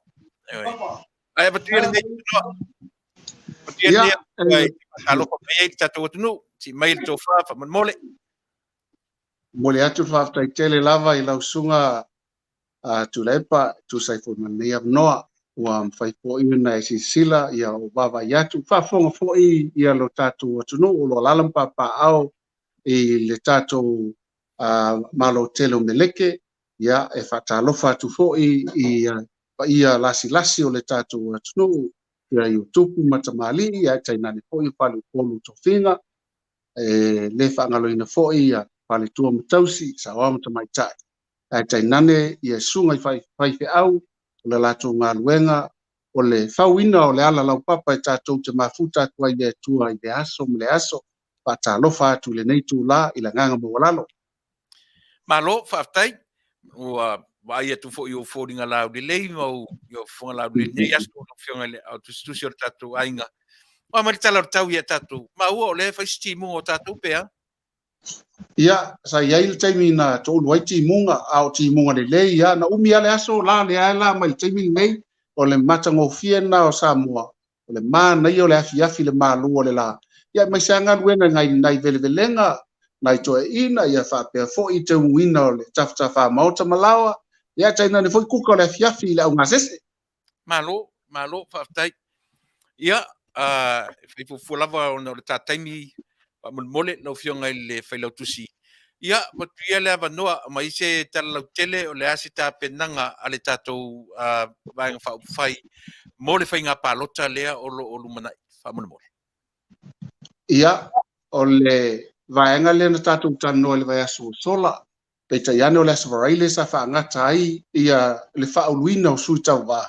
Ai ba tu le nei Ia, alo ko mai tatou atunu si mai to fa mole. mole atu Faafetai tele lava i lausunga Tuilaepa tu saifo Manuia noa ua mawhaipo ina e sisila ia o bava iatu whafonga fo'i ia lo tātou atunu o lo lalam papa'ao i le tātou malo tele o meleke ia e whatalofa atu fo'i ia lasi o le tātou atunu ia i utupu matamali ia tainane fo'i pali polu tofinga le whaangaloina fo'i ia pali tua matausi sa wa matamaitai tainane ia sunga i fai au o le latou galuega o le fauina o le ala lau papa e tatou te mafuta atu ai le atua i le aso ma le aso faatalofa atu i lenei tulā i le agaga maualalo Malo Faafetai ua vai atu fo i o fōringa lau le lei mau i o fonga lau le nei aso o fionga le au tustusi o le tatou ainga. Wa mari tala o tau ia tatou. Ma ua o le fai stimu o tatou pea. ia sa iai le taimi na toʻulu ai timuga a o timuga lelei ia na umi a le aso la le ae la mai le taimi lenei o le matagofia na o Samoa o le manaia o le afiafi le mālua o le la ia mai se agaluega nai velevelega nai toeʻina ia faapea foʻi te uina o le tafatafa maota malaoa ia tainane foʻi kuka o le afiafi i le augasese Malo Faafetai. Ia fai fu lava o le tataimi pa mole no fionga i le fai lau tusi. Ia matuia le avanoa mai se tala lau tele o le asita penanga a le tatou vaenga fai mo le fai ngā palota lea o lo manai fa mole. ia o le vaega lea na tatou tanoa le vaeaso sola pe taiane o le asavarai le sa faagata ai ia le faauluina o sui tauvā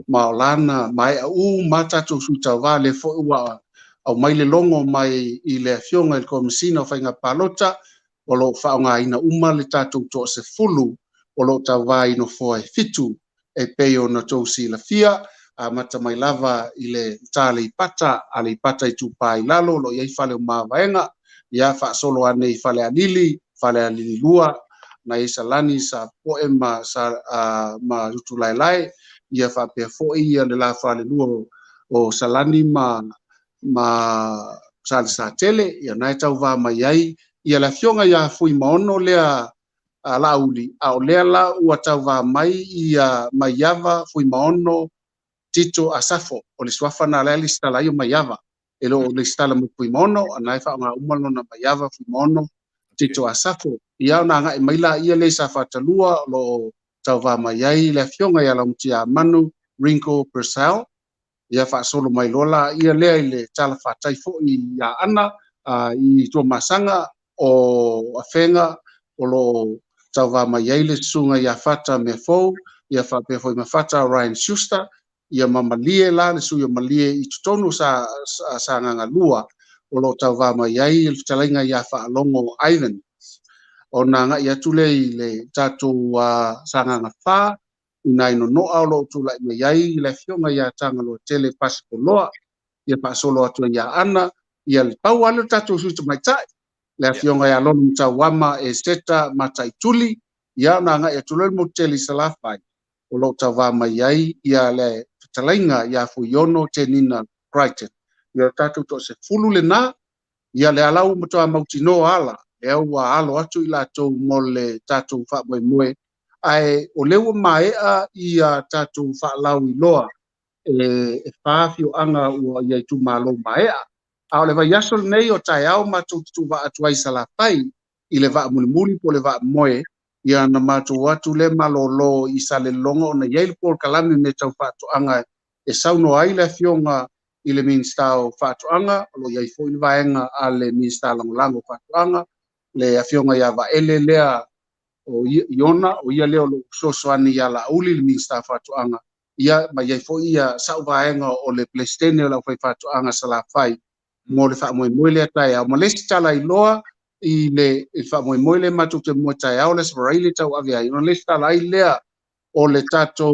ma o lana mai au ma tatou sui tauvā le foʻi ua au mai le longo mai i le afioga i le komisina o faiga palota o loo faaogāina uma le tatou toʻasefulu o loo tauvā ino foa e fitu e pei ona tou silafia a mata mai lava i le taleipata a le ipata i tupā i lalo lo iai fale o mavaenga ia faasolo ane i fale alili lua na isa lani sa poe ma ma utulaelae ia faapea foʻi ia le la fale lua o salani ma salesatele ia nae tauvā mai ai ia le afioga ia fui maono lea lauli a o lea la ua tauvā mai ia mai ava fui maono tito asafo o le suafa na lea le stala io mai ava e lo le stala mo fui maono anae faaaogāuma lona mai ava fui maono tito asafo ia ona agaʻi mai la ia le sa fatalua lo tauvā mai ai le afioga ia laumatia manu ringo persal ia faasolo mai lola ia lea i le talafatai foʻi ia ana i tuamasaga o afega o lo tauvā mai ai le susuga ia fata me fou ia faapea foi mafata Ryan Schuster ia mamalie la le sui o malie i totonu sa gagalua o lo tauvā mai ai le fetalaiga ia faalogo Ivan ona agaʻi atu le i le tatou sagagafā ina inonoʻa o loo tulaʻi mai ai i le afioga ia tagaloa tele pasipoloa ia faasolo atu ia ana ia le pau ale o tatou sui tamaitaʻi le afionga ya lonu tawama e seta mataituli ia na nga e tulel mo teli salafai o lo tawa mai ai ia le talainga ia fuyono tenina Brighton ia tatu to se fulu le na ia le alau mo toa mautino ala e ua alo atu i latou mo le tatu fa moe ai o lewa maea ia tatu fa lau iloa e fafio anga ua ia tu malo maea a le vai asol nei o tai au matu tu va atu ai sala pai i le va muli po le va moe ia na matu watu le malolo i sale longo na yel por kalami me tau fatu anga e sauno ai le fionga i le minstao fatu anga lo ia fo i vaenga a le minsta lango fatu anga le afionga ia va ele lea o iona o ia leo lo sosoani ia la uli le minsta fatu anga ia ma ia fo ia sau vaenga o le plestene la fai fatu anga sala fai mo le fa mo le tai a mo le tala i loa i le fa mo le matu te mo tai a le spraile tau avia i no le tala i lea o le tato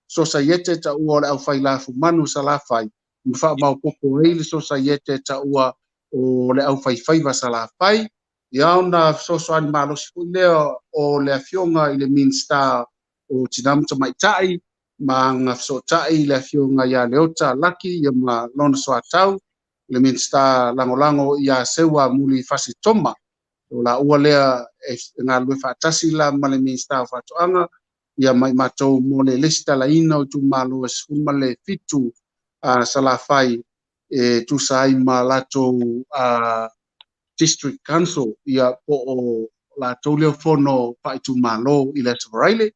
societe ta ua le au fai la fu manu sala fai mo fa ma popo i le societe ta ua o le au fai fai va sala fai ia ona so ani malo si lea o le afionga i le minsta o tinam to mai tai ma nga so tai le afionga ia le ota laki ia ma lona so atau le minsta lango ia sewa muli fasi toma o la ua lea nga lue fatasi la ma le minsta fatoanga ia mai matou mo le lista la ina o tu malo es ma le fitu sala fai e tu sai ma lato district council ia po o la tolio fono pa tu malo i le Soraile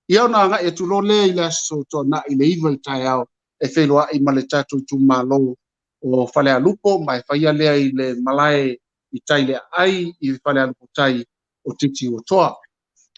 ia na nga e tu lo le i le so to na i le evil taiao e felo ai ma le tatu tu malo o fale alupo mai faia lea i le malae i taile ai i fale alupo tai o titi o toa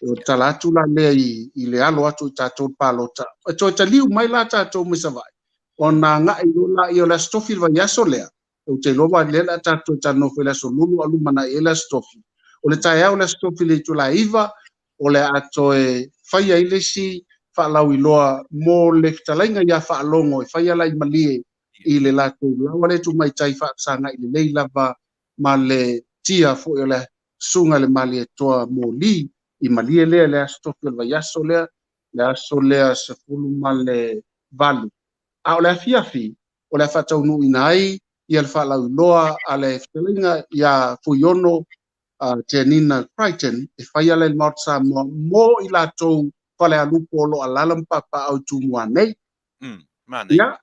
o talatu la lea i le alo atu i tatou palota o to taliu mai la tatou misavai o na nga i la i o la stofi va yaso lea o te loba le la tatou tano fe la so lulu alu mana e la stofi o le tai au la stofi le tu la iva o le ato e faia i le si fa lau i loa mo le talainga ia fa longo e faia la i malie i le lato lawa le tu mai tai fa sanga i le lei lava ma le tia fo i le sunga le mali e toa mo li i malie lea le astofi le vaiaso lea le aso lea se fulu ma le Vale a o le afiafi o le fatau nu ina ai ia le fa lau i loa a le fitelinga ia fuiono tenina Brighton e faia le maut sa mo i lato fale alupo lo alalam papa au tu muanei Mane. ia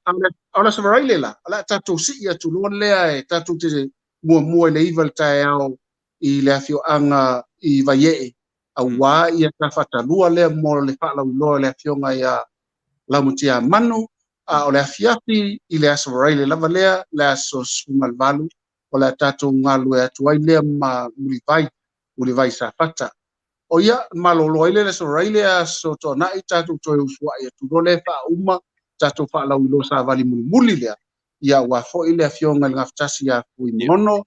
ala sa vaile la ala tatu si ia tu lo lea e tatu te mua le evil tai au i le afio anga i vaie au wa ia ta fatalua le mo le fa la lo le afio nga ia la mutia manu a o le afiafi i le aso vaile la valea le aso sumal valu o le tatu ngalu e tu ai le ma uli vai sa fata o ia malolo ile le so vaile aso to na i tatu to uswa ia tu le fa uma tatu fa la ulo sa vali muli lea ia wa fo ile afionga ngaftasi ya fui mono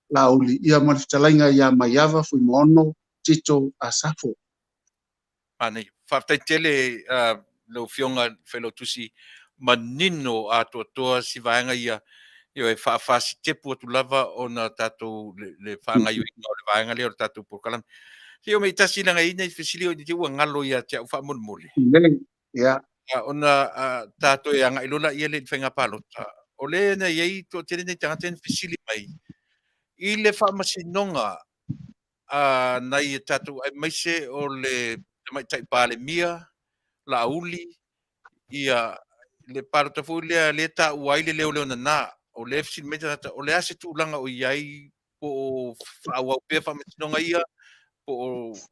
la uli ia malftalainga ia maiava fui mono tito asafo Mane. Faafetai tele lo fionga felo tusi manino a toa si vaenga ia e faafasi tepu atu lava ona tatou le faanga i le vaenga le o tatou pokalam. Yo me tasi langa ina i fesili o di ua ngalo ia te au whaamulmuli. ia Ona tato e anga ilona ia le whainga palota. O le na iei to tene nei tangata en fesili mai. I le whaamasinonga nai e tato ai maise o le mai tai pale mia, la uli, ia le palota fu le ta uai le leo na o le fesili mai tangata o le ase tūlanga o iai po whaawau pia whaamasinonga ia po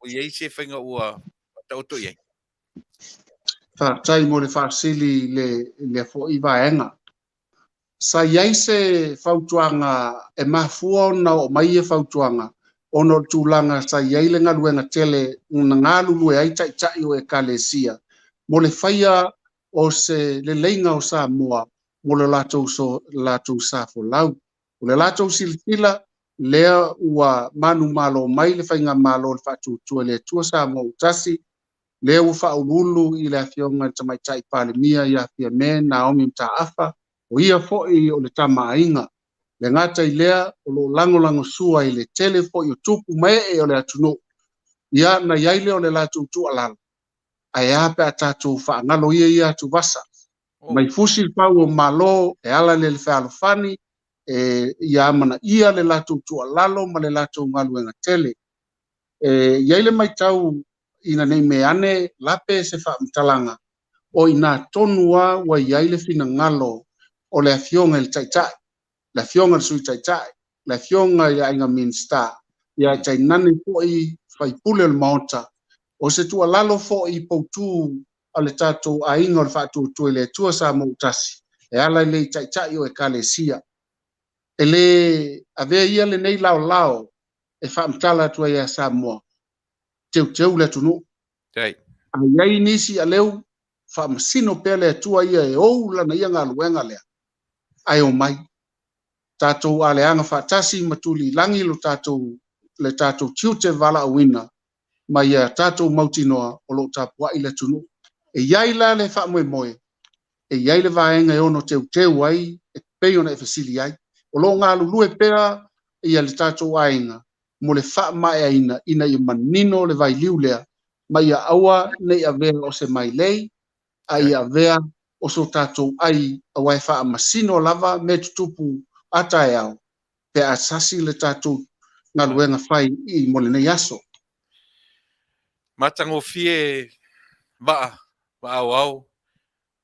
o iei se whainga ua tauto iei. fa tai mo le fa sili le fo i vaenga sa iai se fautuanga e mafua na o mai e fautuanga ono tūlanga sa iai le ngaluenga tele una ngalu e ai tai o e kalesia mo le faia o se le leinga o sa moa mo le latou sa fo lau o le latou siltila lea ua manu malo mai le fainga malo le fatu le tua sa mo tasi le u faululu i le afionga tamai tai palemia ia fia me Naomi Mtaafa o ia foi o le tamainga le ngata I lea o lo lango sua I le tele fo I tupu mai e o le atuno. Ia na yaile o le latu tu alala. Ai ape a tātou whaangalo ia tu vasa. Mai fusi pau o malo e ala le whaalofani ia mana ia le latu tu alalo ma le latu ngaluenga tele. Yaile mai tau ina nei me ane lape se whaamtalanga o ina tonua wa yaile fina ngalo o le afionga le taitai. Le afionga le sui taitai. Le afionga ia inga minsta. Ia tai nani po I whaipule le maota. O se tua lalo fo I poutu a le tātou a inga o le whātou tue le tua sa mo utasi. E ala le taitai o e ka le sia. E le avea ia le nei lao e whaamtala tua ia sa moa. Teu le tunu. Tai. A iai nisi a leu whaamasino pea le tua ia e ou lana ia ngā luenga lea. Ai o mai. Tātou a le anga whaatasi matuli langi lo tātou le tātou tiute vala a wina. Mai ia tātou mautinoa o lo tāpua I le tunu. E iai la le whaamoe moe. E iai le vaenga e ono teu ai e pei ona e fasili ai. O lo ngā lulue pea ia le tātou ainga. Mo le whaamae aina ina I manino le vai liu lea. Mai ia aua nei a vea o se mai lei. A ia vea o so tātou ai a wai whaamasino lava me tutupu ata e au. Pe asasi le tātou ngā luenga whai I mole nei aso. Matango fie waa au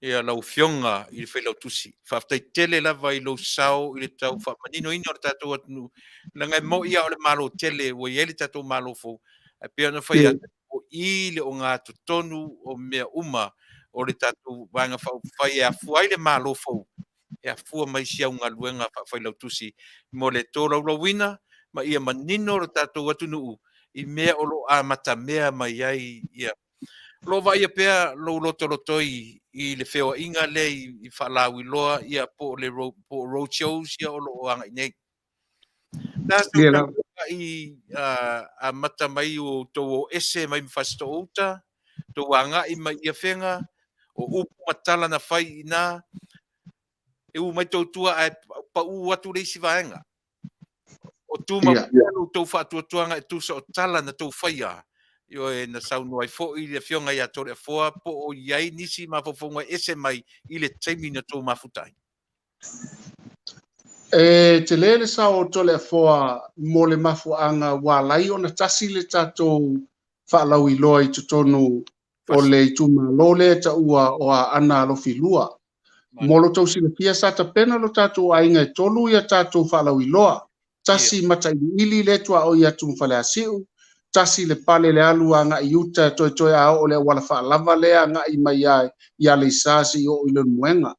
ia lau fionga I le whailau tusi. Faafetai tele lava I lau sao I le tau whaamanino ina o le tātou atunu. Na ngai mo ia o le malo tele o ia le tātou malo fo. A pia na whai atu o I le o ngā tutonu o mea uma o le tātou wanga whai e afuai le malo fo. E afua mai sia unga luenga whailau tusi. Mo le tō lauwina ma ia manino o le tātou atunu I mea o lo a mata mea mai ai ia. Lo vai ia pea lo lotoi I le feo inga le I whalau I loa ia po le road shows ia o lo anga I nei. Nā I a mata mai o tō o ese mai mwhasto outa, tō anga I mai ia whenga, o upu matala na whai I nā, e u mai tō tua ai pa u atu reisi vaenga. O tūma pēlu tō whātuatuanga e tūsa o tala na tō whaia. Io e na saunu ai fo I le fionga ia tōre foa, po o iai nisi mafofonga ese mai I le taimi na tō mafutai. Te lele sa o tole foa mo le mafuanga walai o na tasi le tātou whaalau I loa I tutonu o le tūma lole ta ua o a ana Alofilua. Molo tau sila pia sa ta pena lo tātou ainga e tolu ia tātou whaalau I loa. Tasi matai ili le tua o ia tumwhale asiu. Tasi le pale le alu a nga I uta toi a o le wala whaalava le a nga I mai ai ia le sasi o ilo muenga.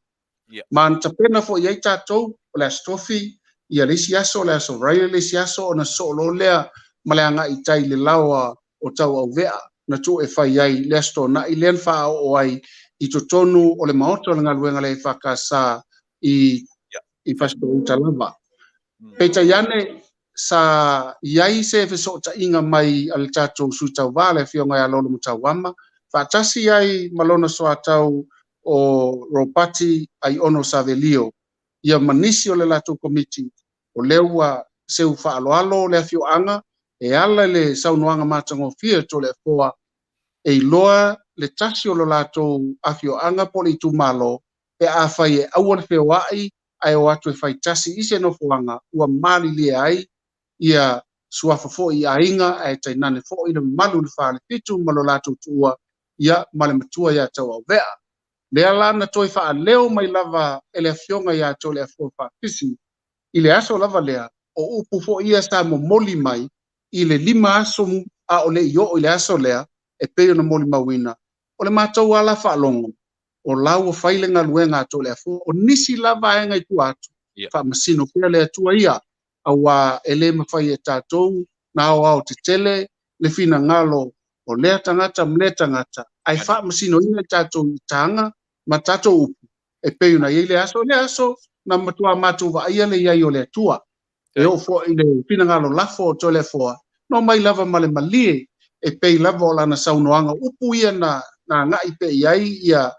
Man ta pena fo iai tātou o le astofi ia le siaso le aso raile le siaso o na solo lea ma le anga I tai le lawa o tau au vea. Na tu e whai ai le asto na I len wha o ai I totonu o le maoto le ngaluenga le whakasa I whasto uta lava. Peita iane sa iai se feso ta inga mai al tātou su tau Vale fionga ia lolo mutau wama. Whaatasi ai malona soa tau o Ropati ai ono Savelio. Ia manisi o le latou komiti o leua seu whaaloalo le afio anga e ala le saunoanga matango fia to le foa e loa le tasi o le latou afio anga po le tumalo e a whai e aua le whewai ai o atu e whai tasi ise no fuanga ua mali lia ai ia suafa fo I a inga ai tainane fo I le malu le whaale pitu malo latou tua ia male matua ia tau au vea. Lea lana toi wha leo mai lava ele afionga ia to le afo wha pisi. I le aso lava lea o upu fo ia sa mo moli mai I le 5 aso a o le io o le aso lea e peo na moli mawina. O le mātou ala wha longo o lau o whaile ngā luenga to le afo o nisi lava e ngai tu atu. Wha masino pia le atua ia a wā ele mawhai e tātou na au te tele le fina ngalo o lea tangata mle tangata. Ai wha masino ina tātou I tanga ma tātou upu. E peo na iei le aso na matua mātou wa ia le iai o le atua. E o fo I le fina ngalo lafo o to le foa. No mai lava male malie e pei lava o lana saunoanga upu ia na ngai pe iai ia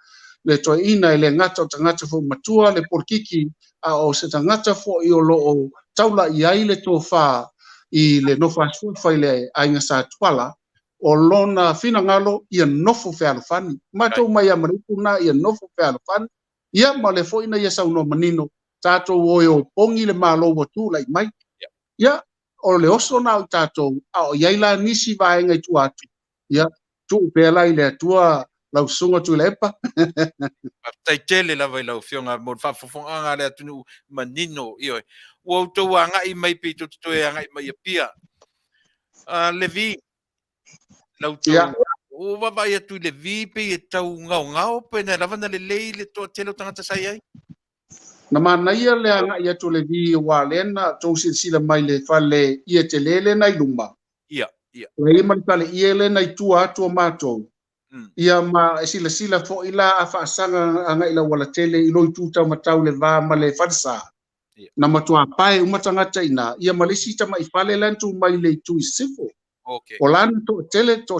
le toi ina le ngata o tangata fo matua le porkiki a o se tangata fo i o lo o taula i ai le tō wha i le nofa fai le ainga sa tuala o lona fina ngalo ia nofo fe alfani mato mai amariku na ia nofo fe alfani ia ma le fo ina ia sa no manino tato o pongi le malo wa tu lai mai ia o le oso na o tato a o yaila nisi vaenga tu atu ia tu pela ile tua lau sunga Tuilaepa tai tele lava i lau fionga mo whafofonga le atunu manino i oi. Ua tau a ngai mai pi tu tu e ngai mai pia. Levi lau tau o wapa ia tu Levi pe e tau ngau pe na lava na le lei le to telo tangata sai ai. na mana ia le anga ia tu le vi wa lena to sila mai le fale ia te lele nai luma Ia. le mai fale ia le nai tu atu mato ia ma sila fo ila a fa sanga anga ila wala tele i loi tu tau matau le va ma le farsa na matua pai uma tangata ina ia malisi ta mai fale lan tu mai le tu sifo Okay. o lan to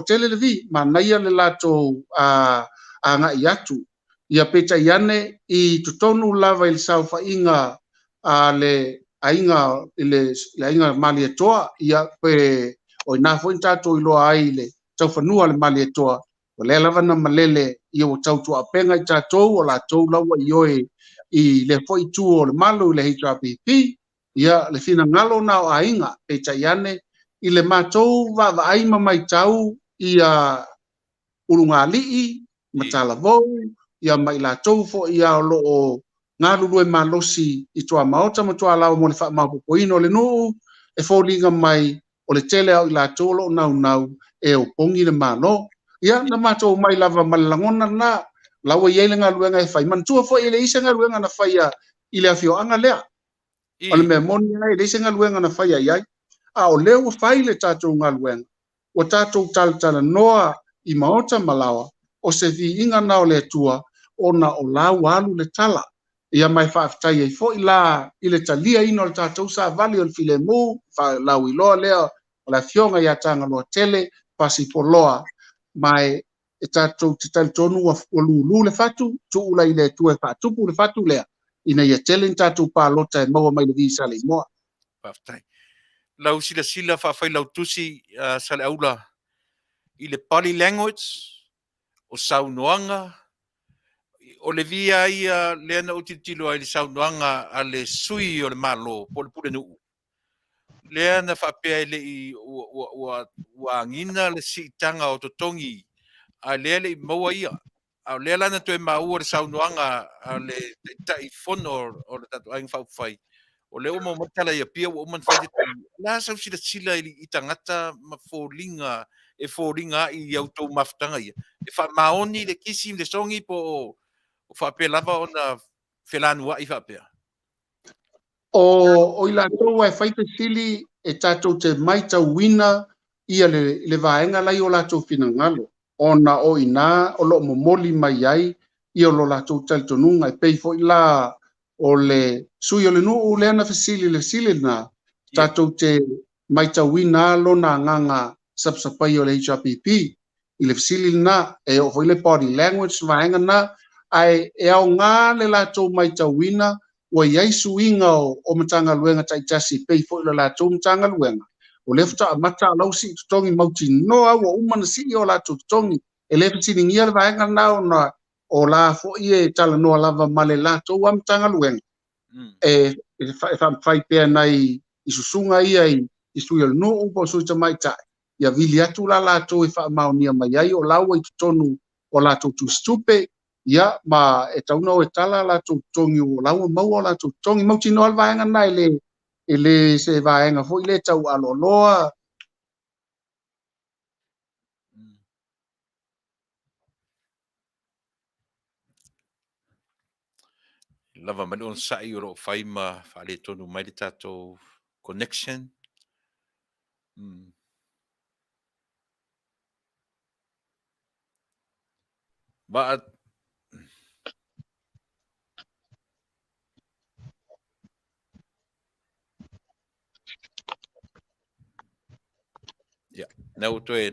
tele le vi ma na ia le lato a anga iatu ia peta iane i tutonu lava il saufa inga a le ainga ile ainga mali toa ia pe o na fo tato ilo ai le tau fanua le mali toa o le lava na malele ia o tau tu apenga tato o la tau lawa ioe i le foi tu o le malu le HRPP ia le fina ngalo na o ainga peta iane i le matou va ai mai tau ia urunga lii matala vou ia mai la tou fo ia lo o ngalu lue malosi i toa maota matua lao mo le fa ma po ino le no e fo linga mai o le tele au i la tou lo nau e o pongi le malo ia na matou mai lava malangona na lawa ia le ngalu nga e fai man tua fo ile isa ngalu nga na fai i le afio anga lea o le me moni ai le isa ngalu nga na fai ai a o leo fai le tatou ngalu o tatou tala noa i maota malawa o se vi inga na o le tua ona o la walu le tala ia mai Faafetai ai fo ila ile talia ino le tatou sa vale o le filemu fa la wilo le o la fionga ia tanga lo tele pasi poloa mai e tatou te tonu o lulu le fatu tu ula ile tu e fatu le fatu le ina ia tele tatou pa lota e maua mai le visa le moa Faafetai. Lau sila whawhai lau tusi sale aula i le Pali language o saunoanga o le via ia le ana utitilo ai le saunoanga a le sui o le malo po le pule nuu. Le ana whapea le i ua angina le siitanga o totongi a le i maua ia. A le lana to e maua le saunoanga a le tai fono o le tatu aing whawhai. O le oma matala ia pia o man fai la sa sila i tangata ma folinga e folinga i auto maftanga ia e fa maoni le kisi le songi po o fa pe lava ona felanua i fa pe o ila tau e fai te sili e tatou te mai tau wina ia le vaenga lai o latou fina ngalo. Ona o ina o lo momoli mai ai ia o lo latou taltonunga e pei fo ila o le sui o le nuu le ana fasili le sili na tatou te mai tau wina lo na nganga sapsapai o le HRPP i le fasili na e o foi le body language vaenga na ai e au ngā le latou mai tau wina o iai suinga o matanga luenga tai tasi pei fo la tou matanga luenga o lefta mata lau si tongi mauti no au o umana si o la tongi e lefta si ngia va nga na na o la fo ie tala no lava male la tou am matanga luenga e fa fai pe nai i susunga ia i suia no o po su mai ta ia vili atu la tou e fa maunia mai ai o lau i tonu o la tou tu stupe ia ma e tauna o e tala la tu tongi o lau mau la tu tongi mau tino al vaenga na ele se vaenga fo ile tau alo loa lava mani on sai o ro fai ma fa le tonu mai le tato connection ba na o to e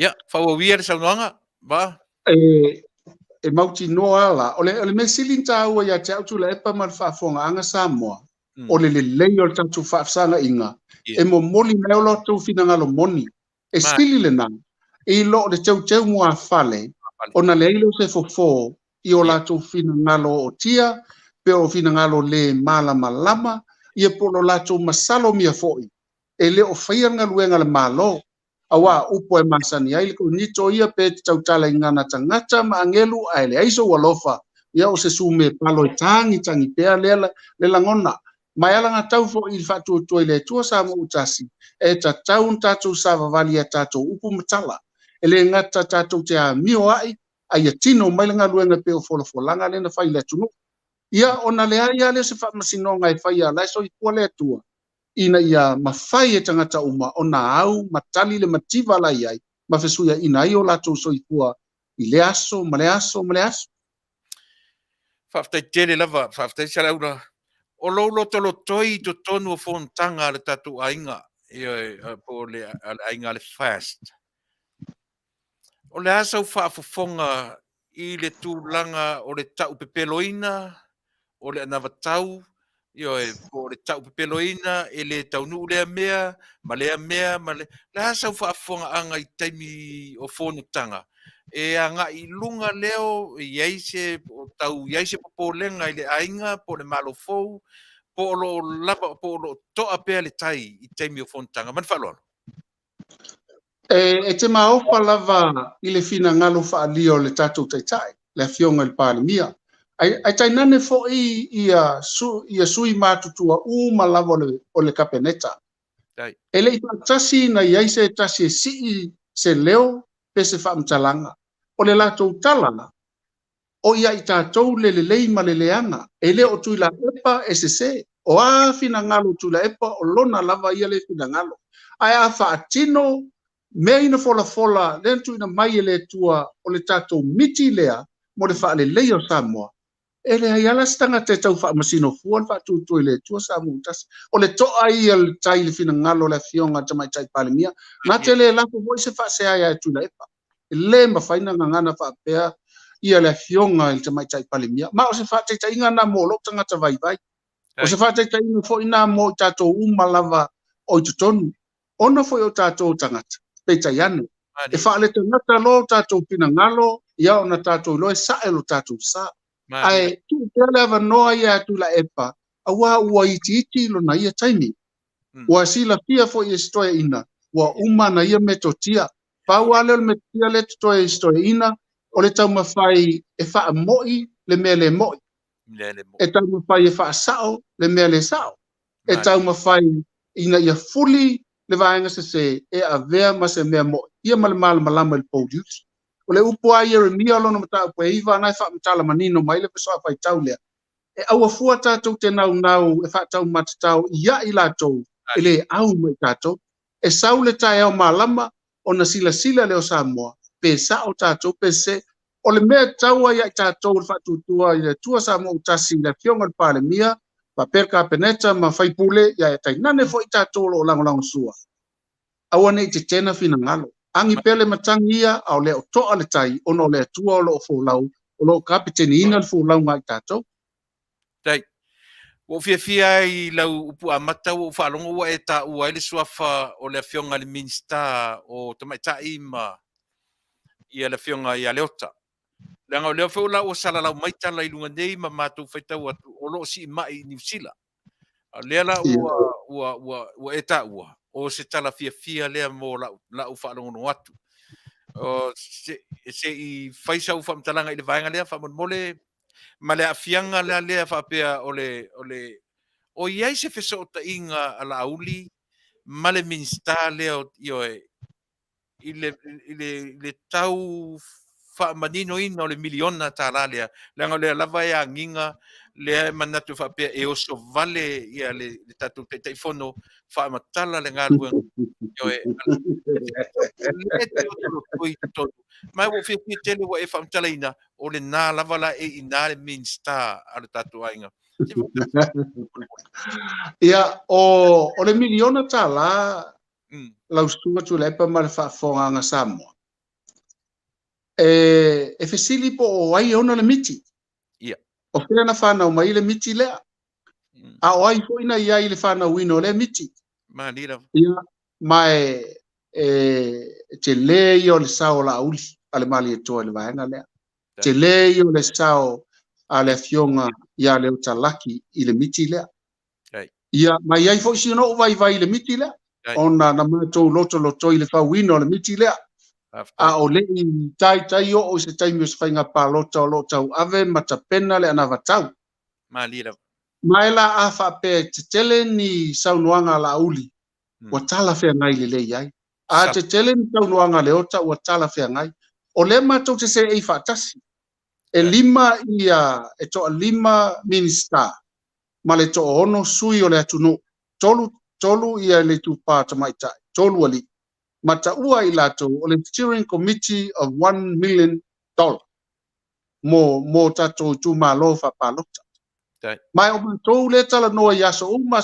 Ia, whauawia le saunoanga, ba? E mauti noa la, ole me silin ta ua ia te autu la epa mal whaafonga anga Samoa, ole le lei o le tatu whaafsanga inga, e mo moli meo lo tau finangalo moni, e stili le nang, e lo le tau mua fale, ona le ilo se fofo, i o la tau finangalo o tia, pe o finangalo le mala malama, i e polo la tau masalo mia foi, e le o whaianga luenga le malo, awa upo e masani ai ko nito ia pe tau tala ingana tangata ma angelu ai le aiso walofa ia o se sume palo tangi pea le langona mai ala nga tau fo il fatu to ile tua sa mo utasi e ta tau tatu sa vali ya tatu upu matala ele ngata tatu te a mio ai ai tino mai nga luenga pe o folo folanga le na fai le tunu ia ona le ai le se fa masino ngai fai ala so i le tua ina ia mafai e tangata uma ona au matali le mativa la iai mafesuia ina i o latou soifua i le aso ma le aso ma le aso Faafetai tele lava, faafetai salaura. O lolo tolo toi to tonu o fontanga le tatu ainga, po le ainga le fast. O le asa u faafofonga i le tūlanga o le tau pepeloina, o le anavatau, po le tau pepeloina, e le taunuu lea mea, ma lea mea, le asa u faafofonga anga i taimi o fonutanga. E anga i lunga leo, iaise, o tau iaise popolenga i le ainga, po le malofou, po lo lava, po lo toa pea le tai i taimi o fonutanga. Man whalolo? e te maofa lava i le fina ngalo faalio le tatou taitai le afionga le palemia ai tainane fo ia sui matutua uma lava o le kapeneta e le tasi na iaise tasi e sii se leo pe se whaamtalanga o le latou talanga o ia i tātou lelelei ma leleanga e le o Tuilaepa e se o a fina ngalo Tuilaepa o lona lava ia le fina ngalo ai a whaatino mea ina fola le tuina mai e le tua o le tātou miti lea mo le wha le lei o Samoa e le ai ala stanga te tau wha masino fuan wha tu le tua Samoa tas o le toa ia le tai le fina ngalo le fionga tamai tai palemia na te le lapo voi se wha se ai a Tuilaepa le mawhaina ngangana wha pea ia le fionga il te mai tai palemia ma o se fa te inga na mo lo tangata vai o se fa te inga fo ina mo tato uma lava o i tutonu ona fo o tato tangata pe tai ane e fa le tangata lo tato pina ngalo ia ona tato lo e sa e lo tato sa ai tu te leva noa ia Tuilaepa awa ua iti lo na ia taimi ua sila pia fo i stoia ina ua uma na ia metotia pa ua le metia le stoia ina o le tau mawhai e wha moi le mea le moi. E tau mawhai e wha sao le mea le sao. E tau mawhai ina ia fuli le vaenga se e a vea ma se mea moi. Ia male malama le podius. O le upua ia re mia lona mata upo e iwa nai wha mtala manino mai le pesoa whai tau lea. E aua fua tātou te nau e wha tau matatau ia i lātou e le au mai tātou. E sau le tae au malama o na sila leo Samoa. Pe sa o tātou pe se o le mea taua ia i tātou le whatutua i le tua sa mo utasi le fionga le palemia pa perka peneta ma whaipule ia e tainane fo i tātou lo langolango sua. Awane i te tena fina ngalo. Angi pele matangi ia au leo toa le tai ono le tua o lo o fōlau o lo kapiteni ina le fōlau ngai tātou. Tai. O fia i lau upu amata o whaalongo ua e ta ua ele suafa o le fionga le minsta o tamaitai ma ia le fionga i aleota. Langa o leo feo la o sala lau maita la ilunga nei ma mātou whaitau atu o lo si mai New Zealand. Lea la ua e ta ua o se tala fia lea mo la u whaalongo no atu. Se i whaisa u whamtalanga i le vaenga lea whamon mole ma lea fianga lea whapea o iai se feso o ta inga ala auli ma le minsta lea i le tau manino ina o le miliona ta la lea lea lava e anginga lea manatu whapea e oso vale ia le tatu te teifono whamatala le ngā lua mai wo fi tele wo e whamtala ina o le nā lava la e ina le minsta ala tatu ainga Ia o le miliona ta la lau stunga Tuilaepa ma le whaafonga Samoa. e fesili po o ai ona le miti. Ia. O kena na whanau mai le miti lea. A o ai fo ina ia i le whanau wino le miti. Malira. Ia, mai te le i o le sao la uli, ale mali e toa le vaenga lea. Te le i o le sao a le fionga ia le utalaki i le miti lea. Ia, mai ai fo isi no vai le miti lea. Ona na mātou loto i le whawino le miti lea. A o le i tai o se taimi o se whainga pālota o lo tau ave matapena le ana vatau. Malira. Mai la a whape te tele ni saunuanga la uli. Wa tala whea ngai le lei ai. A te tele ni saunuanga le ota wa tala whea ngai. O le mātou te se ei whaatasi. E lima ia, e toa 5 minista. Ma le toa ono sui o le atunu. Tolu ia le tupā tamaitai. Tolu ali. Mata ua i lato o le steering committee of $1 million. Mo tato tu malo fa palota. Mai o matou le tala noa ia so uma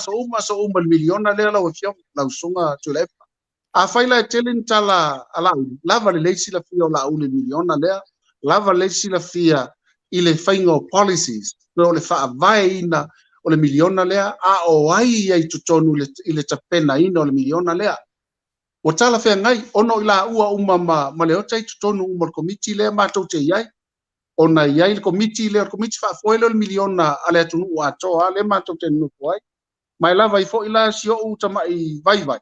miliona le la o fio la sunga Tuilaepa. A faila e telen tala ala lava le leisi la fia o la ule miliona le lava le leisi la fia i le faingo policies no le fa vai ina o le miliona le a o ai ai tutonu i le tapena ina o le miliona le o tala fe ngai ono ila ua uma ma le ota i tutonu uma komiti le ma te iai ona iai le komiti fa foile le miliona ale atunu ato ale ma te nu ai mai lava i fo ila sio u tama i vai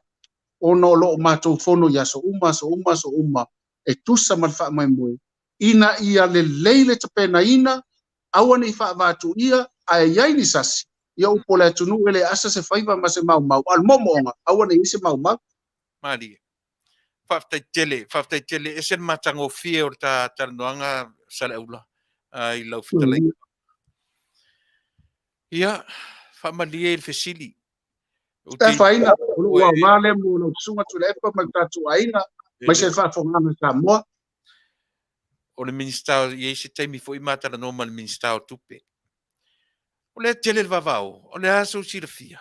ono lo matou fono ia so uma e tusa mal fa mai moi ina ia le leile te pena ina awana i fa vatu ia ai iai ni sasi ia upo le tunu ele asa se faiva ma se mau al momonga awana i se mau Mali. Faafetai tele e sen matango fie o ta tarnoanga Cellular ai Alofipo. Ia fa mali e fesili. Ta faina wa male mo no sunga Tuilaepa ma tatu aina ma se fa fonga ma sa mo o le minista i se taimi fo i mata no mal minista o tupe. O le tele vavao, o le aso sirafia.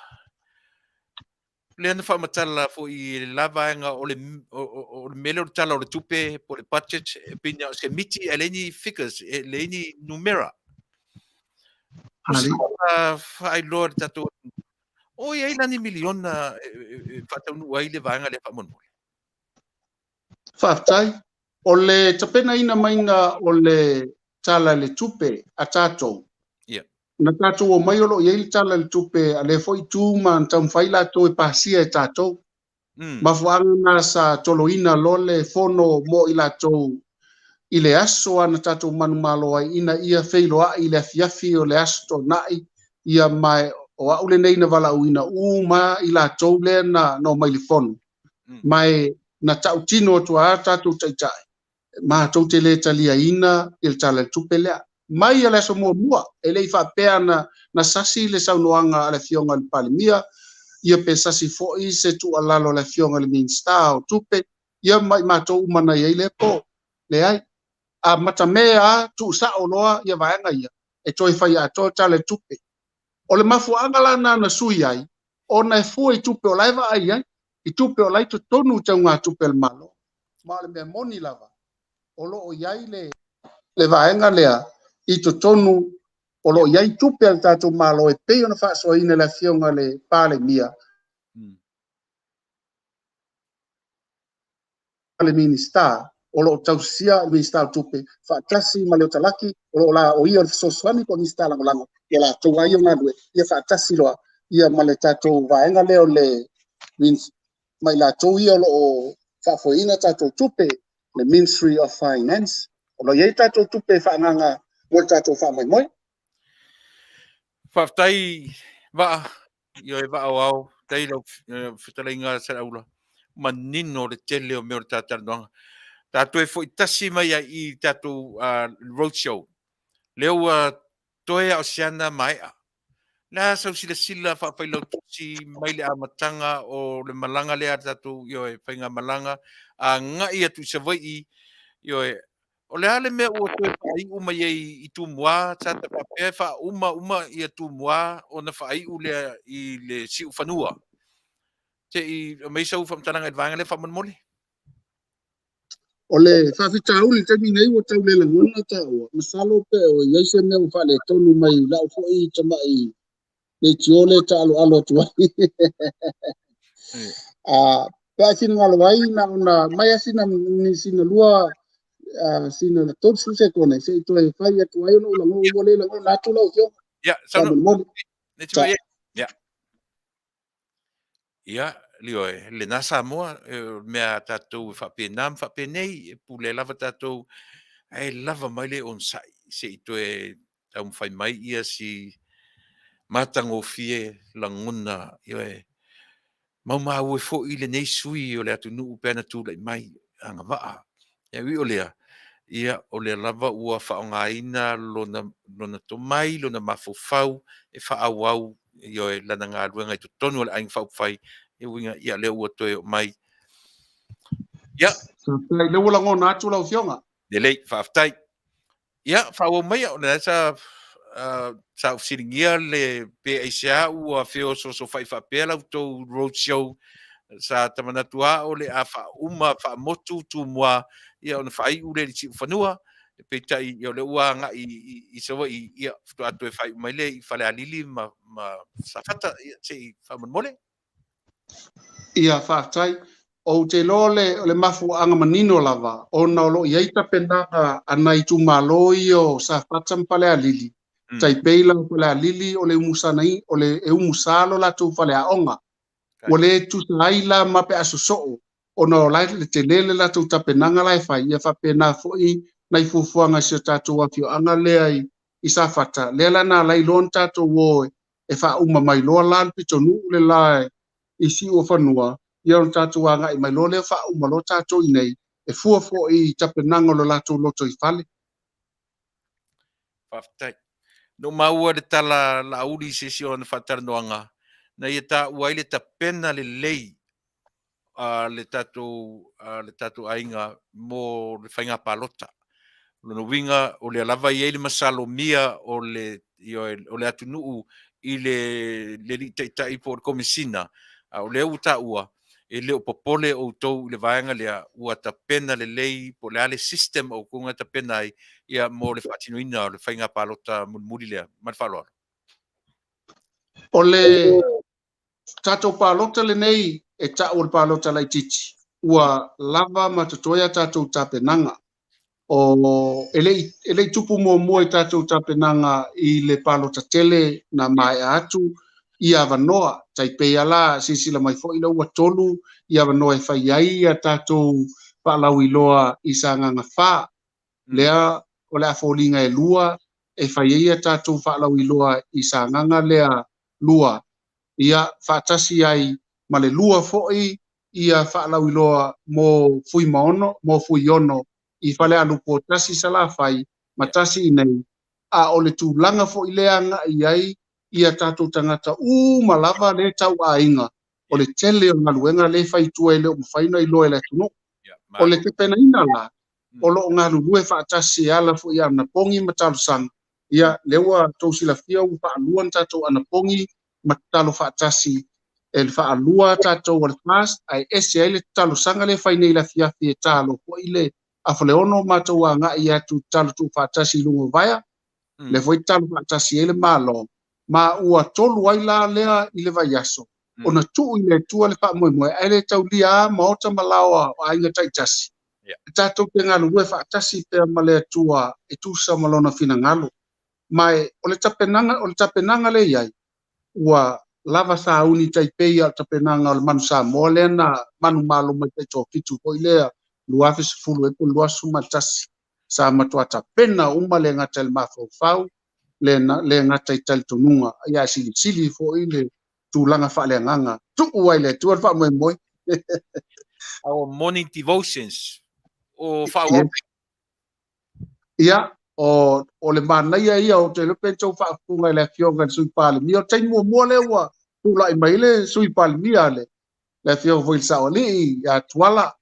Le ana fa matala fo i lavaenga o le mele o tala o le tupe po le budget pinya se miti eleni figures eleni numera. Fa lord tatu o ia ila ni miliona fa tau ai le vaenga le fa mon. Faafetai o le tapena ina mainga o le tala le tupe a tatou. Na tatou o mai o lo iei tala le tupe a le foi tu ma tam faila to e pasia e tatou. Ma fuanga na sa toloina lo le fono mo i latou i le aso ana tatou manu malo ai ina ia feiloa i le afiafi o le aso nai ia mai o aule nei na vala uina uma i latou le na no mai le fono. Mai na tautino to a tatou taitai. Ma tau te le talia ina il tala tupe lea. Mai ala so mua ele i whapea na sasi le saunoanga ala fionga le palimia ia pe sasi foi se tu alalo le fionga le minsta o tupe ia mai matou umana ia le po le ai a mata mea tu sa o loa ia vaenga ia e toi fai a to tala tupe o le mafu angala na sui ai ona e foi tupe o laiva ai ai i tupe o lai to tonu taunga tupe le malo ma le mea moni lava o lo o iai le vaenga lea i to tonu o lo iai tupe al tatou malo e pei ona whaasoaina le fionga le pale mia. Le minista o lo tausia le minista tupe whaatasi ma leo talaki o lo la o ia le soswani ko minista langolango ia la tau ai o ngadue ia whaatasi loa ia ma le tatou vaenga leo le mai la tau ia o whaafoina tatou tupe le Ministry of Finance o lo iei tatou tupe whaanganga mo tatou whaamoimoe. Faafetai va yo e va au tai lo fitalinga Cellular manino le tele o me o tatarnoanga tatu e foi tasi mai i tatu roadshow leo toe oceana mai la so sila fa pailo si mai le amatanga o le malanga le tatu yo e fainga malanga a nga ia tu se vai yo e o le ale me o te ai uma i tu moa tata pa fa uma ia tu moa o na fa ai u le i le si ufanua te i me sa u fam tananga advanga le fa mon mole ole Faafetai uli te mina iwa tau le langona ta o masalo pe o yaise me o fale tonu mai la fo I tama I le tiole ta alo tua a pa sin ngalo wai na mai asina ni sina lua sina tot su se kone se to e fai atu ai no la mo le la na tu lo yo Ya, ta sana. mo Netima ya. Ya. Ya, lio le nasa moa mea tatou whapena whapenei pule lava tatou ai lava mai le on sai se I toe tau whai mai ia si matango fie langona io mau mau e fo I le nei sui o le atu nuu pena tu le mai anga waa ya wi o lea ia o le lava ua whaongaina lona to mai lona mafofau e whaawau io lana ngā ruenga I tu tonu o le aing whauwhai e winga ia le ua toe o mai ia le wala ngo na tu lo fionga le lei whaafetai ia whaua mai o le sa sa siringia le pe aisea ua feo so whai whapea lau tau roadshow sa tamanatua o le a uma motu tu mua ia ona fai ule le ci fanua pe tai yo le ua nga I sawa I ia to atu fai mai le I fale alili ma safata se fa mole ia Faafetai o te lole o le mafu anga manino lava o na lo iaita penanga anai tu malo io sa fatam pale alili tai peila pale alili o le musanai o le e musalo la tu fale aonga o le tu laila ma pe asoso o na la le telele la tu tapenanga la fa ia fa pena foi nai fufuanga se tatu wa fio anga le ai I sa fata le la na lai lon tatu wo e fa uma mai lo la pitonu le lai I si o fanua ia on tatu anga I mai lo le fa uma lo tatu I nei e fua fo I tapenanga lo la tu loto I fale Faafetai no maua le tala la uli se si on fatar noanga na ia ta uai le tapena le lei le tatu ainga mo le fainga palota lona winga o le lava I le masalomia o le atunuu I le li tai po komisina o le uta ua e le popole o tou le vaenga le ua tapena le lei po le ale system o kunga tapena ai ia mo le fatinoina o le fainga palota mulmuli le man falo o le tatu palota le nei e ta o palota lai titi ua lava matotoya tatu tapenanga o ele tupu mo I tatu tapenanga I le palota tele na mai atu ia vanoa tai pe ala sisila mai fo ila ua tolu ia vanoa e fai ai ia tatu palau iloa I sanga fa lea o le afolinga e lua e fai ai ia tatu palau iloa I sanga lea lua ia fatasi ai ma le lua foi ia faalau iloa mo fui maono mo fui ono I fale alu potasi sala fai matasi nei a ole tulaga foi le anga ai ia tatu tangata malava le tau ainga ole tele o ngaluenga le fai tua le o faina I loa le tuno ole te pena ina la o lo ngalu lue fatasi ala foi ana pongi matalu sang ia lewa tosila fia u fa aluan tatu ana pongi matalo fatasi el fa alua tato wal fast ai SL talo sanga le fai nei la fia fia talo ko ile afole ono mato nga ia tu talo tu fatasi lungo vaya le foi talo fatasi ele malo ma ua tolu ai la lea ile vayaso ona tu ile tu le fa mo mo ele tau lia ma ota malawa ai nga tai tasi tato pe ngalu we fatasi pe male tua e tu sa malona fina ngalo mai ole tapenanga le yai ua lava sa uni tai pei al tapenanga al manu sa mole na manu malo mai te to fitu ko ilea luafi fulu e ko luasu matasi sa matua tapena uma le ngata el mafo fau le ngata I tal tununga ia sili fo ile tulanga fa le nganga tu uai le tu fa mo moi our morning devotions o fa ia o le mana ia o te le pencho fa funga le fionga sui pale mi o tai mo le wa tu lai mai le sui pale mi ale le fio voi sa oli ya twala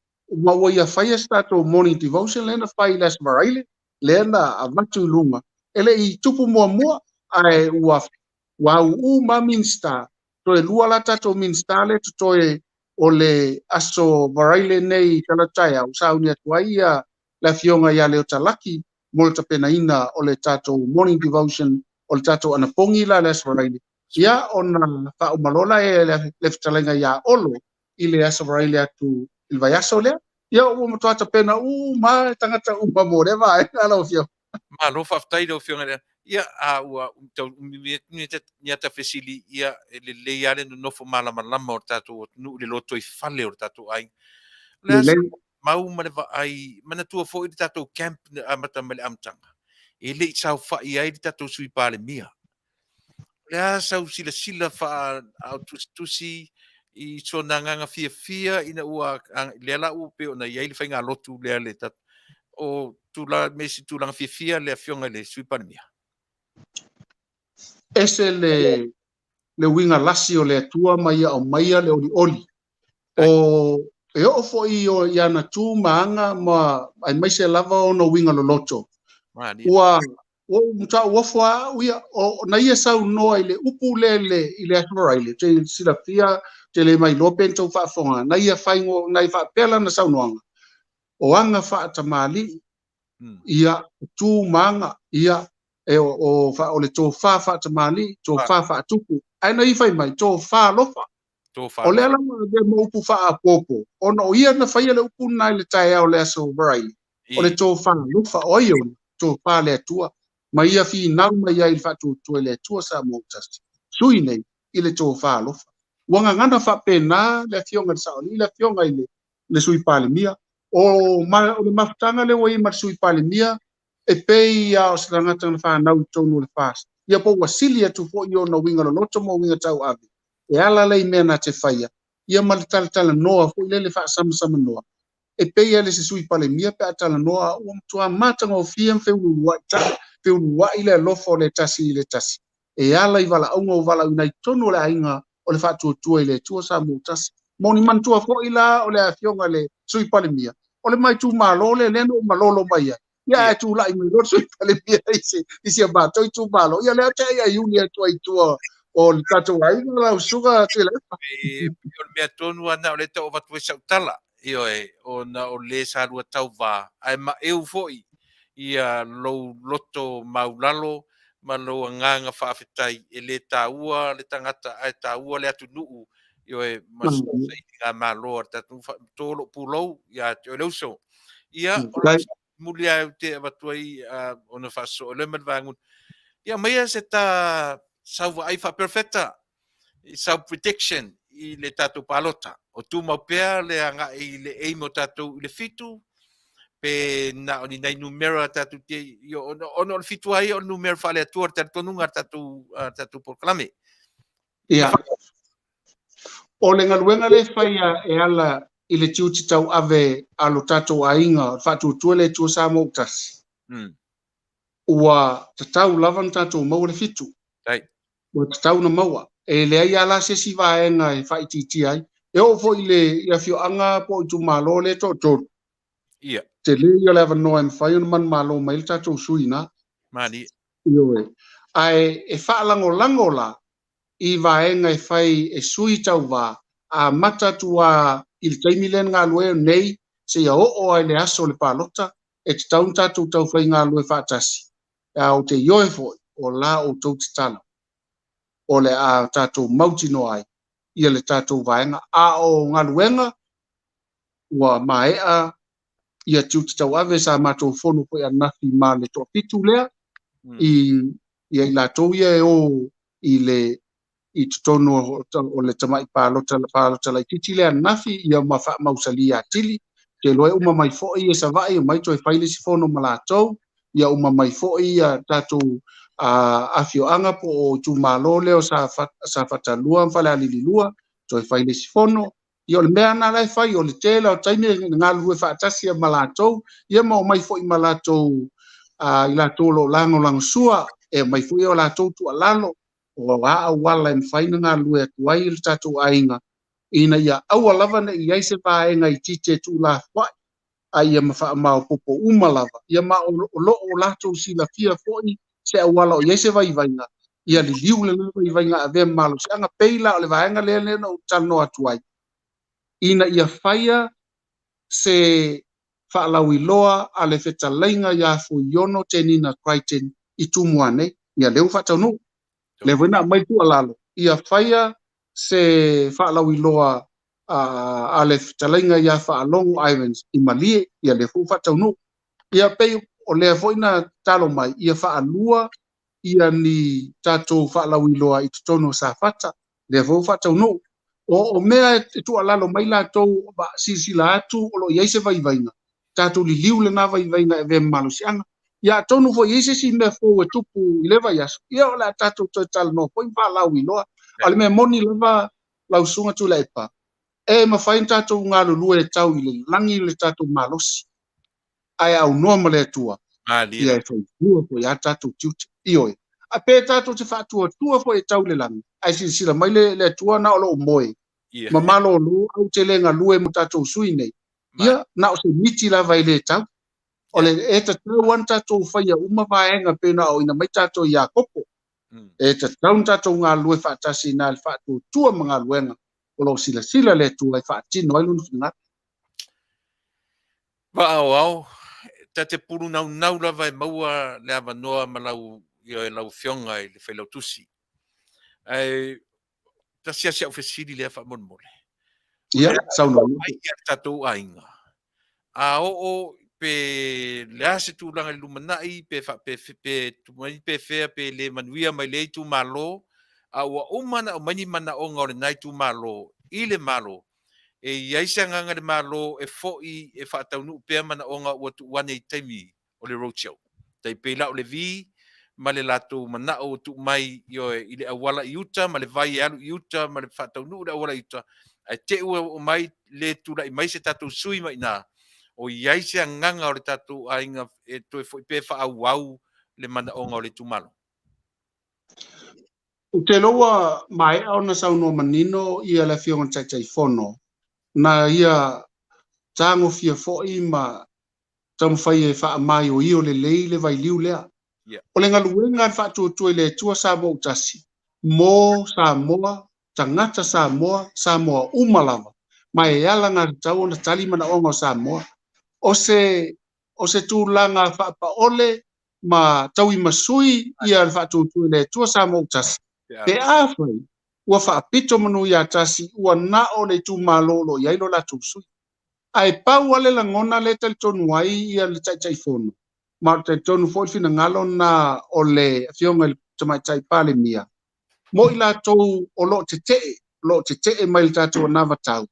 ma wo ia fai sta to morning devotion le na fai les maraile le na avatu luma ele I tupu mo ai wa u ma minsta to e lua la tato minsta le to e o le aso varaile nei talatai au sauni atu ai ia la fionga ia leo talaki mo le tapenaina o le tatou morning devotion o le tatou anapongi la le aso varaile. Ia ona whaumalola le fitalenga ia olo i le aso varaile atu il vai aso lea. Ia o mo toata pena ma tangata mo le vai ala fio. Ma lo Faafetai lo fionga ia a ua tau ni ta fesili ia le yale no fo mala malama o tatou nu le loto I fale o tatou ai. Le asa mau ma le ai mana tua fo I tatou camp a mata mele amtanga. E le sau fa ia I tatou sui pale mia. Le asa u sila fa au tusi I sona nganga fia ina ua le ala u pe ona ia le fainga lotu le tat o tula mesi tula fia le fionga le sui pale mia. Ese le winga lasi o le atua mai o maia le oli. O e o fo I o iana tu maanga ma ai mai se lava o no winga lo loto. Ua o muta wafwa uia o na ia sau no ile upu le ile asmoraile te sila fia te le mai lopen to fa fonga na ia faingo na fa pela na sau noanga. O anga fa tamali ia tu manga ia e o fa o le to fa tamali to fa tupu ai na I fai mai to fa lofa. O le ala de mo upu fa popo ono ia na fai le upu na le tai o le aso brai o le to fa lufa o io to fa le tua ma ia fi na ma ia il fa tu le tua sa mo tas sui nei ile to fa lufa wanga ngana fa pena le fionga sa ni le fionga ile le sui pale mia o ma o le maftanga le wai ma sui pale mia e pe ia o sa ngata na fa na to no le fast ia po wasilia tu fo io no winga no to mo winga tau abi e ala lei mena te faia ia mal tala noa fo ile le fa sama noa e pe ia le se sui pale mia pe tala noa o tua mata ngo fiem fe wa ile lofo le tasi e ala I vala au vala unai tonu le ainga o le fa tu ile tu sa mo tasi moni man tua fo ila o le afionga le sui pale mia o le mai tu malo le no malolo mai ia tu la I mo sui pale mia isi ba tu malo ia le ta ia yunia tu o le tatou ai la usuga Tuilaepa. O mea tonu ana o le tau watu e sautala. Io o na o le sa rua tau wā. Ai ma eu foi. Ia lou loto maulalo, ma lou nganga Faafetai. E le tāua, le tangata, ai tāua le atu nuu. Io masu sa I ngā māloa, tatu tōlo pūlou, ia te o leuso. Ia, o muli au te watu ai, o na whaso, o le madvangun. Ia, maia se tā sauwa ai perfecta. Sau protection I le tatou palota o tu mau pea le anga I le aim o tatou le fitu pe na o ni nei numero tatou te yo ono le fitu ai o numero fale atua tatou nunga tatou proclame ia o le ngaluenga le faia e ala I le tiuti tau ave alo tatou ainga fatu tuele tu sa mo tas ua tatau lavan tatou mau le fitu ai ua tatau na maua e le ai ala se si vaenga e fai titi ai e o fo ile ia fio anga po I tu malo le to ia te le ia leva no em fai un man malo mai le tatou suina mani io ai e fa lango la I vaenga e fai e sui tau va a mata tua il taimilen ngā lue nei se ia o ai le aso le palota e te taun tatou tau fai ngā lue whaatasi o te ioe foi o la o tau te tala o le a tatou mauti no ai ia le tatou vaenga a o ngā luenga ua maea ia tiuti tau ave sa matou fono koe anafi ma le toa pitu lea ia I latou ia e o I le I tutono o le tamai palota la titi le anafi ia ma fa mausalia atili te loe uma mai foi e savai mai toi faile si fono malatou ia uma mai foi ia tatou afio anga po o tu malo leo sa fatalua fale alililua toi faile si fono ia le mea na lai fai o le tela o taime ngā lue faatasi malatou ia ma o mai foi malatou I latou lo lango sua e mai foi o latou tu alalo o wa wala en faina ngā lue tuai il tatou ainga ina ia aua lava na I aise vaenga I tite tu la fai a ia mawha mao popo umalava ia ma o latou sila fia foi se awala o aise vainga ia li liu le vainga a vea malo se anga peila o le vaenga le no tano atuai ina ia faia se whaalauiloa a le whetalainga ia fuiono tenina Crichton I tumuane, ia leu whataunu. Le wina mai tu alalo. Ia whaia se whaalauiloa a le whetalainga ia whaalongo Islands I Malie, ia le fu whataunu. Ia pei o lea foina talo mai, ia whaalua, ia ni tatou whaalauiloa I tutono sa whata, le fu whataunu. O mea tu alalo mai la tou ba sisila atu o lo iaise vaivainga. Tatou li liu le na vaivainga e ve malusianga. Ia tonu fo iaise si me fo e tupu I leva yasu. Ia o la tatou to tala no po impa lau iloa. Ale me moni leva lau sunga Tuilaepa. E ma fain tatou ngalo lue e tau I le langi le tatou malosi. Ai au noa ma le atua. Ia e fo tua fo ia tatou tiuti. Ioi. A pe tatou te whaatua tua fo e tau le langi. Ai sila mai le atua na o lo moe. Ma malo lu au te lenga lue mo tatou sui nei. Ia na o se miti lava I le tau. O le e ta tau wan tatou whaia uma vaenga pena o ina mai tatou ia kopo. E ta tau tatou ngā lue whaatasi na le whaatua tua mga luenga. O lo sila le tua I whaatino ai lunu whingata. Au, ta te puru nau lava e maua le ava noa ma lau e lau fionga I le whailau tusi. Ai, ta sia au fesiri le wha monmole. Ia, sauna. Ai ia tatou ainga. A o pe le ase tūlanga I lumanai, pe tumai pe fea pe le manuia mai le tu malo, a ua umana o mani mana o ngore nai tu malo, I le malo, e iaisa nganga le malo e foi e whaataunu pea mana o ngā ua tu wane I taimi o le roadshow. Tai pe la o le vi, ma le lato mana o tu mai I le awala I uta, ma le vai alu I uta, ma le whaataunu le awala I uta, ai te ua o mai le tula I mai se tatou sui mai nā. O iaise a nganga o le tatou ainga e toi foi pe whaau le mana onga o le tumalo. O te loa mai au na sauno manino ia le fionga chai fono. Na ia tango fia foi ma tamu fai e wha mai o io le lei le vai liu lea. O le ngaluenga wha tua le tua sa mo utasi. Mo sa moa, tangata sa moa umalawa. Mai e ala ngā tau na tali mana onga o sa moa. O se tūlanga whapaole ma tau I masui ia whaatūtui le tua sa mo utasi. Pe awhai, ua whaapito Manuia tasi, ua na o le tū malolo iailo la tūsui. Ai pau ale la ngona le tonu ai ia le tai fono. Ma te tonu fo fina ngalo na o le fionga tamai tai pale mia. Mo I la tau o lo te te mai le tātou na vatau.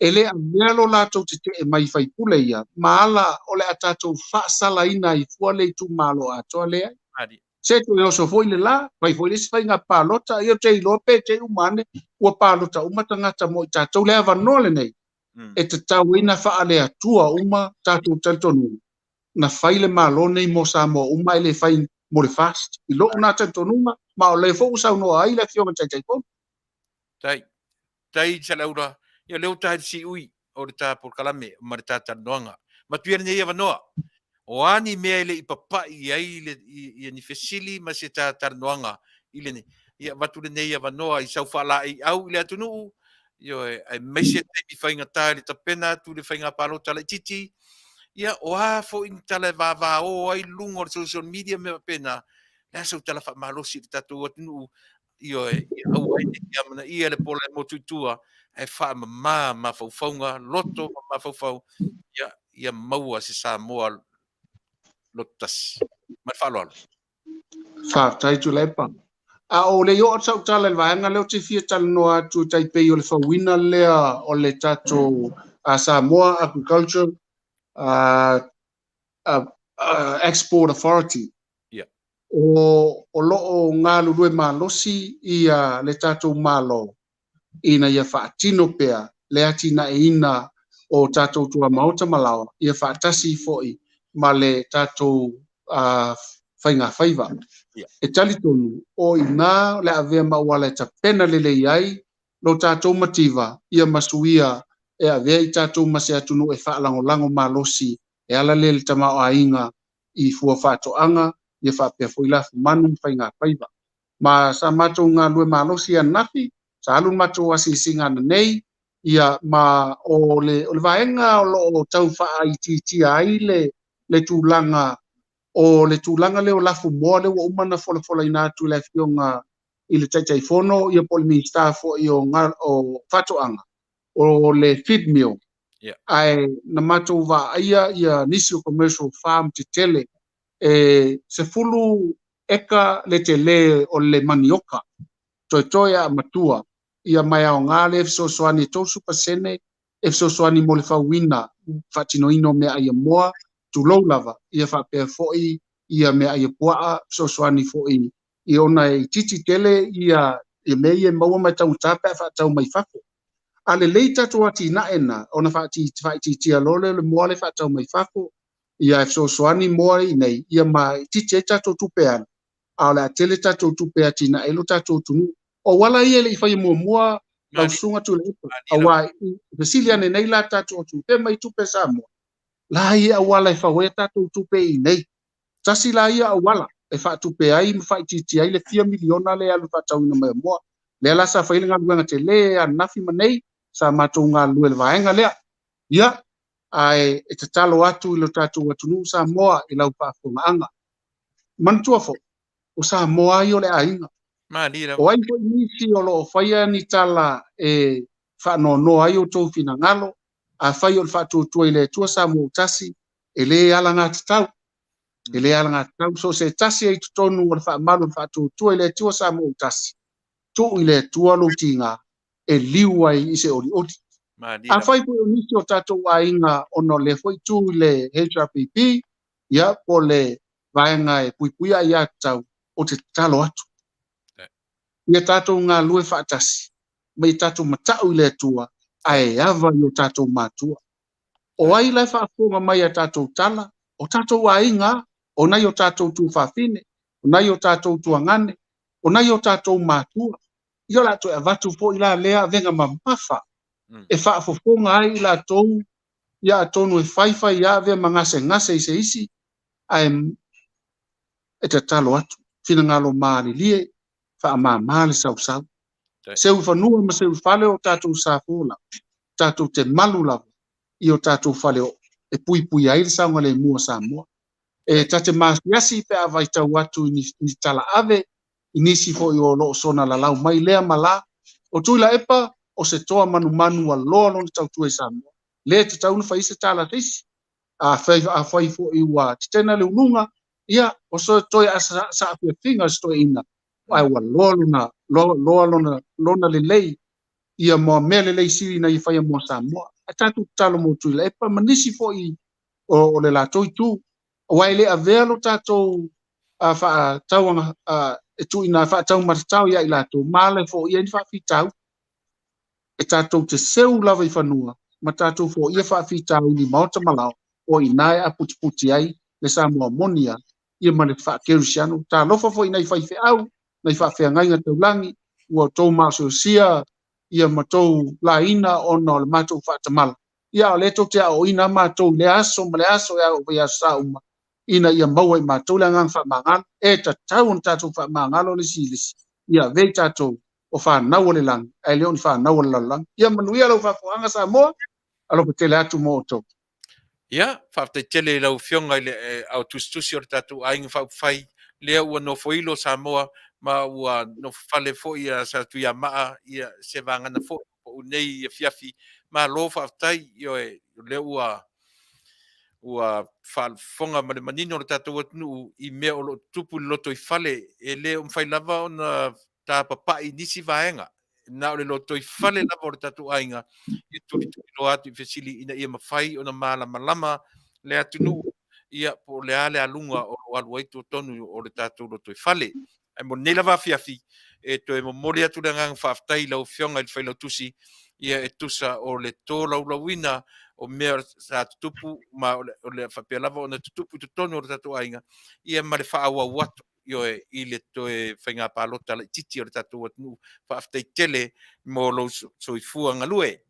Ele a mealo la tau te te mai fai pule ia, maala o le a tātou whaasala ina I fua le tū malo atoa lea. Se tu e oso foi le la, vai foi lesi fai ngā pālota, ia te ilo pe te umane, ua pālota umatangata mo I tātou lea vanole nei. E te tau ina wha le atua uma tātou talitonu. Na fai le malo nei mo sa mo uma ele fai mo le fast. I lo una talitonunga, ma o le fo usau noa ai le fionga tai pon. Tai Cellular, ia leo tai si ui, o le tā por kalame, ma le tā tanoanga. Ma tuere nei ava noa. O ani mea ele I papai ai I ni fesili ma se tā tarnoanga I le ne. Ia watu le nei ava noa I sau whala I au I le atunu. Ia ai meise te whainga tā le tapena, tu le whainga palota le titi. Ia o a fo in tala vava o ai lungo le social media me pena. Lea sau tala wha malosi le tatu atunu. Ia au ai ne kia mana ia le pola mo tuitua. Ai wha ma faufaunga, loto ma faufau. Ia maua se sa moa lotas. Ma whaloalo. Faafetai Tuilaepa. A o le yo sau tala le vaenga leo te fia tala noa tu tai pei o le whawina lea o le tato a Samoa Agriculture Export Authority. O loo ngā lulue malosi ia le tato malo ina ia whaatino pea le ati na e ina o tato tua maota malawa ia whaatasi foi ma le tato whainga whaiva. E talitonu o ina le avea maua le tapena lele iai lo tato mativa ia masuia e avea I tato mase atunu e whaalango malosi e ala le tama o ainga I fua whaatoanga ia whapea foilafu manu whainga whaiva. Ma sa mato ngā lue malosi a nafi, sa alun mato asi singa na nei, ia ma o le vaenga o lo tau whaaiti ai le tūlanga o le tūlanga leo lafu moa le wa umana fola ina atu le fionga i le taitai fono ia pol minister fo i o whatoanga o le feed mill. Yeah. Ai na matou va ia nisi o commercial farm te tele se fulu eka le tele o le manioka toi a matua ia mai o ngale so soani to super sene so soani mo le fawina fatino ino me ai moa tu low lava ia fa pe foi ia me ai poa so soani foi i ona e titi tele ia me ia mau mai tau tapa fa tau mai fako ale leita to ati na ena ona fa ti tia lole le mo le fa tau mai fako ia so soani mo nei ia mai titi eta to tupean ala tele ta to tupea tina elo ta to tunu o wala ia le fai mua lau sunga tu le awa Basilia nei la ta to pe mai tupe samo la ia wala fa weta to tupe nei tasi la ia wala e fa tupe ai ma fa titi ai le 4 miliona le alu fa tau na mua le la sa fa ile nga te le anafi manei sa matou nga lu le vaenga le ia ai e talo atu lo tatu watu nu sa moa i lau pa fonga man tuafo o sa moa yo le ainga o ai ko nisi o lo faia ni tala e fa no ai o to fina ngalo a fai o fa tu ile tu sa mo tasi ele ala nga tau ele ala nga tau so se tasi ai to no o fa malu fa tu ile tu sa mo tasi tu ile tu lo tinga e liwai ise ori oti a fai ko nisi o tato ainga ono le foi tu ile HRPP ya pole vaenga e puipuia ia tau o te talo atu ia tatou ngā lue whaatasi, mai tatou matau i le tua, ai ava i o tatou matua. O ai lai whaafonga mai a tatou tala, o tatou ainga, o nai o tatou tu whawhine, o nai o tatou tuangane, o nai o tatou matua. Ia la to e vatu po i la lea venga mamafa, e whaafonga ai i la tou, ia tonu e whaiwhai ia vea ngase i se isi, ai e te talo atu, whina ngalo maari lie, whaamamale sau. Seu fanua ma seu fale o tatou safola, tatou te malu lava, i o tatou fale o e pui ai le saunga le mua sa mua. E tate masiasi pe avai tau atu ni tala ave, inisi fo i o loo sona la lau mai lea mala, o Tuilaepa o se toa manu a loa lona tau tue sa mua. Le te tau na faise tala tisi, a fai fo i ua titena le ununga, ia o so toi a sa apia finga sto ina, ai ua loa lona le lei, ia mo mele lei siri na i fai mo sa mua. A tatu talo mo Tuilaepa, manisi fo i o le la toi tu, wai le avea lo tatou wha tauanga e tu ina wha tau matatau ia i la tau male fo ia ni wha fitau e tatou te seu lava i whanua ma tatou fo ia wha fitau ni maota malao o inae a puti ai le sa mua monia ia ma le wha kerusiano ta lofa fo ina i whai au na i wha whengai ngā taulangi ua tau maso sia ia ma tau la ina ona le matou wha tamala ia o le tau te o ina matou le aso ma le aso ia o ia sa uma ina ia maua i matou le angang wha mangalo e ta tau on tatou wha mangalo le silisi ia vei tatou o whanau o le lang ai leon whanau o le lang ia manuia lau whafuanga sa moa alo ko tele atu mo o tau Ia, whaftai tele lau fionga i le au tustusi o tatou ainga whai lea ua no foilo Samoa ma ua no fale fo ia sa tu ia maa ia se vangana fo o nei ia fiafi ma lo whaftai io e le ua fonga ma le manino o tatou atunu i mea o lo tupu loto i fale e le whai lava o na ta papai nisi vaenga na o le loto i fale lava o tatou ainga i tuli lo atu i fesili ina ia mawhai o na malama le atunu ia po le ale alunga o aluaitu tonu o le tatou loto i fale ai mo nei lava fiafi e to e mo mori atu le ngang whaftai lau fionga i whai lau tusi ia e tusa o le tō laulawina o mea sa tutupu ma o le whapea lava o na tutupu tu tonu o le tatou ainga ia ma le whaaua watu io e i le to e whainga pālota le titi o le tatou atunu whaftai tele mo lo soifua ngalue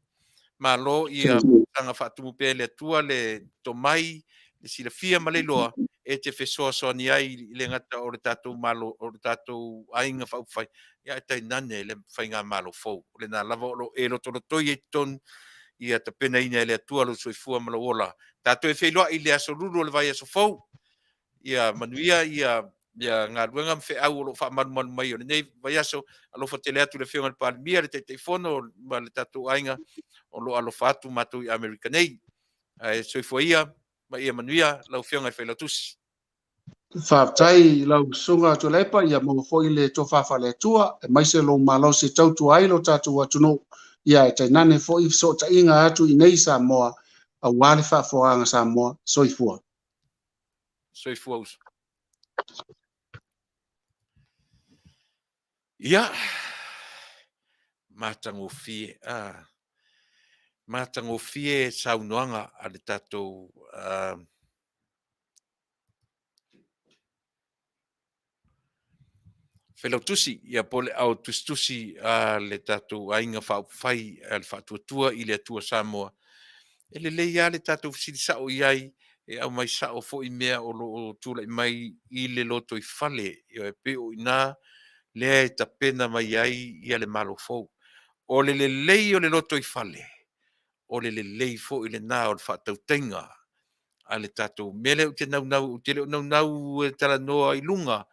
ma lo ia tanga whaatumu pe le tua le tomai le silafia ma le loa e te fesoasoani ai i le gata o le tatou malo o le tatou aiga fa'aufai ia e tainane le faiga malo fou o lenā lava o lo e lotolotoi ai tonu ia tapena ina e le atua lo soifua ma lo ola tatou e feiloa'i le aso lulu o le vai aso fou ia manuia ia galuega ma fe'au o loo fa'amalumalu mai o lenei vai aso alofa tele atu le feoga le palemia le taʻitaʻifono ma le tatou aiga o loo alofa atu matou i amerika nei ae soifua ia ma ia manuia lau feoga e failautusi Faafetai lau sunga Tuilaepa ia mo foi le tofafale atua e mai se lo malo se tautu ai lo tatou atuno ia e tainane foi so tainga atu i nei Samoa a wale fa'afoaga Samoa soifua uso ia matagofie matagofie saunoaga a le tatou felautusi ia pole au tustusi le tatou aiga fa'aupufai a le fa'atuatua i le atua Samoa e lelei ia le tatou fesilisa'o i ai e au mai sa'o fo'i mea o lo'o tula'i mai i le loto i fale ia e pe o inā lea e tapena mai ai ia le malo fou o le lelei o le loto i fale o le lelei fo'i lenā o le fa'atautaiga a le tatou mea le te naunau e talanoa i luga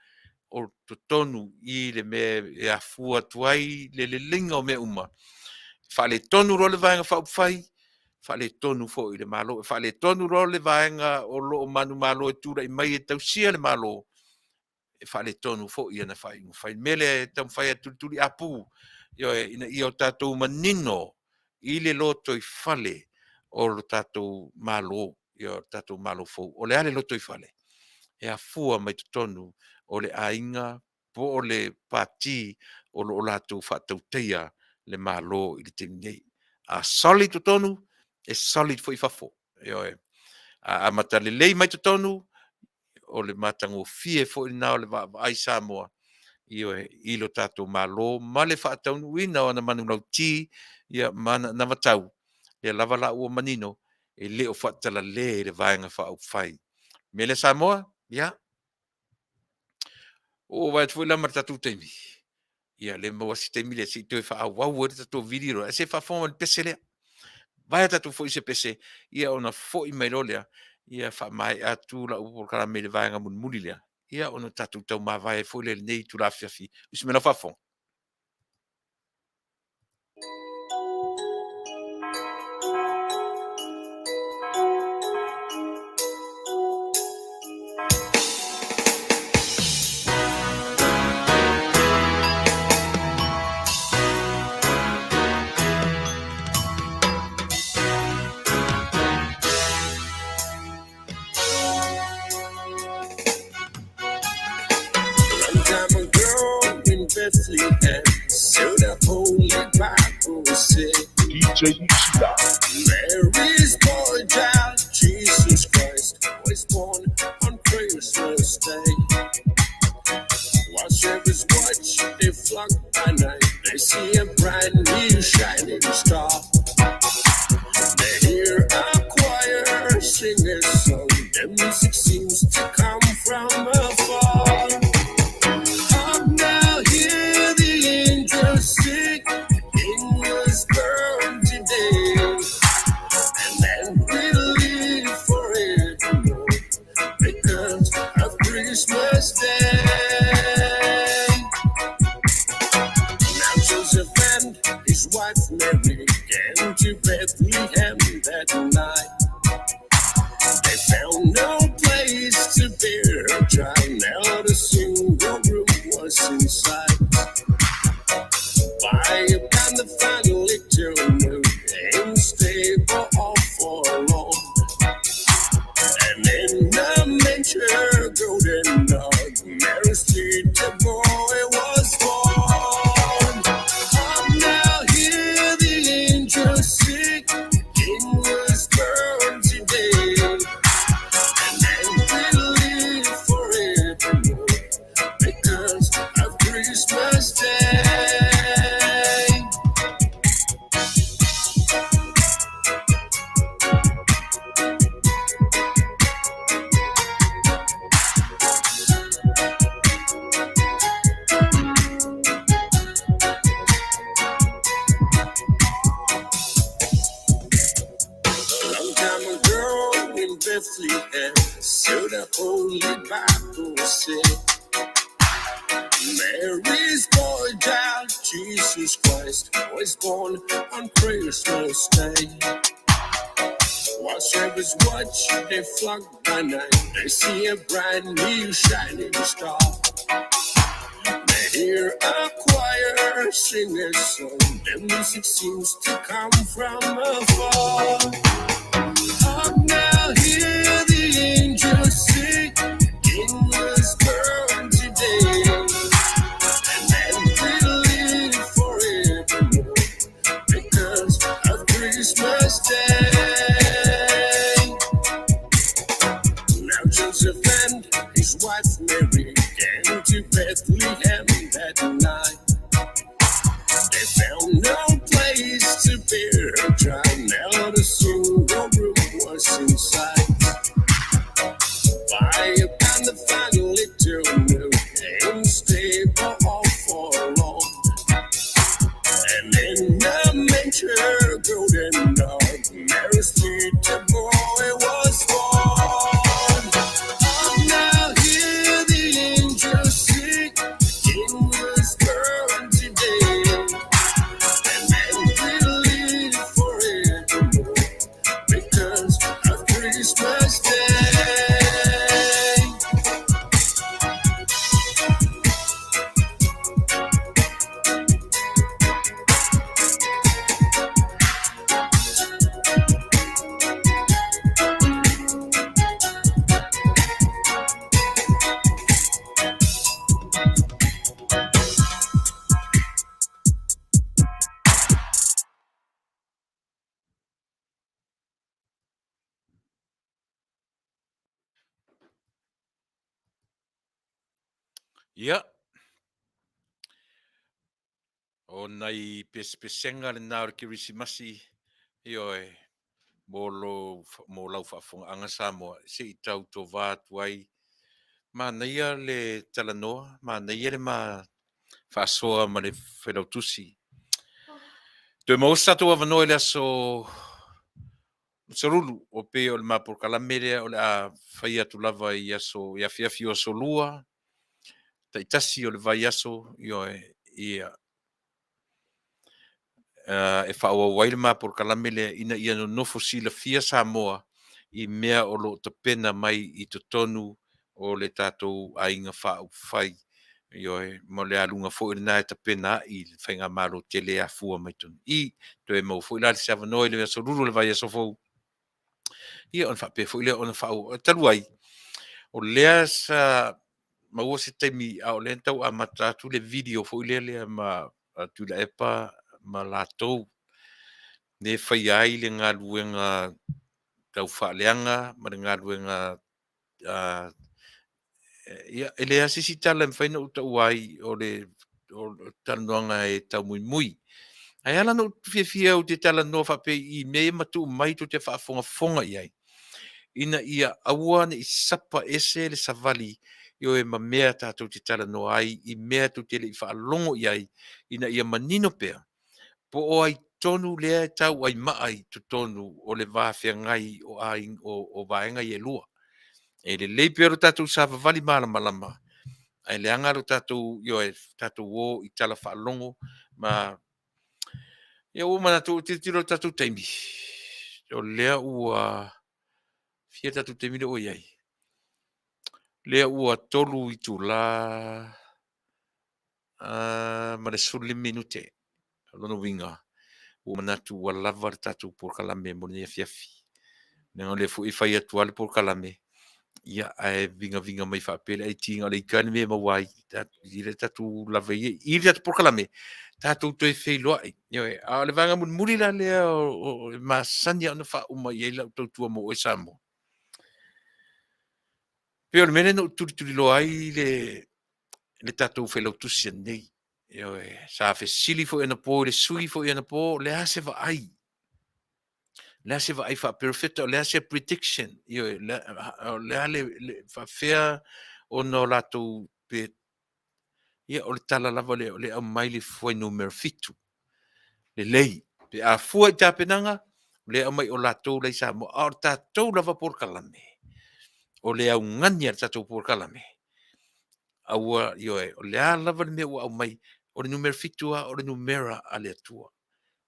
o totonu i le mea e afua atu ai le leleiga o mea uma fa'aletonu ro le vaega fa'aupufai fa'aletonu fo'i le malo fa'aletonu ro le vaega o lo'o manu malo e tula'i mai e tausia le malo e fa'aletonu fo'i ana fai mele taumafai atulituli apu ia o tatou manino i le loto i fale o lo tatou malo ia o tatou malo fou o le ale loto i fale e afua mai totonu o le aiga po o le pati o lo latou fa'atauteia le malo i le temi nei a soli totonu e soli fo'i fafo ia a matalelei mai totonu o le matagofie fo'i na o le va'ava'ai Samoa i lo tatou malo ma le fa'ataunu'uina o ana manulauti ia mana na matau ia lava la'u o manino e le o fa'atalalē i le vaega fa'aupufai me le Samoa ia o vai foi lá marta tu temi ia le mo si temi le si tu fa au o tu video se fa fon pesele vai ta tu foi se pese ia ona foi mai lolia ia fa mai atu la o kala me le vai nga mun mulilia ia ona tatu tau ma vai foi le nei tu la fiafi us me la fa fon Bethlehem, so the Holy Bible said, DJ Ishida. Mary's boy child, Jesus Christ, was born on Christmas Day. While shepherds watch, they flock by night, they see a bright new shining star. They hear a choir sing a song, the music seems to come from afar. Sick, King was born today, and then we'll live forevermore because of Christmas Day. Now Joseph and his wife Mary came to Bethlehem that night. They found no place to bear a child, not a single room was inside. By upon the final little moon, and stable all for long. And in the manger, golden dog, Mary's little boy was born. Come now, hear the angels sing, King was born today. And then we'll live forevermore because of Christmas Day. Mary's boy child, Jesus Christ, was born on Christmas Day. While servants watch, they flock by night. They see a bright new shining star. They hear a choir sing a song. The music seems to come from afar. Hark now, hear the angels sing. King was born today, and then we'll live forevermore because of Christmas Day. Now Joseph and his wife Mary came to Bethlehem that night. They found no place to bear a child. Now the single room was in sight. By upon the final little milk and stable all for long. And in the manger golden dog, Mary's little boy was born. Now hear the angels sing, King was born today, and then we'll live forevermore because of Christmas Day. Ia, o nai pespesenga le nā o kirisimasi, io mo lau whaafonga Samoa, se I tau tō vātu ai, ma naia le talanoa, ma naia le ma whaasoa ma le whenautusi. Te mausato avanoa le aso sarulu o pe o le mapurkalame o le a whai atu lava I aso, ia fiafi o solua, taitasi o le vai aso, ia e whaua waile mapurkalame le ina ia no nofo sila fia Samoa I mea o lo te pena mai I te tonu o le tātou ainga whau whai. Mo le alunga fo I nai te pena I le whainga maro te lea fua mai tonu. I to e mau fo I lali se avanoi le aso ruru le vai aso fo. Ia on whape fo I lea on whau taluai. O lea sa maua se teimi a o le tau a matatu le video fo I lea ma Tuilaepa ma lātou. Ne whai ai le ngā luenga tau whaaleanga, ma le ngā luenga ele asisi tala mwhaina o tau ai o le talanoanga e tau mui mui. Ai ala no fia o te talanoa whape I mea matu mai to te whaafonga I ai. Ina ia aua I sapa ese le savali io e ma mea tātou te talanoa ai I mea to te le I whaalongo I ai ina ia manino pea. Po o ai tonu lea e tau ai maai to tonu o le vāwhia ngai o ai o vaenga I e lua. E le leipea ro tātou sa vavali malama. Ai le anga ro tātou, e tātou o I tala whaalongo, ma o mana tiro tātou taimi. O lea ua fia tātou taimi o iai. Lea ua tolu I tu la ma le suli minute. Lono winga. O manatu ua lava tātou por kalame mo ne fiafi. Nengo le fu I whai atu ale por kalame. Ia ai vinga mai whapele ai tinga le ikani me mawai ile tatu lava I tatu pokalame tatu toi whailoa a le vanga muri la lea o masani ana wha uma I la tautua mo o Samoa pe o le mene no turi lo ai le tatu whailautusi nei sa fe sili fo ena po le sui fo ena po le ase va ai le se va ai fa perfetto le se prediction le fa fair o no lato pe o le tala lava le au mai le foi numero fitu le lei pe a fua ta penanga le au mai o lato le sa mo o tatou lava por kalame o le au ngani tatou por kalame aua ioe o le lava le mea ua au mai o le numera fitua o le numera a le atua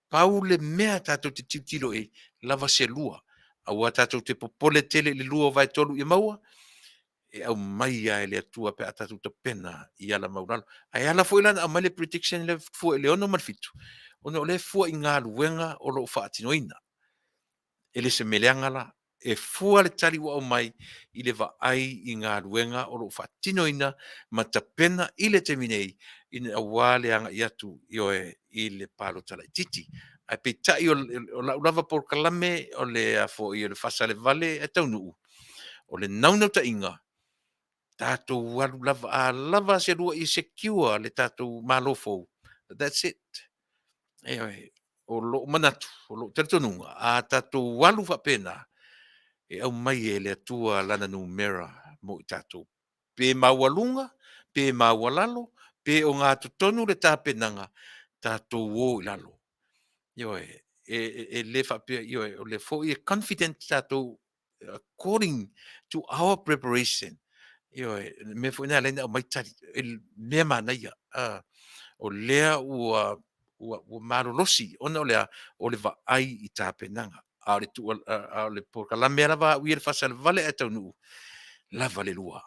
pau le mea tatou te titilo e lava se lua aua tatou te popole tele le lua vai tolu ia maua e au mai ia e le atua pe a tatou te pena i ala mauralo ai ala foi lana au mai le prediction le fu le ono mal fitu ono le fu i ngā luenga o lo faatinoina e le se meleanga la e fua le tali wa o mai i le vaai i ngā ruenga o lo whatinoina ma ta pena i le te minei i ne awale anga i atu i oe i le palo tala i titi. Ai pe tai o lava por kalame o le afo i le Fasa le Vale e Taunuu. O le naunau ta inga tātou walu lava a lava se rua i secure le tātou malofo. That's it. E o lo manatu, o lo tertonunga, a tātou walu whapena e au mai e le atua lana numera mo i tātou. Pe mawalunga, pe mawalalo, pe o ngā tutonu le tāpenanga tātou o i lalo. Ioe, e le whapea, ioe, o le fo i e confident tātou according to our preparation. Ioe, me fo ina lena o mai tari, mea mana ia, o lea ua marolosi, ona o lea o le vaai i tāpenanga. A le porkalame lava ui le Fasa le Vale e Taunuu lava le lua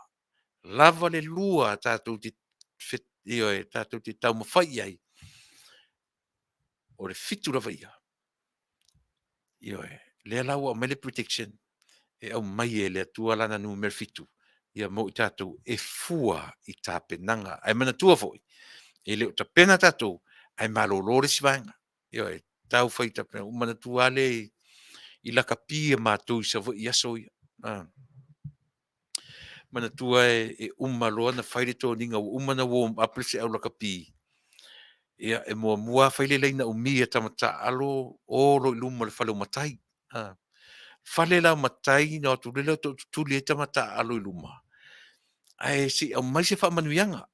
tātou te tātou te tau mawhai ai o le fitu lava ia le laua o mele protection e au mai e le atua lana numero fitu ia mo i tātou e fua i tāpenanga ai mana tua foi e le o ta pena tātou ai malolore si vaenga tau whai ta pena umana tua le i laka pia mātou i savo i aso ia. Mana tua e umaloa na whaire tō ninga o umana warm up se au laka pi. Ia e mua whaile leina o mia tamata alo o lo iluma le whale o matai. Whale la matai na tu lele tuli e tamata alo iluma. Ai si au mai se whamanuianga.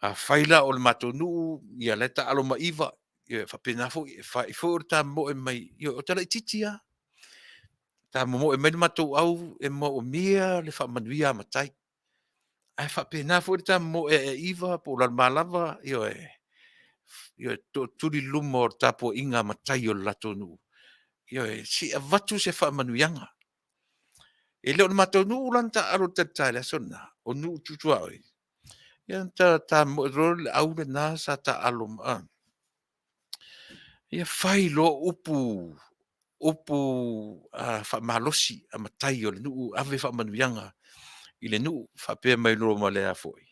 A whaila o le matonu ia leta alo maiva. Whapena fo i fo ta mo e mai. O tala i titia. Ta mo e mai matou au e mo o mia le whamanuia matai. Ai whapena fo ta mo e iwa po la malava to tuli luma o tapo inga matai o latonu. Si a vatu se whamanuianga. E leo matonu lanta aro tatai la sona o nu tutua oi. Ia ta mo rol au le nasa ta alum an. Ia whai lo upu whamalosi a matai o le nu ave whamanuianga i le nu whapea mai lo ma le a foi.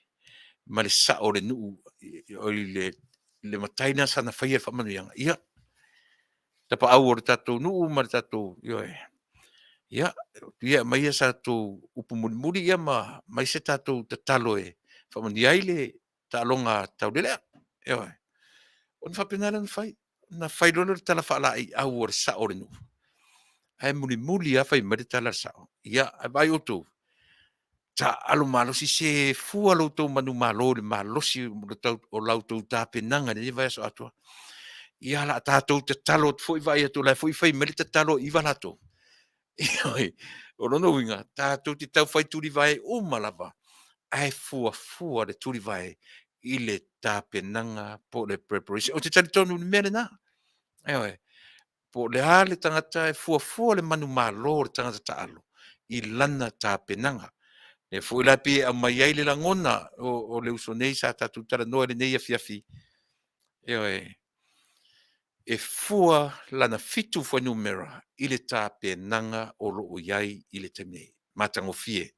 Ma le sa o le nu o le mataina sana whaia whamanuianga. Ia, tapa au o le tatou nu ma le tatou ia mai e sa tu upu muri ia ma mai se tatou tatalo e whamaniai le ta alonga tau lelea. On whapena le na whai rono le tala whala i au o le sa o le nu. Ai muri a whai mare tala sa o. Ia, ai vai o tō. Ta alo malosi se fua lo tō manu malo le malosi o lau tō tāpenanga ni vai aso atua. Ia la tātou te talo foi vai atu lai foi whai mare te talo i walato. O rono winga, tātou te tau whai turi vai o malava. Ai fua le turi vai i le tāpenanga po le preparation. O te tari tonu ni mele nā. Po le hale tangata e fua le manu malo le tangata ta alo. I lana tāpenanga. E fui la pi a mai ai le langona o le uso nei sa tatu tara noa le nei a fiafi. E fua lana fitu fua numera i le tāpenanga o lo o iai i le temei. Matango fie.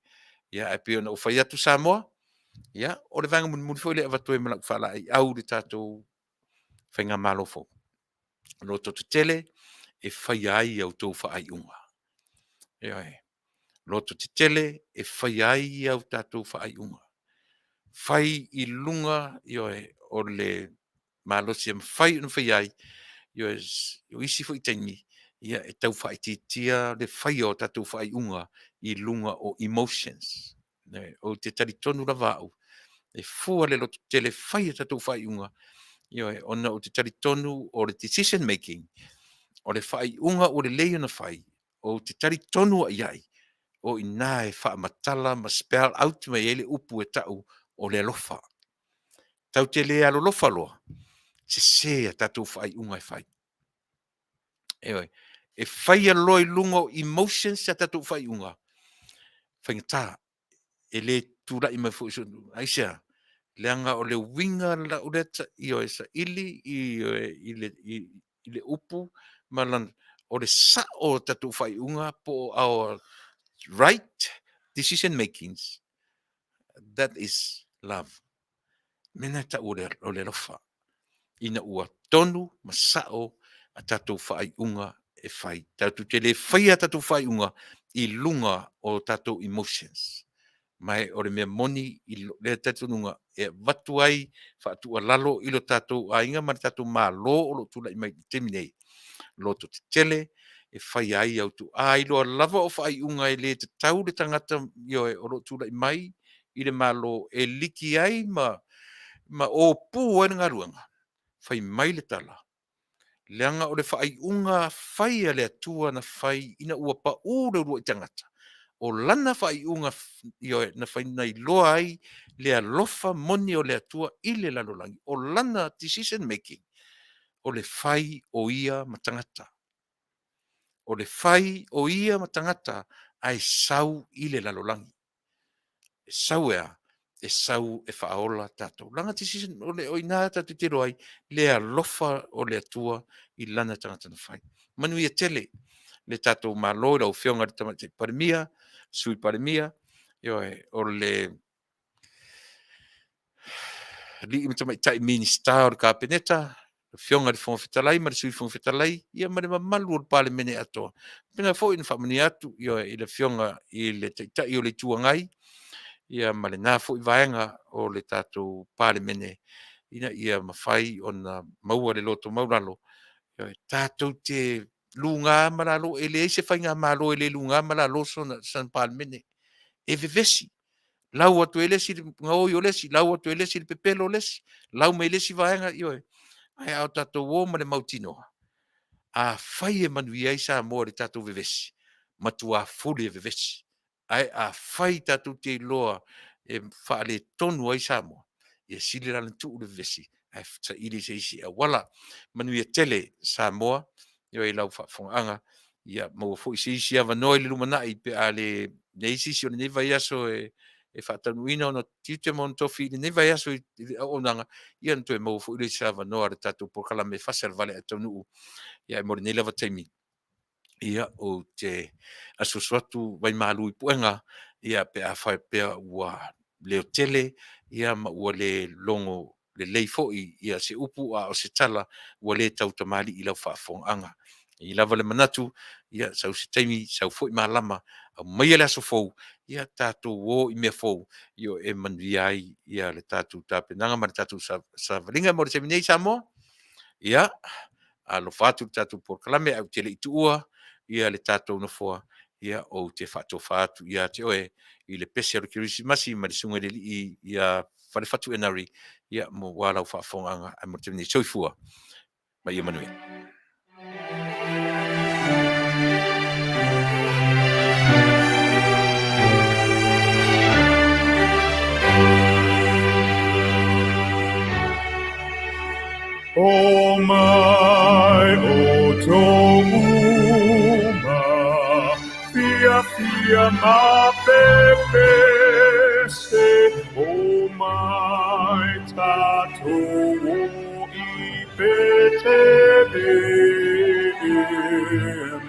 Ia e pio na ufai atu Samoa. Ia, o le vanga mun foi le avatu e malak whala i au le tātou whainga malofo. No to tele e whai ai au tau wha ai unga. Loto te tele e whai ai au tātou wha ai unga. Whai i lunga o le malosi am whai unu whai ai o isi fo i taimi ia e tau whai tia le whai o tātou whai unga i lunga o emotions. O te tari tonu la vāu. E fua le loto tele whai o tātou whai unga. Ona o te tari tonu o le decision making. O le whai unga o le leio na whai. O te tari tonu a iai. o ina e whaamatala ma spell out mai ele upu e tau o le alofa. Tau te le alolofa loa, se se a tatou whai unga e whai. Ewe, e whai aloi lungo emotions a tatou whai unga. Whaingata, e le tūra i mai fwysunu, aisea, leanga o le winga la ureta i o esa ili, i le upu, malan o le sa o tatou whai unga po our right decision makings. That is love. Mena ta o le lofa. Ina ua tonu masao a tatou whai unga e whai. Tatou te le whai a tatou whai unga i lunga o tatou emotions. Mai o le mea moni i le tatou nunga e watu ai whaatua lalo i lo tatou a inga mara tatou maa lo o lo tula i mai teminei. Loto te tele e whai ai au tu a i loa lava o whai unga e le te tau le tangata io e o lo tula i mai i le maa lo e liki ai ma o pū e ngaruanga. Whai mai le tala. Leanga o le whai unga whai a le atua na whai ina ua pa ure rua i tangata. O lana whai unga na whai nei loa ai le alofa moni o le atua i le lalolangi. O lana decision making. O le whai o ia matangata. O le whai o ia matangata ai sau i le lalolangi. E sau ea. E sau e whaola tātou. Langa decision o le oina tātou te roai, le alofa o le atua i lana tangata na whai. Manuia tele, le tātou malo rau whionga te tamate parimia, sui parimia, o le li ima tamai tai minista o le kapeneta, whionga le whongwhitalai, ma le sui whongwhitalai, ia ma le mamalu o le pale mene atoa. Pena fo ina whamani atu, i le whionga i le tai o le tuangai, ia ma le nā fo i vaenga o le tātou pāle mene, ia mawhai o na maua le loto mauralo, tātou te lunga maralo, e le eise whainga malo e le lunga maralo so na san pāle mene, e vevesi, lau atu e lesi ngau o lesi, lau atu e lesi le pepelo lesi, lau me lesi vaenga, ai au tātou o ma le mautinoa, a whai e Manuia i sa mo le tātou vevesi, matua fuli e vevesi, ai a whai tātou te loa e whaale tonu ai Samoa. Ia sili rana tu ule vesi. Ai ta ili se isi a wala. Manuia tele Samoa. Ia i lau whafonga. Ia maua fo isi isi a vanoi le lumanai pe a le isi si o le neva iaso e whaatanuina o na tiute mon tofi le neva iaso i o nanga. Ia nto e maua fo ili sa vanoa le tātou porkala me Fasa le Vale a Taunuu. Ia e mori nei lava taimi. Ia o te asosuatu vai malu i puenga ia pe a whai pea ua leo tele ia ma ua le longo le leifo ia se upu a o se tala ua le tau tamali i lau whaafonganga. I lava le manatu ia sau se taimi sau fo i malama a mai le aso fou ia tātou o i mea fou io e Manuia ai ia le tātou tāpenanga ma le tātou sa valinga mo le seminei Samoa ia alo fatu tātou porkalame au te le itua ia le tātou na foa, ia o te whato whātu, ia te oe, i le pese aro kirisimasi, ma le sunga le li, ia whare whatu enari, ia mo wālau whaafonganga, a mo te mene soifua, ma ia Manuia. Oh my, oh Touma, fia ma pepe se, oh my tatou I pete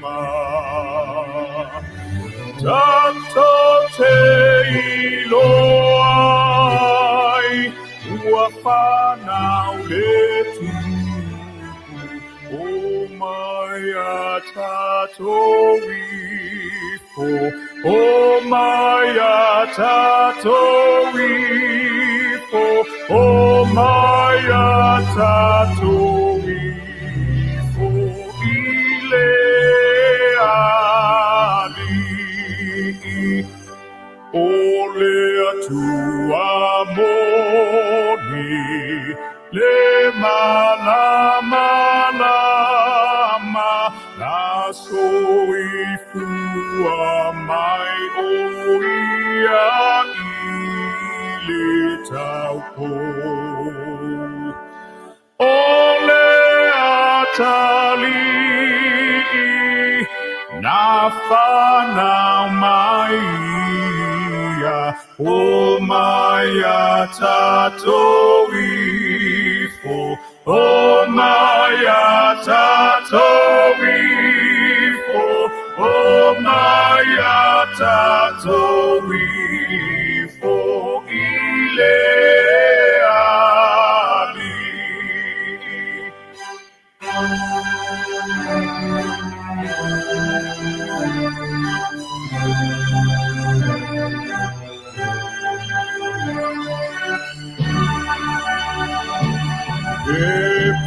ma. Tato te iloai, ua whanau le tu. O mai a tato ifo, o mai a tato ifo, o mai a tato ifo, ile ali. Ole atua moni, le malama lama, la soifua mai o taupo. Ole atali na whanau mai ia o mai a tātou ifo. O mai a tātou ifo. O mai a tātou ifo i le ali.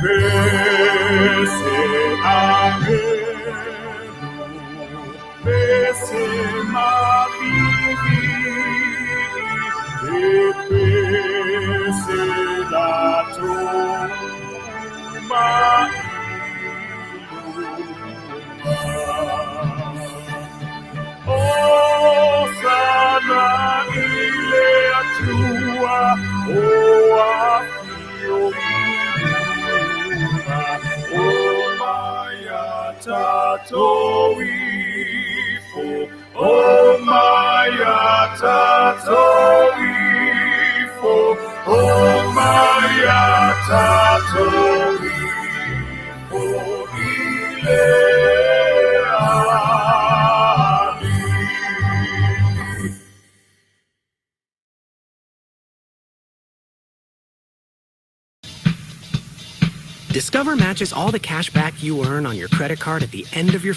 Pese angelo, pese mavivi, pese la tumba Osana ile atua o afio iuma o maya tatou ifo o maya tatou ifo o maya tatou ifo ile Discover matches all the cash back you earn on your credit card at the end of your...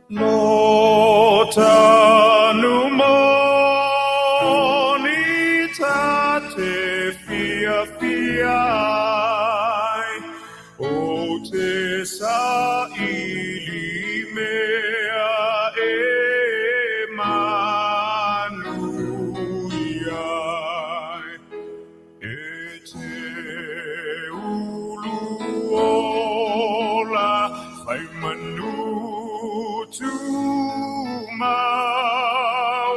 No Taunuu moni tate fia fiai o te saili mea e Manuia e te ulu ola whai manu tu mau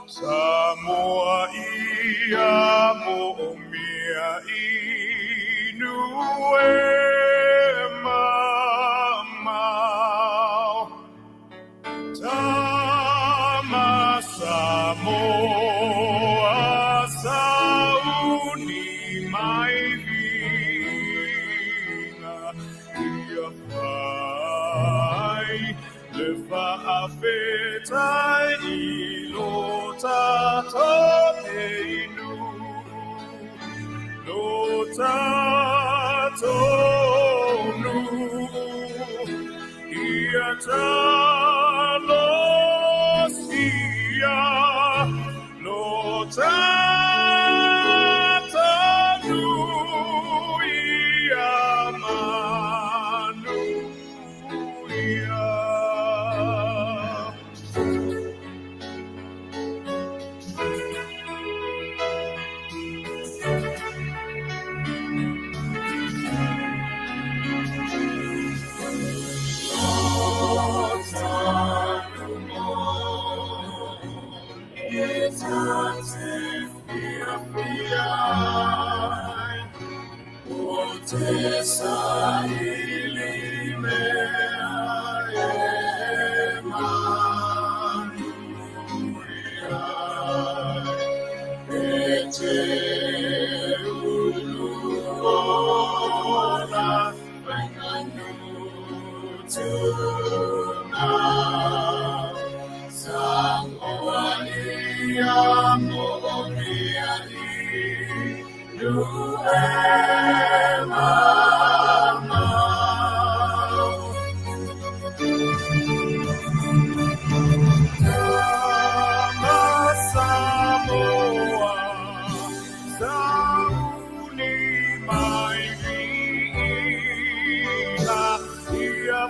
Samoa ia mo mia inu e mamau Tama Samoa sauni mai vinga ia pai le Faafetai I lo tato e inu lo tato nu ia talo sia lo tato nu ia Manuia Sauni mai vina ia